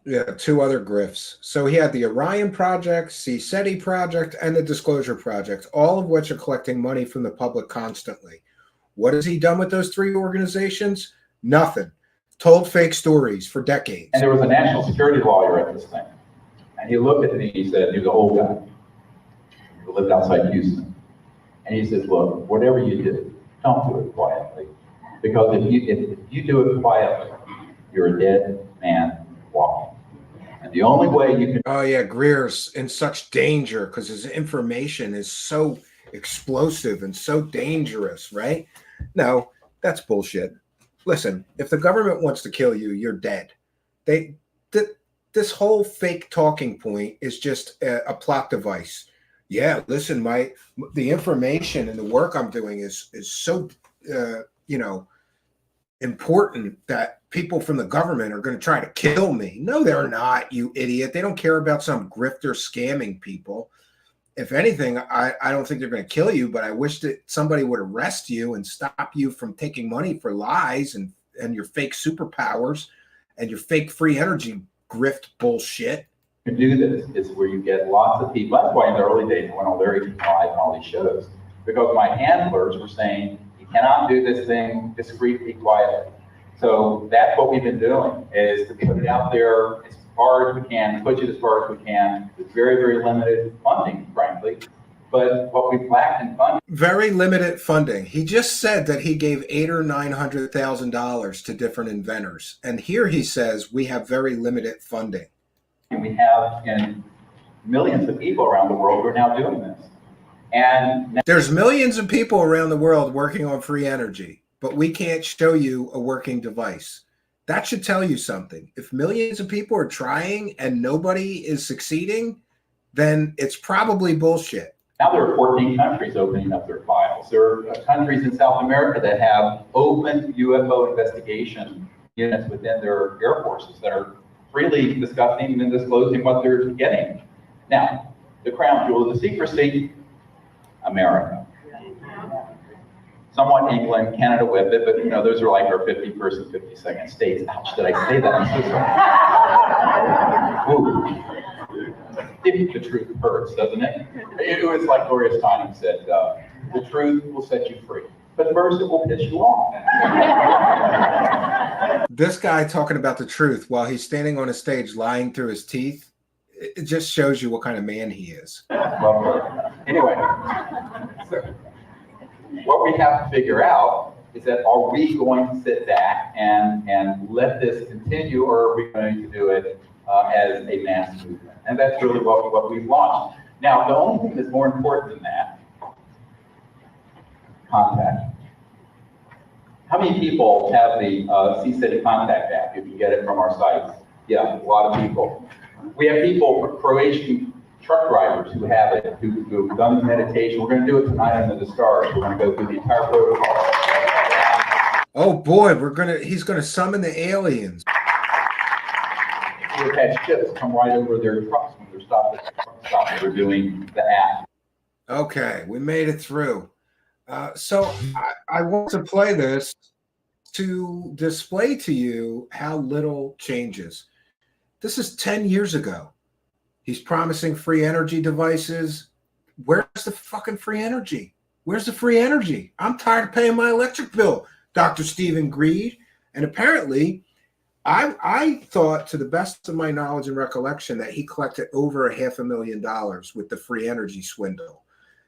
Yeah, two other grifts. So he had the Orion Project, CSETI Project, and the Disclosure Project, all of which are collecting money from the public constantly. What has he done with those three organizations? Nothing. Told fake stories for decades. And there was a national security lawyer at this thing. And he looked at me, he said, he was an old guy who lived outside Houston. And he says, look, whatever you do, don't do it quietly. Because if you do it quietly, you're a dead man walking. And the only way you can... Oh, yeah, Greer's in such danger because his information is so explosive and so dangerous, right? No, that's bullshit. Listen, if the government wants to kill you, you're dead. This whole fake talking point is just a plot device. Yeah, listen, the information and the work I'm doing is so important that people from the government are going to try to kill me. No, they're not, you idiot. They don't care about some grifter scamming people. If anything, I don't think they're going to kill you, but I wish that somebody would arrest you and stop you from taking money for lies and your fake superpowers and your fake free energy grift bullshit. To do this is where you get lots of people. That's why in the early days I went on Larry Live and all these shows, because my handlers were saying, you cannot do this thing discreetly, quietly. So that's what we've been doing, is to put it out there as far as we can, push it as far as we can, with very, very limited funding, frankly. But what we've lacked in funding. Very limited funding. He just said that he gave $800,000 or $900,000 to different inventors. And here he says we have very limited funding. And we have millions of people around the world who are now doing this. And there's millions of people around the world working on free energy, but we can't show you a working device. That should tell you something. If millions of people are trying and nobody is succeeding, then it's probably bullshit. Now there are 14 countries opening up their files. There are countries in South America that have open UFO investigation units within their air forces that are freely discussing and disclosing what they're getting. Now, the crown jewel of the secrecy, America. Somewhat England, Canada with it, but those are like our 51st and 52nd states. Ouch, did I say that? I'm so sorry. Ooh. The truth hurts, doesn't it? It was like Gloria Steinem said, the truth will set you free, but first it will piss you off. This guy talking about the truth while he's standing on a stage lying through his teeth, it just shows you what kind of man he is. Well, anyway, so what we have to figure out is that are we going to sit back and let this continue, or are we going to do it as a mass movement? And that's really what we've launched. Now, the only thing that's more important than that, contact. How many people have the CSETI contact app? You can get it from our sites. Yeah, a lot of people. We have people, Croatian truck drivers who have it, who've done the meditation. We're going to do it tonight under the stars. We're going to go through the entire protocol. Oh boy, he's gonna summon the aliens. We've had ships come right over their trucks when they're stopped at the truck stop. We're doing the app. Okay, we made it through. So I want to play this to display to you how little changes. This is 10 years ago. He's promising free energy devices. Where's the fucking free energy? Where's the free energy? I'm tired of paying my electric bill, Dr. Stephen Greer. And apparently, I thought, to the best of my knowledge and recollection, that he collected over $500,000 with the free energy swindle.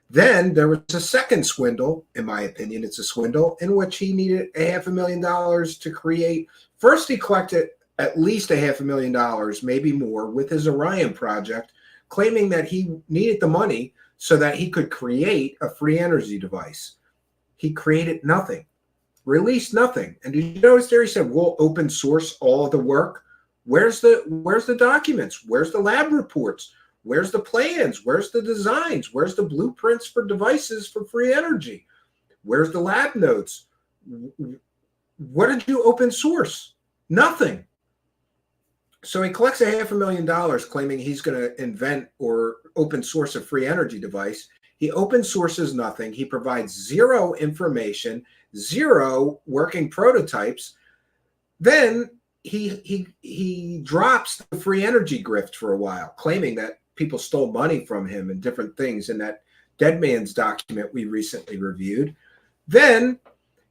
Then there was a second swindle, in my opinion, it's a swindle, in which he needed $500,000 to create. First, he collected at least $500,000, maybe more, with his Orion project, claiming that he needed the money so that he could create a free energy device. He created nothing, released nothing. And did you notice there he said, we'll open source all of the work? Where's the documents? Where's the lab reports? Where's the plans? Where's the designs? Where's the blueprints for devices for free energy? Where's the lab notes? What did you open source? Nothing. So he collects $500,000 claiming he's going to invent or open source a free energy device. He open sources nothing. He provides zero information, zero working prototypes. Then he drops the free energy grift for a while, claiming that people stole money from him and different things in that Dead Man's document we recently reviewed. Then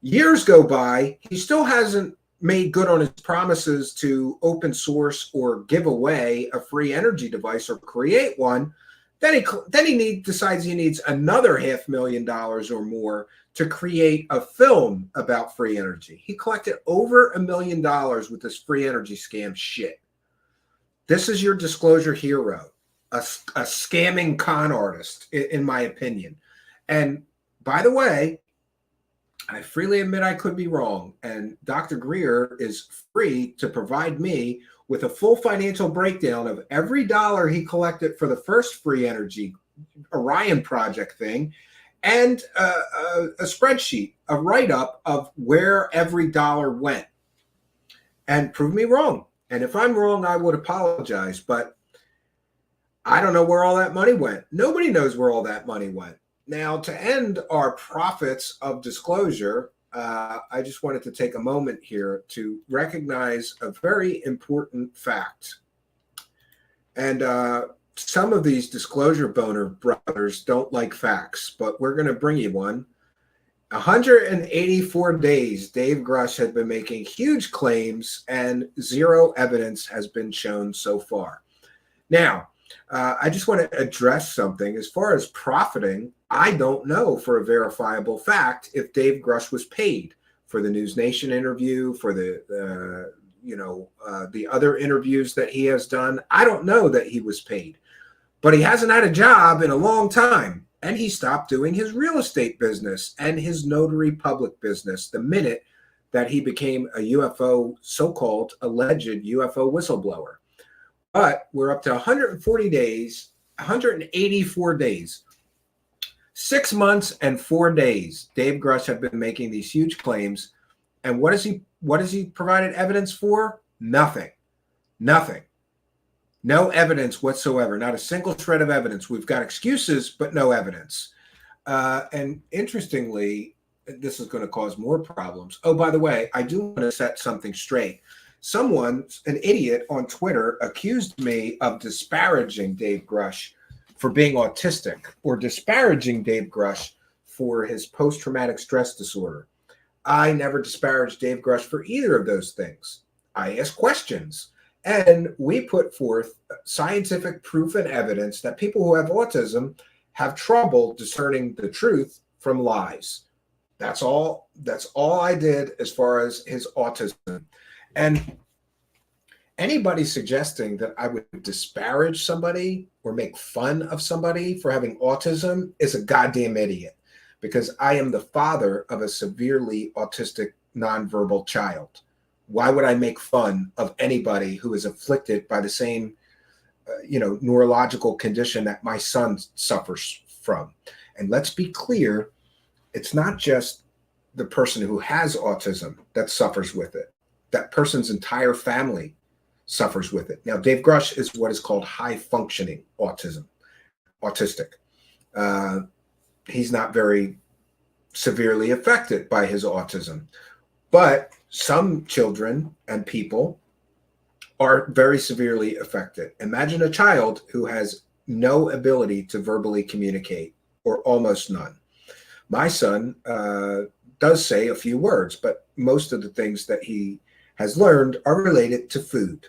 years go by, he still hasn't made good on his promises to open source or give away a free energy device or create one. Then he decides he needs another $500,000 or more to create a film about free energy. He collected over $1 million with this free energy scam shit. This is your disclosure hero, a scamming con artist, in my opinion. And by the way, I freely admit I could be wrong, and Dr. Greer is free to provide me with a full financial breakdown of every dollar he collected for the first free energy Orion project thing, and a spreadsheet, a write-up of where every dollar went, and prove me wrong. And if I'm wrong, I would apologize, but I don't know where all that money went. Nobody knows where all that money went. Now, to end our profits of disclosure, I just wanted to take a moment here to recognize a very important fact. And some of these disclosure boner brothers don't like facts, but we're going to bring you one. 184 days, Dave Grusch had been making huge claims and zero evidence has been shown so far. Now, I just want to address something. As far as profiting, I don't know for a verifiable fact if Dave Grusch was paid for the News Nation interview, for the other interviews that he has done. I don't know that he was paid, but he hasn't had a job in a long time, and he stopped doing his real estate business and his notary public business the minute that he became a UFO, so-called alleged UFO whistleblower. But we're up to 140 days, 184 days, 6 months and 4 days. Dave Grusch have been making these huge claims. And what has he provided evidence for? Nothing. Nothing. No evidence whatsoever. Not a single shred of evidence. We've got excuses, but no evidence. And interestingly, this is going to cause more problems. Oh, by the way, I do want to set something straight. Someone, an idiot on Twitter, accused me of disparaging Dave Grusch for being autistic, or disparaging Dave Grusch for his post-traumatic stress disorder. I never disparaged Dave Grusch for either of those things. I asked questions, and we put forth scientific proof and evidence that people who have autism have trouble discerning the truth from lies. That's all I did as far as his autism. And anybody suggesting that I would disparage somebody or make fun of somebody for having autism is a goddamn idiot, because I am the father of a severely autistic nonverbal child. Why would I make fun of anybody who is afflicted by the same, neurological condition that my son suffers from? And let's be clear, it's not just the person who has autism that suffers with it. That person's entire family suffers with it. Now, Dave Grusch is what is called high-functioning autistic. He's not very severely affected by his autism. But some children and people are very severely affected. Imagine a child who has no ability to verbally communicate, or almost none. My son does say a few words, but most of the things that he has learned are related to food.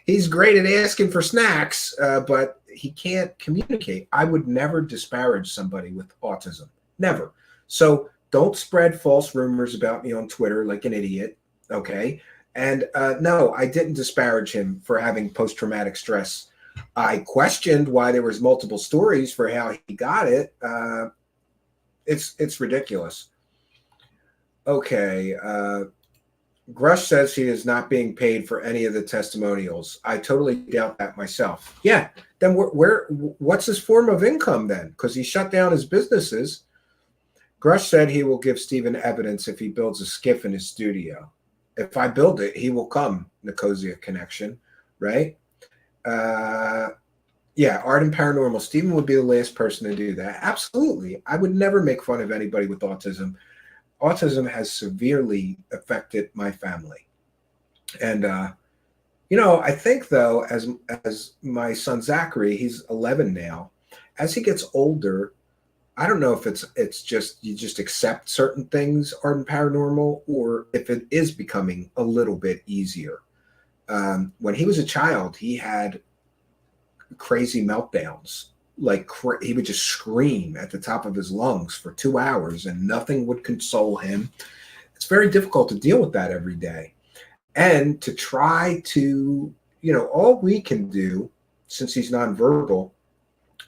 He's great at asking for snacks, but he can't communicate. I would never disparage somebody with autism. Never. So don't spread false rumors about me on Twitter like an idiot, okay? And no, I didn't disparage him for having post-traumatic stress. I questioned why there was multiple stories for how he got it. It's ridiculous. Okay, Grusch says he is not being paid for any of the testimonials. I totally doubt that myself. Yeah, then what's his form of income then? Because he shut down his businesses. Grusch said he will give Stephen evidence if he builds a skiff in his studio. If I build it, he will come, Nicosia Connection, right? Yeah, art and paranormal. Stephen would be the last person to do that. Absolutely. I would never make fun of anybody with autism. Autism has severely affected my family. And I think though, as my son Zachary, he's 11 now, as he gets older, I don't know if it's just you just accept certain things art and paranormal, or if it is becoming a little bit easier. When he was a child, he had crazy meltdowns. Like he would just scream at the top of his lungs for 2 hours, and nothing would console him. It's very difficult to deal with that every day, and to try to, all we can do, since he's nonverbal,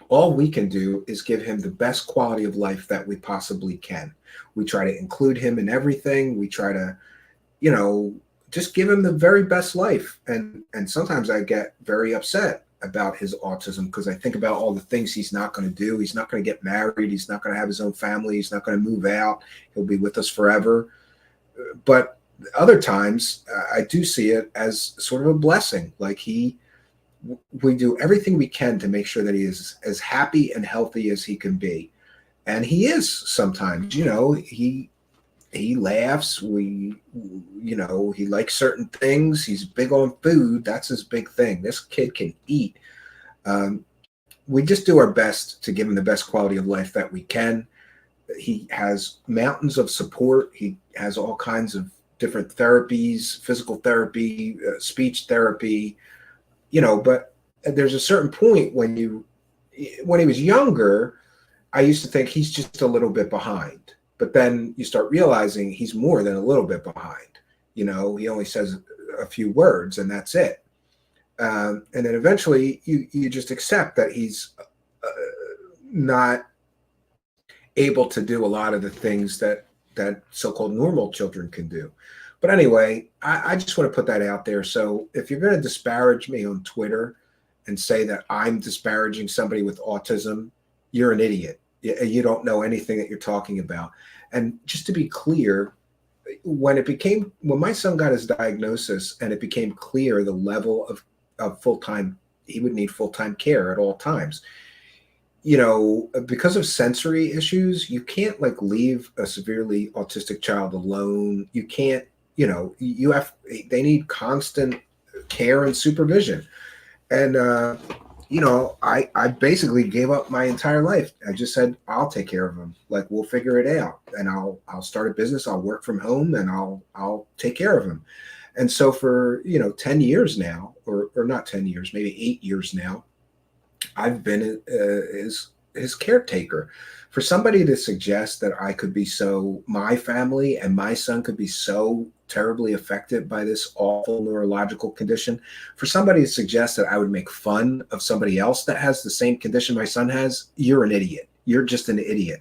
all we can do is give him the best quality of life that we possibly can. We try to include him in everything. We try to, just give him the very best life. And sometimes I get very upset about his autism because I think about all the things he's not going to do. He's not going to get married. He's not going to have his own family. He's not going to move out. He'll be with us forever. But other times I do see it as sort of a blessing. Like we do everything we can to make sure that he is as happy and healthy as he can be. And he is sometimes, he laughs. He likes certain things. He's big on food. That's his big thing. This kid can eat. We just do our best to give him the best quality of life that we can. He has mountains of support. He has all kinds of different therapies, physical therapy, speech therapy, but there's a certain point when he was younger, I used to think he's just a little bit behind. But then you start realizing he's more than a little bit behind. He only says a few words and that's it. And then eventually you just accept that he's not able to do a lot of the things that so-called normal children can do. But anyway, I just want to put that out there. So if you're going to disparage me on Twitter and say that I'm disparaging somebody with autism, you're an idiot. You don't know anything that you're talking about. And just to be clear, when my son got his diagnosis and it became clear the level of full-time, he would need full-time care at all times. Because of sensory issues, you can't leave a severely autistic child alone. You can't, they need constant care and supervision. And, I basically gave up my entire life. I just said, I'll take care of him. We'll figure it out, and I'll start a business. I'll work from home and I'll take care of him. And so for, 10 years now, or not 10 years, maybe 8 years now, I've been his caretaker. For somebody to suggest that my family and my son could be so terribly affected by this awful neurological condition, for somebody to suggest that I would make fun of somebody else that has the same condition my son has, you're an idiot. You're just an idiot.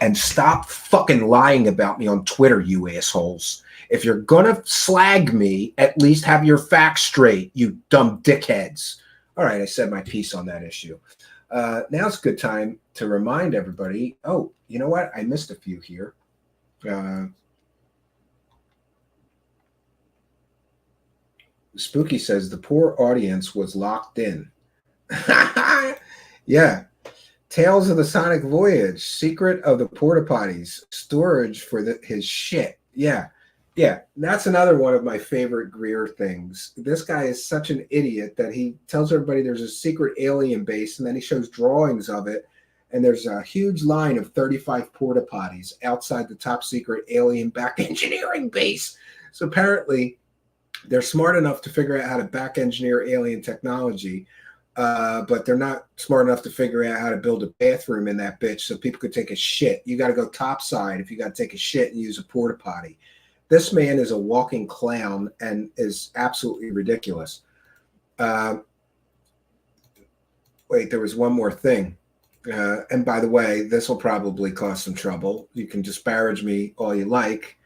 And stop fucking lying about me on Twitter, you assholes. If you're gonna slag me, at least have your facts straight, you dumb dickheads. All right, I said my piece on that issue. Now's a good time to remind everybody. Oh, you know what? I missed a few here. Spooky says the poor audience was locked in. Yeah. Tales of the Sonic Voyage, secret of the porta potties, storage for his shit. Yeah. Yeah, that's another one of my favorite Greer things. This guy is such an idiot that he tells everybody there's a secret alien base, and then he shows drawings of it, and there's a huge line of 35 porta potties outside the top secret alien back engineering base. So apparently they're smart enough to figure out how to back engineer alien technology, but they're not smart enough to figure out how to build a bathroom in that bitch so people could take a shit. You got to go topside if you got to take a shit and use a porta potty. This man is a walking clown and is absolutely ridiculous. Wait, there was one more thing. And by the way, this will probably cause some trouble. You can disparage me all you like.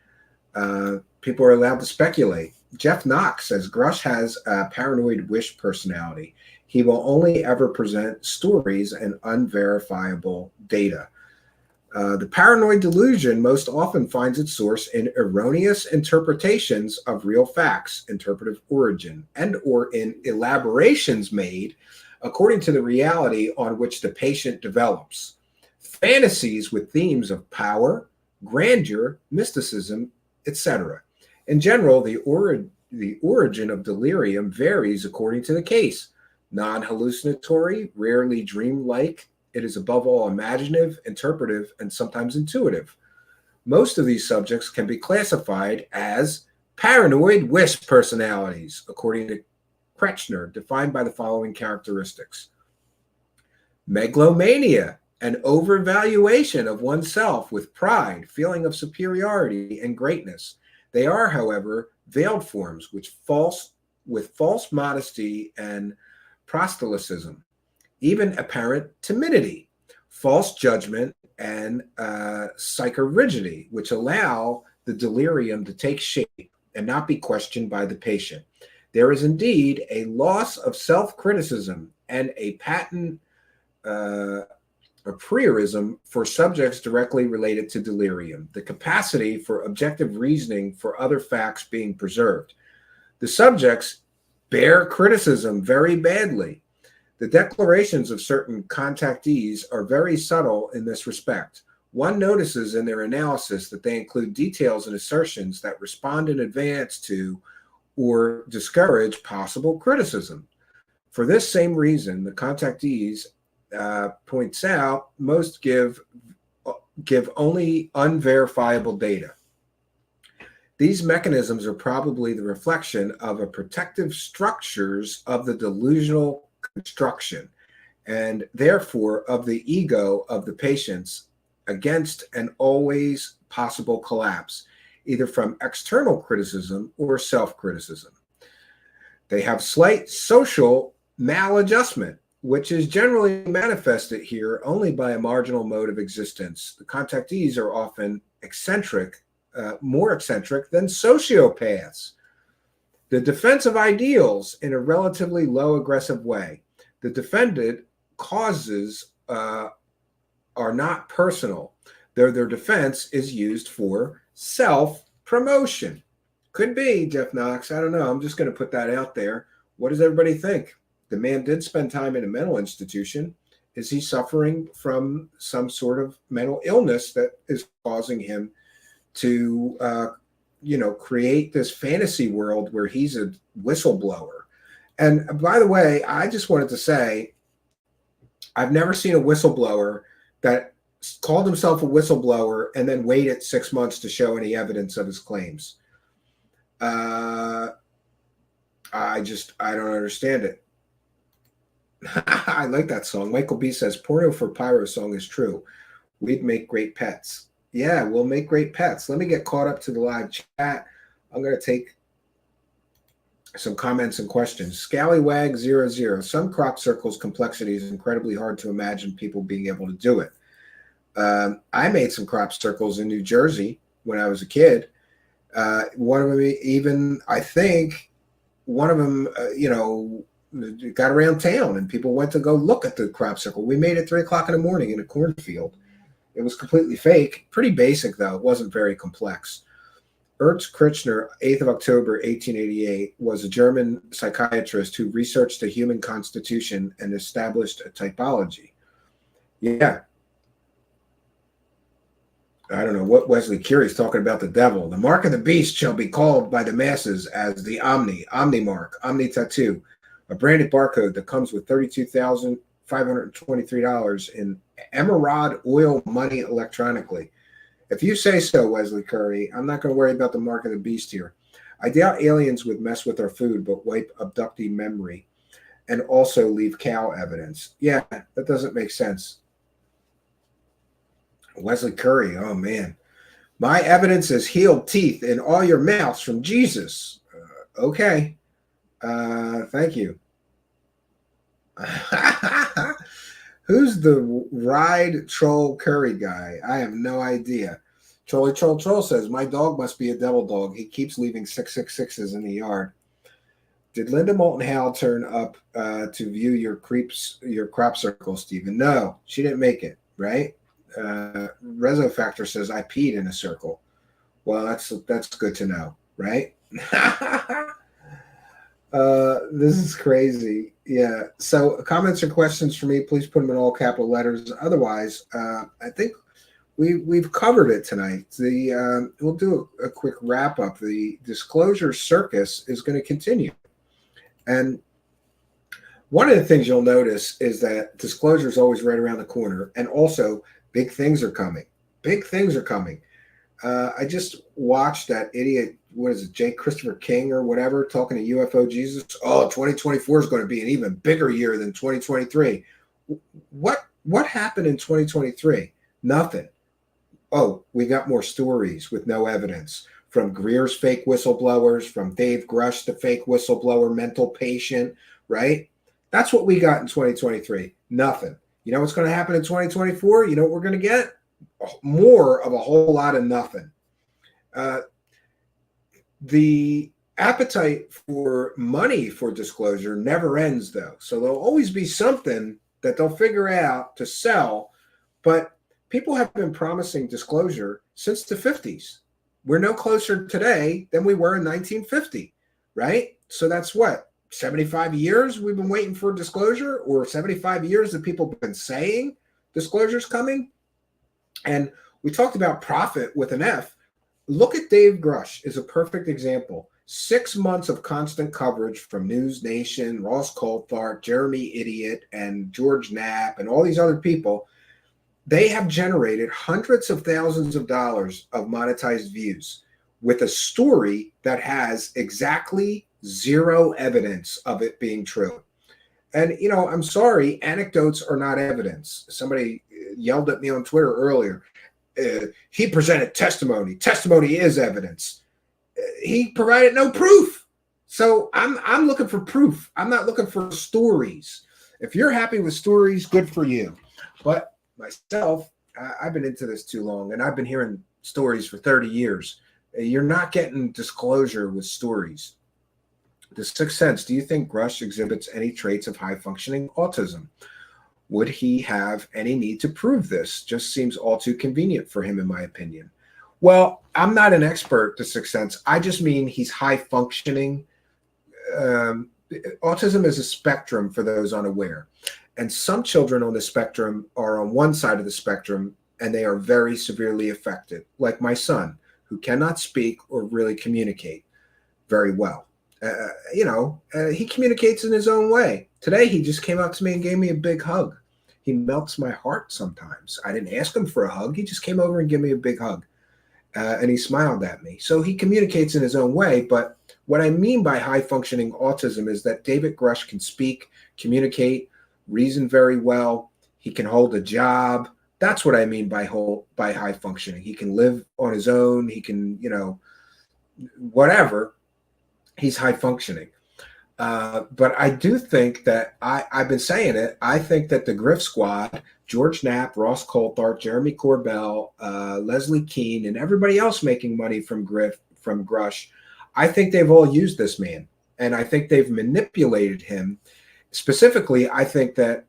People are allowed to speculate. Jeff Knox says Grusch has a paranoid wish personality. He will only ever present stories and unverifiable data. The paranoid delusion most often finds its source in erroneous interpretations of real facts, interpretive origin, and or in elaborations made according to the reality on which the patient develops. Fantasies with themes of power, grandeur, mysticism, etc. In general, the origin of delirium varies according to the case. Non-hallucinatory, rarely dreamlike, it is above all imaginative, interpretive, and sometimes intuitive. Most of these subjects can be classified as paranoid wish personalities, according to Kretschner, defined by the following characteristics. Megalomania, an overvaluation of oneself with pride, feeling of superiority and greatness. They are, however, veiled forms with false modesty and proselyticism, even apparent timidity, false judgment, and psychorigidity, which allow the delirium to take shape and not be questioned by the patient. There is indeed a loss of self-criticism and a patent apriorism for subjects directly related to delirium, the capacity for objective reasoning for other facts being preserved. The subjects bear criticism very badly. The declarations of certain contactees are very subtle in this respect. One notices in their analysis that they include details and assertions that respond in advance to or discourage possible criticism. For this same reason, the contactees points out most give only unverifiable data. These mechanisms are probably the reflection of a protective structures of the delusional construction, and therefore of the ego of the patients against an always possible collapse, either from external criticism or self-criticism. They have slight social maladjustment, which is generally manifested here only by a marginal mode of existence. The contactees are often eccentric, more eccentric than sociopaths. The defense of ideals in a relatively low aggressive way. The defended causes are not personal. Their defense is used for self-promotion. Could be, Jeff Knox. I don't know. I'm just going to put that out there. What does everybody think? The man did spend time in a mental institution. Is he suffering from some sort of mental illness that is causing him to, create this fantasy world where he's a whistleblower? And by the way, I just wanted to say, I've never seen a whistleblower that called himself a whistleblower and then waited 6 months to show any evidence of his claims. I don't understand it. I like that song. Michael B says, porno for pyro song is true. We'd make great pets. Yeah, we'll make great pets. Let me get caught up to the live chat. I'm going to take some comments and questions. Scallywag00. Some crop circles complexity is incredibly hard to imagine people being able to do it. I made some crop circles in New Jersey when I was a kid. One of them, even, I think, one of them, got around town and people went to go look at the crop circle. We made it 3 o'clock in the morning in a cornfield. It was completely fake. Pretty basic, though. It wasn't very complex. Ernst Kretschner, 8th of October, 1888, was a German psychiatrist who researched the human constitution and established a typology. Yeah. I don't know what Wesley Curie's talking about the devil. The mark of the beast shall be called by the masses as the Omni mark, Omni tattoo, a branded barcode that comes with $32,523 in emerald oil money electronically. If you say so, Wesley Curry, I'm not going to worry about the mark of the beast here. I doubt aliens would mess with our food, but wipe abductee memory and also leave cow evidence. Yeah, that doesn't make sense. Wesley Curry, oh man. My evidence is healed teeth in all your mouths from Jesus. Okay. Thank you. Who's the ride troll Curry guy? I have no idea. Troll says, my dog must be a devil dog. He keeps leaving 666s in the yard. Did Linda Moulton Howe turn up to view your crop circle, Stephen? No, she didn't make it, right? Rezo Factor says, I peed in a circle. Well, that's good to know, right? This is crazy. Yeah. So comments or questions for me, please put them in all capital letters. Otherwise, I think we've covered it tonight. We'll do a quick wrap up. The disclosure circus is going to continue, and one of the things you'll notice is that disclosure is always right around the corner, and also big things are coming. Big things are coming. I just watched that idiot, what is it, J. Christopher King or whatever, talking to UFO Jesus. Oh, 2024 is going to be an even bigger year than 2023. What happened in 2023? Nothing. Oh, we got more stories with no evidence. From Greer's fake whistleblowers, from Dave Grusch, the fake whistleblower, mental patient, right? That's what we got in 2023. Nothing. You know what's going to happen in 2024? You know what we're going to get? More of a whole lot of nothing. The appetite for money for disclosure never ends, though. So there'll always be something that they'll figure out to sell. But people have been promising disclosure since the 50s. We're no closer today than we were in 1950, right? So that's what, 75 years we've been waiting for disclosure, or 75 years that people have been saying disclosure's coming? And we talked about profit with an F. Look at Dave Grusch is a perfect example. 6 months of constant coverage from News Nation, Ross Coulthart, Jeremy Idiot, and George Knapp, and all these other people. They have generated hundreds of thousands of dollars of monetized views with a story that has exactly zero evidence of it being true. And, you know, I'm sorry, anecdotes are not evidence. Somebody yelled at me on Twitter earlier. He presented testimony. Testimony is evidence. He provided no proof. So I'm looking for proof. I'm not looking for stories. If you're happy with stories, good for you. But myself, I've been into this too long, and I've been hearing stories for 30 years. You're not getting disclosure with stories. The Sixth Sense, do you think Grusch exhibits any traits of high-functioning autism? Would he have any need to prove this? Just seems all too convenient for him, in my opinion. Well, I'm not an expert, The Sixth Sense. I just mean he's high-functioning. Autism is a spectrum for those unaware. And some children on the spectrum are on one side of the spectrum, and they are very severely affected, like my son, who cannot speak or really communicate very well. He communicates in his own way. Today, he just came up to me and gave me a big hug. He melts my heart sometimes. I didn't ask him for a hug. He just came over and gave me a big hug. And he smiled at me. So he communicates in his own way. But what I mean by high-functioning autism is that David Grusch can speak, communicate, reason very well. He can hold a job. That's what I mean by high-functioning. He can live on his own. He can, whatever. He's high-functioning. But I do think that I've been saying it. I think that the Griff Squad, George Knapp, Ross Coulthart, Jeremy Corbell, Leslie Keene, and everybody else making money from Grusch, I think they've all used this man, and I think they've manipulated him. Specifically, I think that,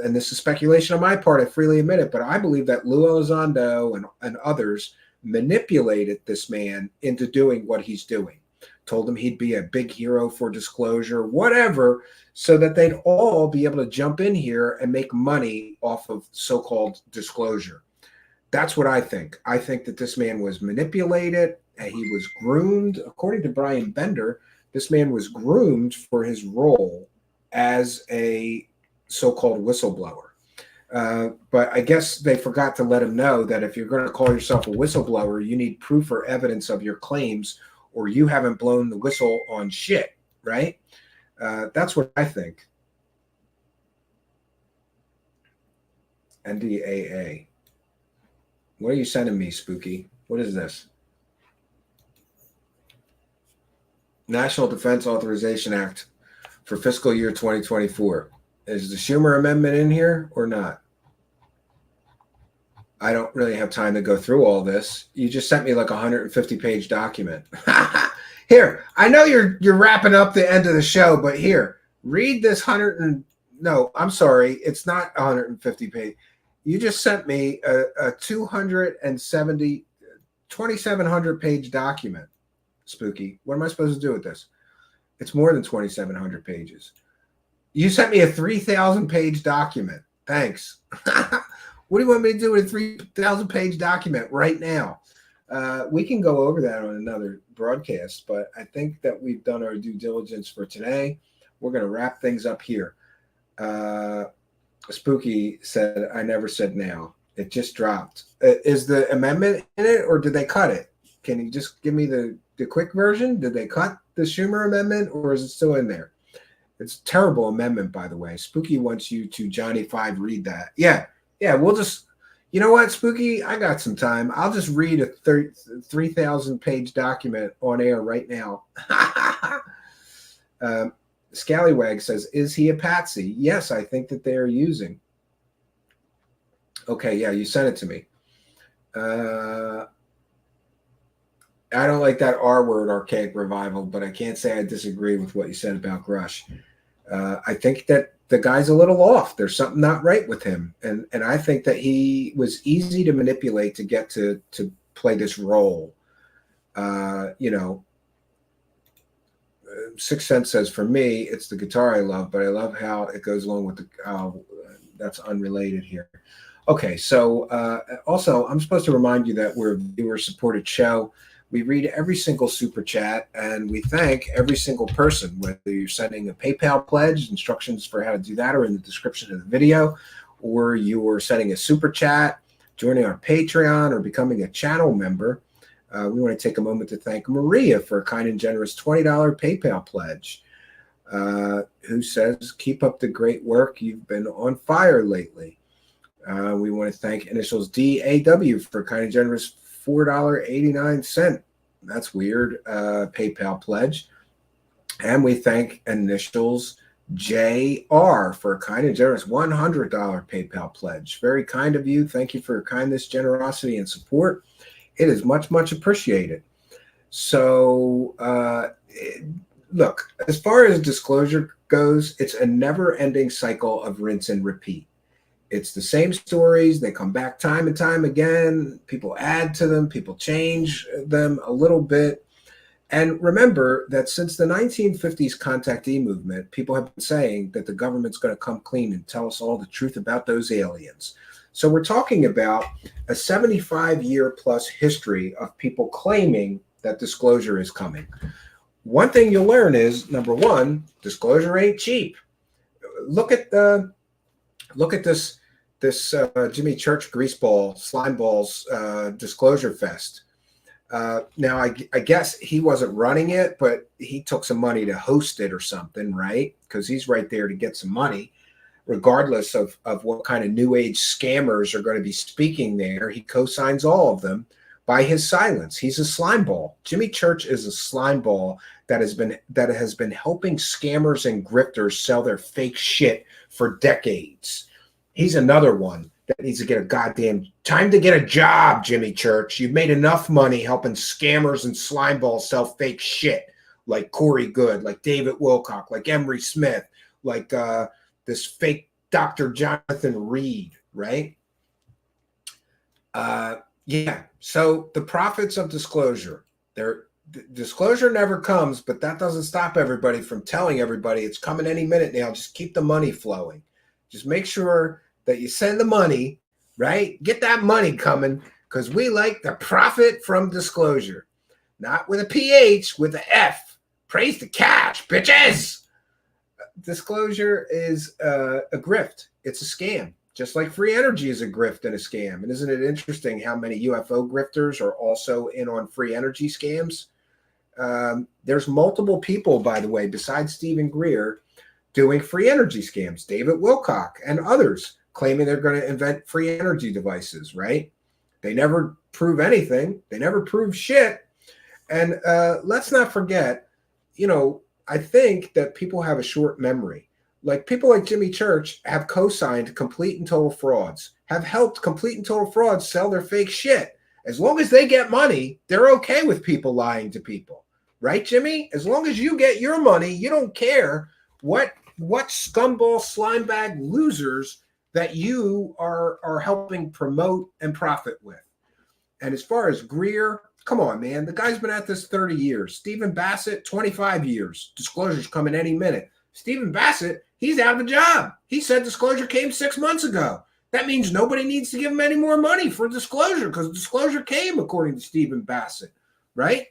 and this is speculation on my part, I freely admit it, but I believe that Lou Elizondo and others manipulated this man into doing what he's doing. Told him he'd be a big hero for disclosure, whatever, so that they'd all be able to jump in here and make money off of so-called disclosure. That's what I think. I think that this man was manipulated. He was groomed. According to Brian Bender, this man was groomed for his role as a so-called whistleblower. But I guess they forgot to let him know that if you're going to call yourself a whistleblower, you need proof or evidence of your claims, or you haven't blown the whistle on shit, right? That's what I think. NDAA. What are you sending me, Spooky? What is this? National Defense Authorization Act for fiscal year 2024. Is the Schumer amendment in here or not? I don't really have time to go through all this. You just sent me like a 150-page document. Here, I know you're wrapping up the end of the show, but here, read this no, I'm sorry, it's not 150 page. You just sent me a 2,700 page document, Spooky. What am I supposed to do with this? It's more than 2,700 pages. You sent me a 3,000 page document. Thanks. What do you want me to do with a 3,000 page document right now? We can go over that on another broadcast, but I think that we've done our due diligence for today. We're going to wrap things up here. Spooky said, I never said now. It just dropped. Is the amendment in it, or did they cut it? Can you just give me the quick version? Did they cut the Schumer amendment, or is it still in there? It's a terrible amendment, by the way. Spooky wants you to Johnny 5 read that. Yeah, we'll just, you know what, Spooky? I got some time. I'll just read a 3,000 page document on air right now. Scallywag says, is he a patsy? Yes, I think that they are using. Okay, yeah, you sent it to me. I don't like that R word, archaic revival, but I can't say I disagree with what you said about Grusch. I think that the guy's a little off. There's something not right with him. And I think that he was easy to manipulate to get to play this role. Sixth Sense says, for me, it's the guitar I love, but I love how it goes along with that's unrelated here. Okay, so also, I'm supposed to remind you that we're a viewer-supported show. We read every single super chat, and we thank every single person, whether you're sending a PayPal pledge. Instructions for how to do that are in the description of the video, or you're sending a super chat, joining our Patreon, or becoming a channel member. We want to take a moment to thank Maria for a kind and generous $20 PayPal pledge, who says, keep up the great work. You've been on fire lately. We want to thank initials DAW for a kind and generous $4.89. That's weird. PayPal pledge. And we thank initials JR for a kind and generous $100 PayPal pledge. Very kind of you. Thank you for your kindness, generosity, and support. It is much, much appreciated. So, look, as far as disclosure goes, it's a never-ending cycle of rinse and repeat. It's the same stories. They come back time and time again. People add to them. People change them a little bit. And remember that since the 1950s contactee movement, people have been saying that the government's going to come clean and tell us all the truth about those aliens. So we're talking about a 75-year plus history of people claiming that disclosure is coming. One thing you'll learn is, number one, disclosure ain't cheap. Look at this Jimmy Church greaseball, slime balls disclosure fest. Now, I guess he wasn't running it, but he took some money to host it or something, right? Because he's right there to get some money. Regardless of what kind of new age scammers are going to be speaking there, he co-signs all of them by his silence. He's a slime ball. Jimmy Church is a slime ball that has been helping scammers and grifters sell their fake shit for decades. He's another one that needs to get a goddamn time to get a job, Jimmy Church. You've made enough money helping scammers and slime balls sell fake shit, like Corey Good, like David Wilcock, like Emery Smith, like this fake Dr. Jonathan Reed, right? Yeah. So the profits of disclosure, disclosure never comes, but that doesn't stop everybody from telling everybody it's coming any minute now. Just keep the money flowing. Just make sure that you send the money, right? Get that money coming, because we like the profit from disclosure. Not with a PH, with an F. Praise the cash, bitches. Disclosure is a grift. It's a scam, just like free energy is a grift and a scam. And isn't it interesting how many UFO grifters are also in on free energy scams? There's multiple people, by the way, besides Stephen Greer, doing free energy scams. David Wilcock and others claiming they're going to invent free energy devices, right? They never prove anything. They never prove shit. And let's not forget, I think that people have a short memory. Like people like Jimmy Church have co-signed complete and total frauds, have helped complete and total frauds sell their fake shit. As long as they get money, they're okay with people lying to people. Right, Jimmy? As long as you get your money, you don't care what scumball slimebag losers that you are helping promote and profit with. And as far as Greer, Come on, man. The guy's been at this 30 years. Stephen Basset, 25 years. Disclosure's coming any minute. Stephen Basset, he's out of a job. He said disclosure came 6 months ago. That means nobody needs to give him any more money for disclosure because disclosure came, according to Stephen Basset, right?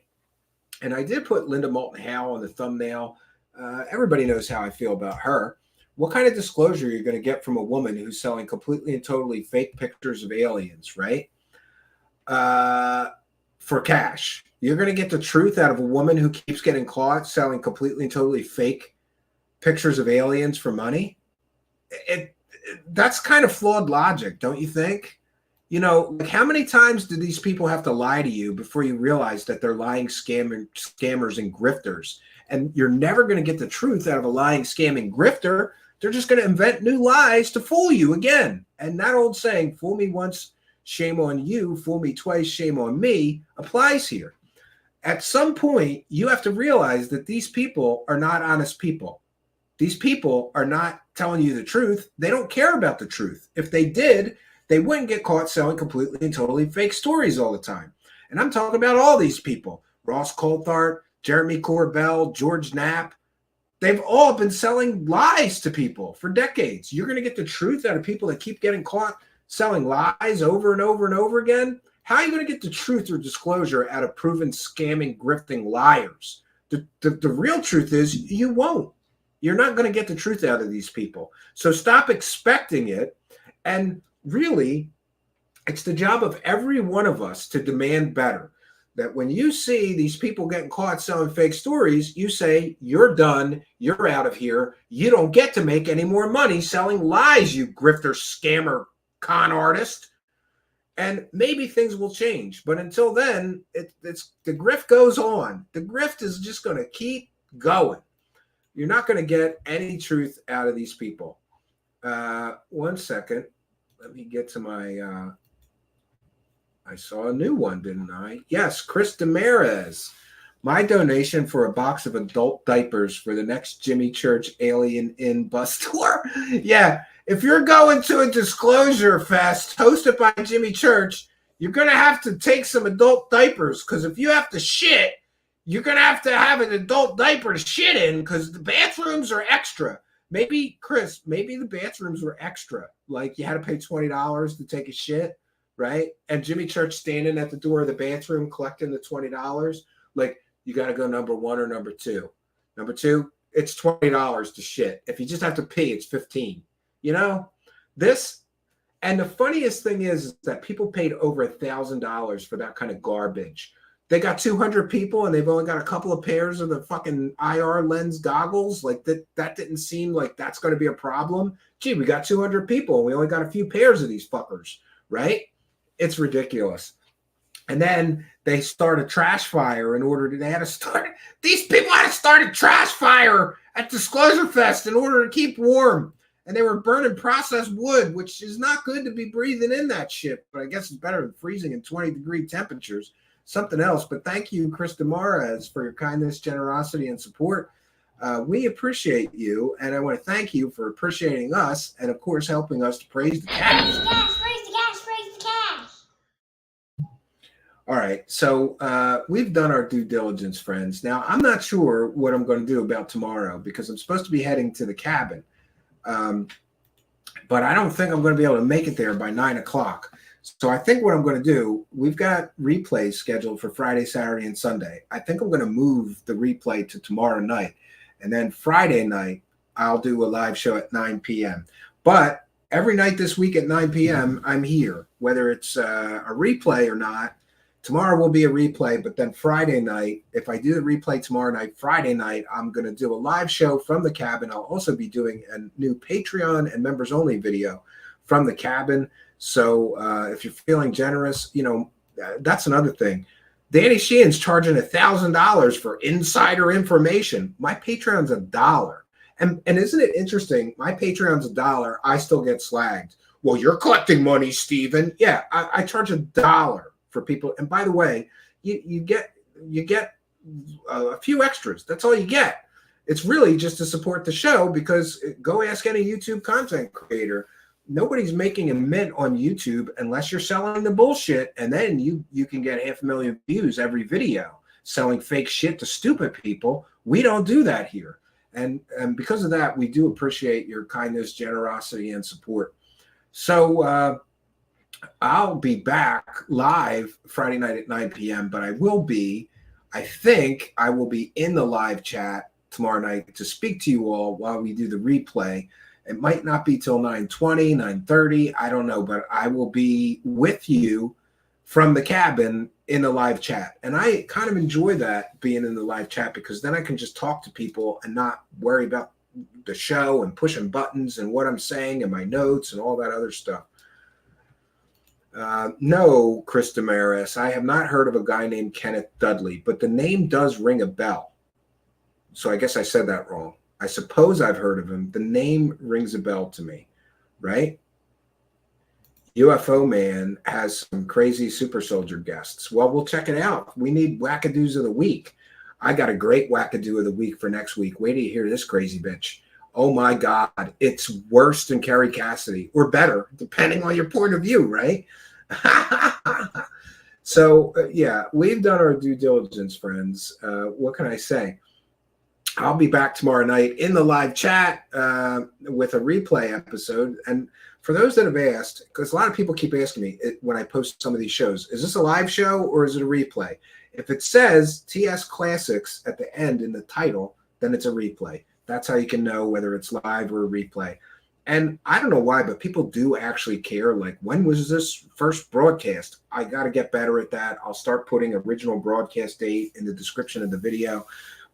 And I did put Linda Moulton Howe on the thumbnail. Everybody knows how I feel about her. What kind of disclosure are you going to get from a woman who's selling completely and totally fake pictures of aliens, right? For cash. You're going to get the truth out of a woman who keeps getting caught selling completely and totally fake pictures of aliens for money? That's kind of flawed logic, don't you think? You know, like how many times do these people have to lie to you before you realize that they're lying scammers and grifters? And you're never going to get the truth out of a lying, scamming grifter. They're just going to invent new lies to fool you again. And that old saying, fool me once, shame on you, fool me twice, shame on me, applies here. At some point, you have to realize that these people are not honest people. These people are not telling you the truth. They don't care about the truth. If they did, they wouldn't get caught selling completely and totally fake stories all the time. And I'm talking about all these people. Ross Coulthart, Jeremy Corbell, George Knapp. They've all been selling lies to people for decades. You're going to get the truth out of people that keep getting caught selling lies over and over and over again? How are you going to get the truth or disclosure out of proven scamming, grifting liars? The real truth is you won't. You're not going to get the truth out of these people. So stop expecting it. And really, it's the job of every one of us to demand better. That when you see these people getting caught selling fake stories, you say, you're done. You're out of here. You don't get to make any more money selling lies, you grifter, scammer, con artist. And maybe things will change. But until then, it's the grift goes on. The grift is just going to keep going. You're not going to get any truth out of these people. 1 second. Let me get to my... I saw a new one, didn't I? Yes, Chris Demarez. My donation for a box of adult diapers for the next Jimmy Church Alien Inn bus tour. Yeah, if you're going to a disclosure fest hosted by Jimmy Church, you're going to have to take some adult diapers because if you have to shit, you're going to have an adult diaper to shit in because the bathrooms are extra. Maybe, Chris, maybe the bathrooms were extra. Like you had to pay $20 to take a shit, right? And Jimmy Church standing at the door of the bathroom collecting the $20. Like you got to go number one or number two. Number two, it's $20 to shit. If you just have to pee, it's $15. You know, this. And the funniest thing is that people paid over $1,000 for that kind of garbage. They got 200 people and they've only got a couple of pairs of the fucking IR lens goggles. Like that didn't seem like that's going to be a problem. Gee, we got 200 people and we only got a few pairs of these fuckers, right? It's ridiculous. And then they start a trash fire these people had to start a trash fire at Disclosure Fest in order to keep warm. And they were burning processed wood, which is not good to be breathing in that shit. But I guess it's better than freezing in 20-degree temperatures. Something else. But thank you, Chris Demarez, for your kindness, generosity, and support. We appreciate you. And I want to thank you for appreciating us and, of course, helping us to praise the cash. Praise the cash, praise the cash, praise the cash. All right. So we've done our due diligence, friends. Now, I'm not sure what I'm going to do about tomorrow because I'm supposed to be heading to the cabin. But I don't think I'm going to be able to make it there by 9 o'clock. So I think what I'm going to do, we've got replays scheduled for Friday, Saturday, and Sunday. I think I'm going to move the replay to tomorrow night. And then Friday night, I'll do a live show at 9 p.m. But every night this week at 9 p.m., I'm here, whether it's a replay or not. Tomorrow will be a replay, but then Friday night, if I do the replay tomorrow night, Friday night, I'm going to do a live show from the cabin. I'll also be doing a new Patreon and members only video from the cabin. So if you're feeling generous, you know, that's another thing. Danny Sheehan's charging $1,000 for insider information. My Patreon's $1. And isn't it interesting? My Patreon's $1. I still get slagged. Well, you're collecting money, Steven. Yeah, I charge $1 for people. And by the way, you get a few extras. That's all you get. It's really just to support the show because go ask any YouTube content creator. nobody's making a mint on YouTube unless you're selling the bullshit, and then you can get 500,000 views every video selling fake shit to stupid people. We don't do that here. And because of that, we do appreciate your kindness, generosity, and support. So I'll be back live Friday night at 9 p.m., but I think I will be in the live chat tomorrow night to speak to you all while we do the replay. It might not be till 9:20, 9:30, I don't know, but I will be with you from the cabin in the live chat. And I kind of enjoy that, being in the live chat, because then I can just talk to people and not worry about the show and pushing buttons and what I'm saying and my notes and all that other stuff. No, Chris Damaris, I have not heard of a guy named Kenneth Dudley, but the name does ring a bell. So I guess I said that wrong. I suppose I've heard of him. The name rings a bell to me, right? UFO Man has some crazy super soldier guests. Well, we'll check it out. We need wackadoos of the week. I got a great wackadoo of the week for next week. Wait till you hear this crazy bitch. Oh my God. It's worse than Kerry Cassidy, or better, depending on your point of view, right? So, yeah, we've done our due diligence, friends. What can I say? I'll be back tomorrow night in the live chat with a replay episode. And for those that have asked, because a lot of people keep asking me when I post some of these shows, is this a live show or is it a replay? If it says TS Classics at the end in the title, then it's a replay. That's how you can know whether it's live or a replay. And I don't know why, but people do actually care. Like, when was this first broadcast? I got to get better at that. I'll start putting original broadcast date in the description of the video.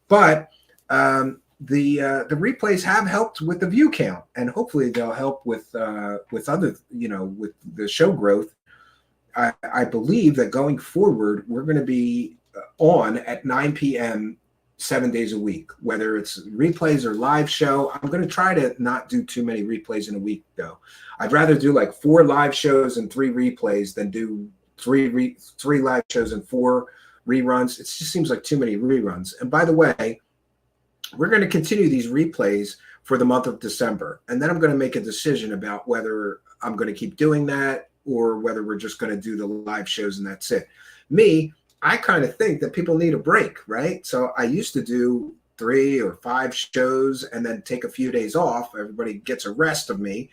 But the replays have helped with the view count, and hopefully they'll help with other, with the show growth. I believe that going forward, we're going to be on at 9 p.m. 7 days a week, whether it's replays or live show. I'm going to try to not do too many replays in a week, though. I'd rather do like 4 live shows and 3 replays than do three live shows and 4 reruns. It just seems like too many reruns. And by the way, we're going to continue these replays for the month of December. And then I'm going to make a decision about whether I'm going to keep doing that or whether we're just going to do the live shows and that's it. I kind of think that people need a break, right? So I used to do 3 or 5 shows and then take a few days off. Everybody gets a rest of me.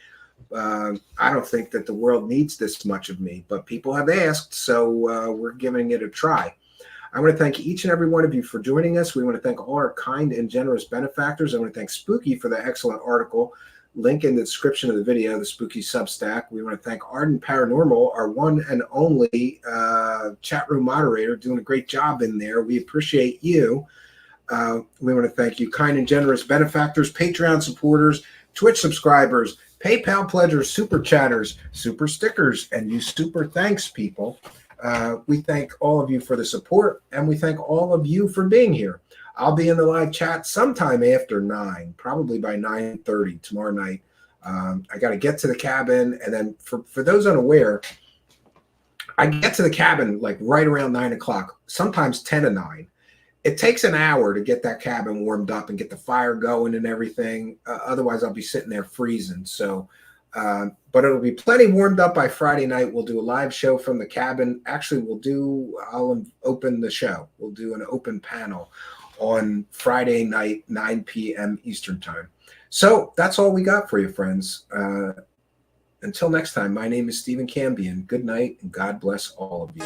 I don't think that the world needs this much of me, but people have asked, so we're giving it a try. I want to thank each and every one of you for joining us. We want to thank all our kind and generous benefactors. I want to thank Spooky for the excellent article. Link in the description of the video, the Spooky Substack. We want to thank Ardent Paranormal, our one and only chat room moderator, doing a great job in there. We appreciate you. We want to thank you, kind and generous benefactors, Patreon supporters, Twitch subscribers, PayPal pledgers, super chatters, super stickers, and you super thanks people. We thank all of you for the support, and we thank all of you for being here. I'll be in the live chat sometime after 9, probably by 9:30 tomorrow night. I got to get to the cabin, and then for those unaware, I get to the cabin like right around 9 o'clock, sometimes 10 to 9. It takes an hour to get that cabin warmed up and get the fire going and everything. Otherwise, I'll be sitting there freezing. So, but it'll be plenty warmed up by Friday night. We'll do a live show from the cabin. Actually, I'll open the show. We'll do an open panel on Friday night, 9 p.m. Eastern time. So that's all we got for you, friends. Until next time, my name is Stephen Cambion. Good night, and God bless all of you.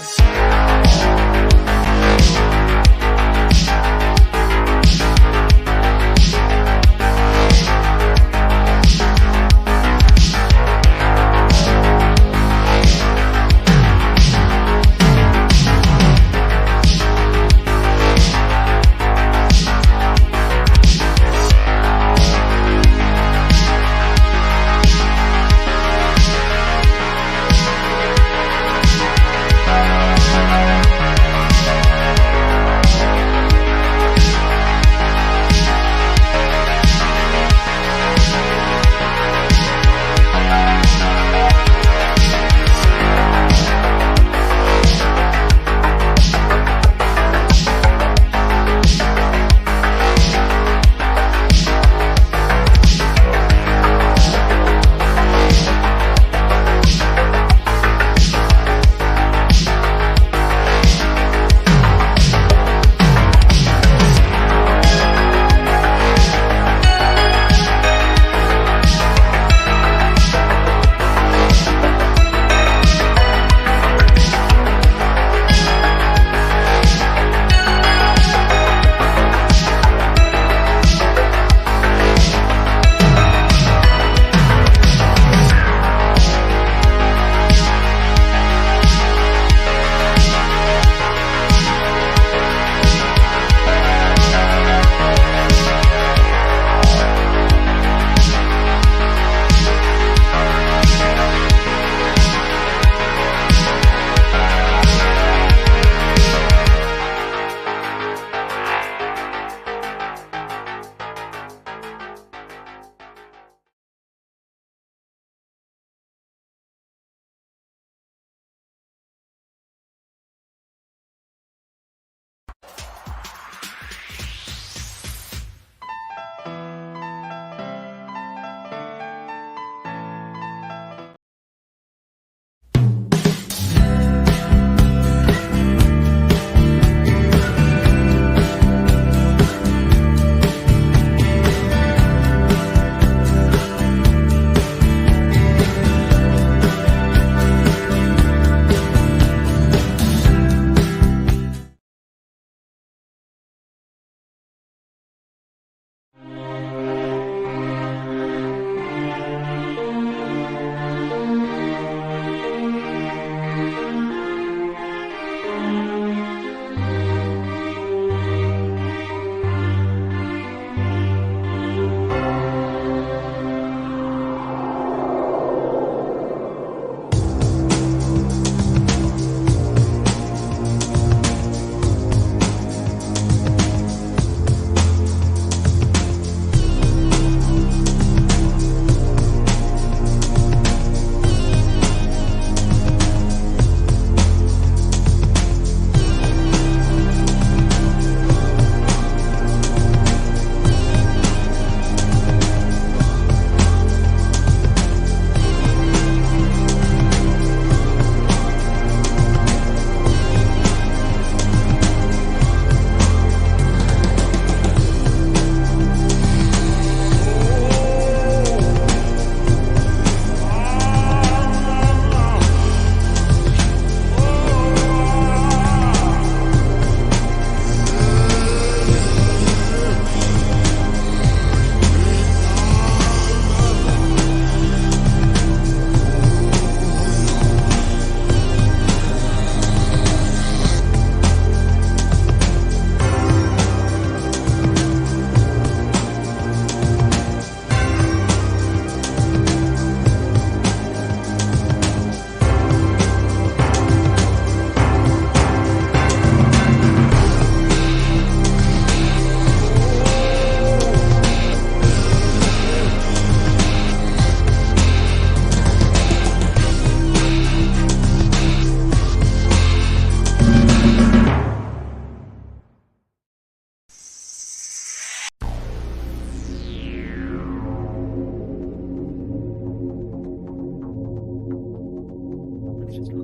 options.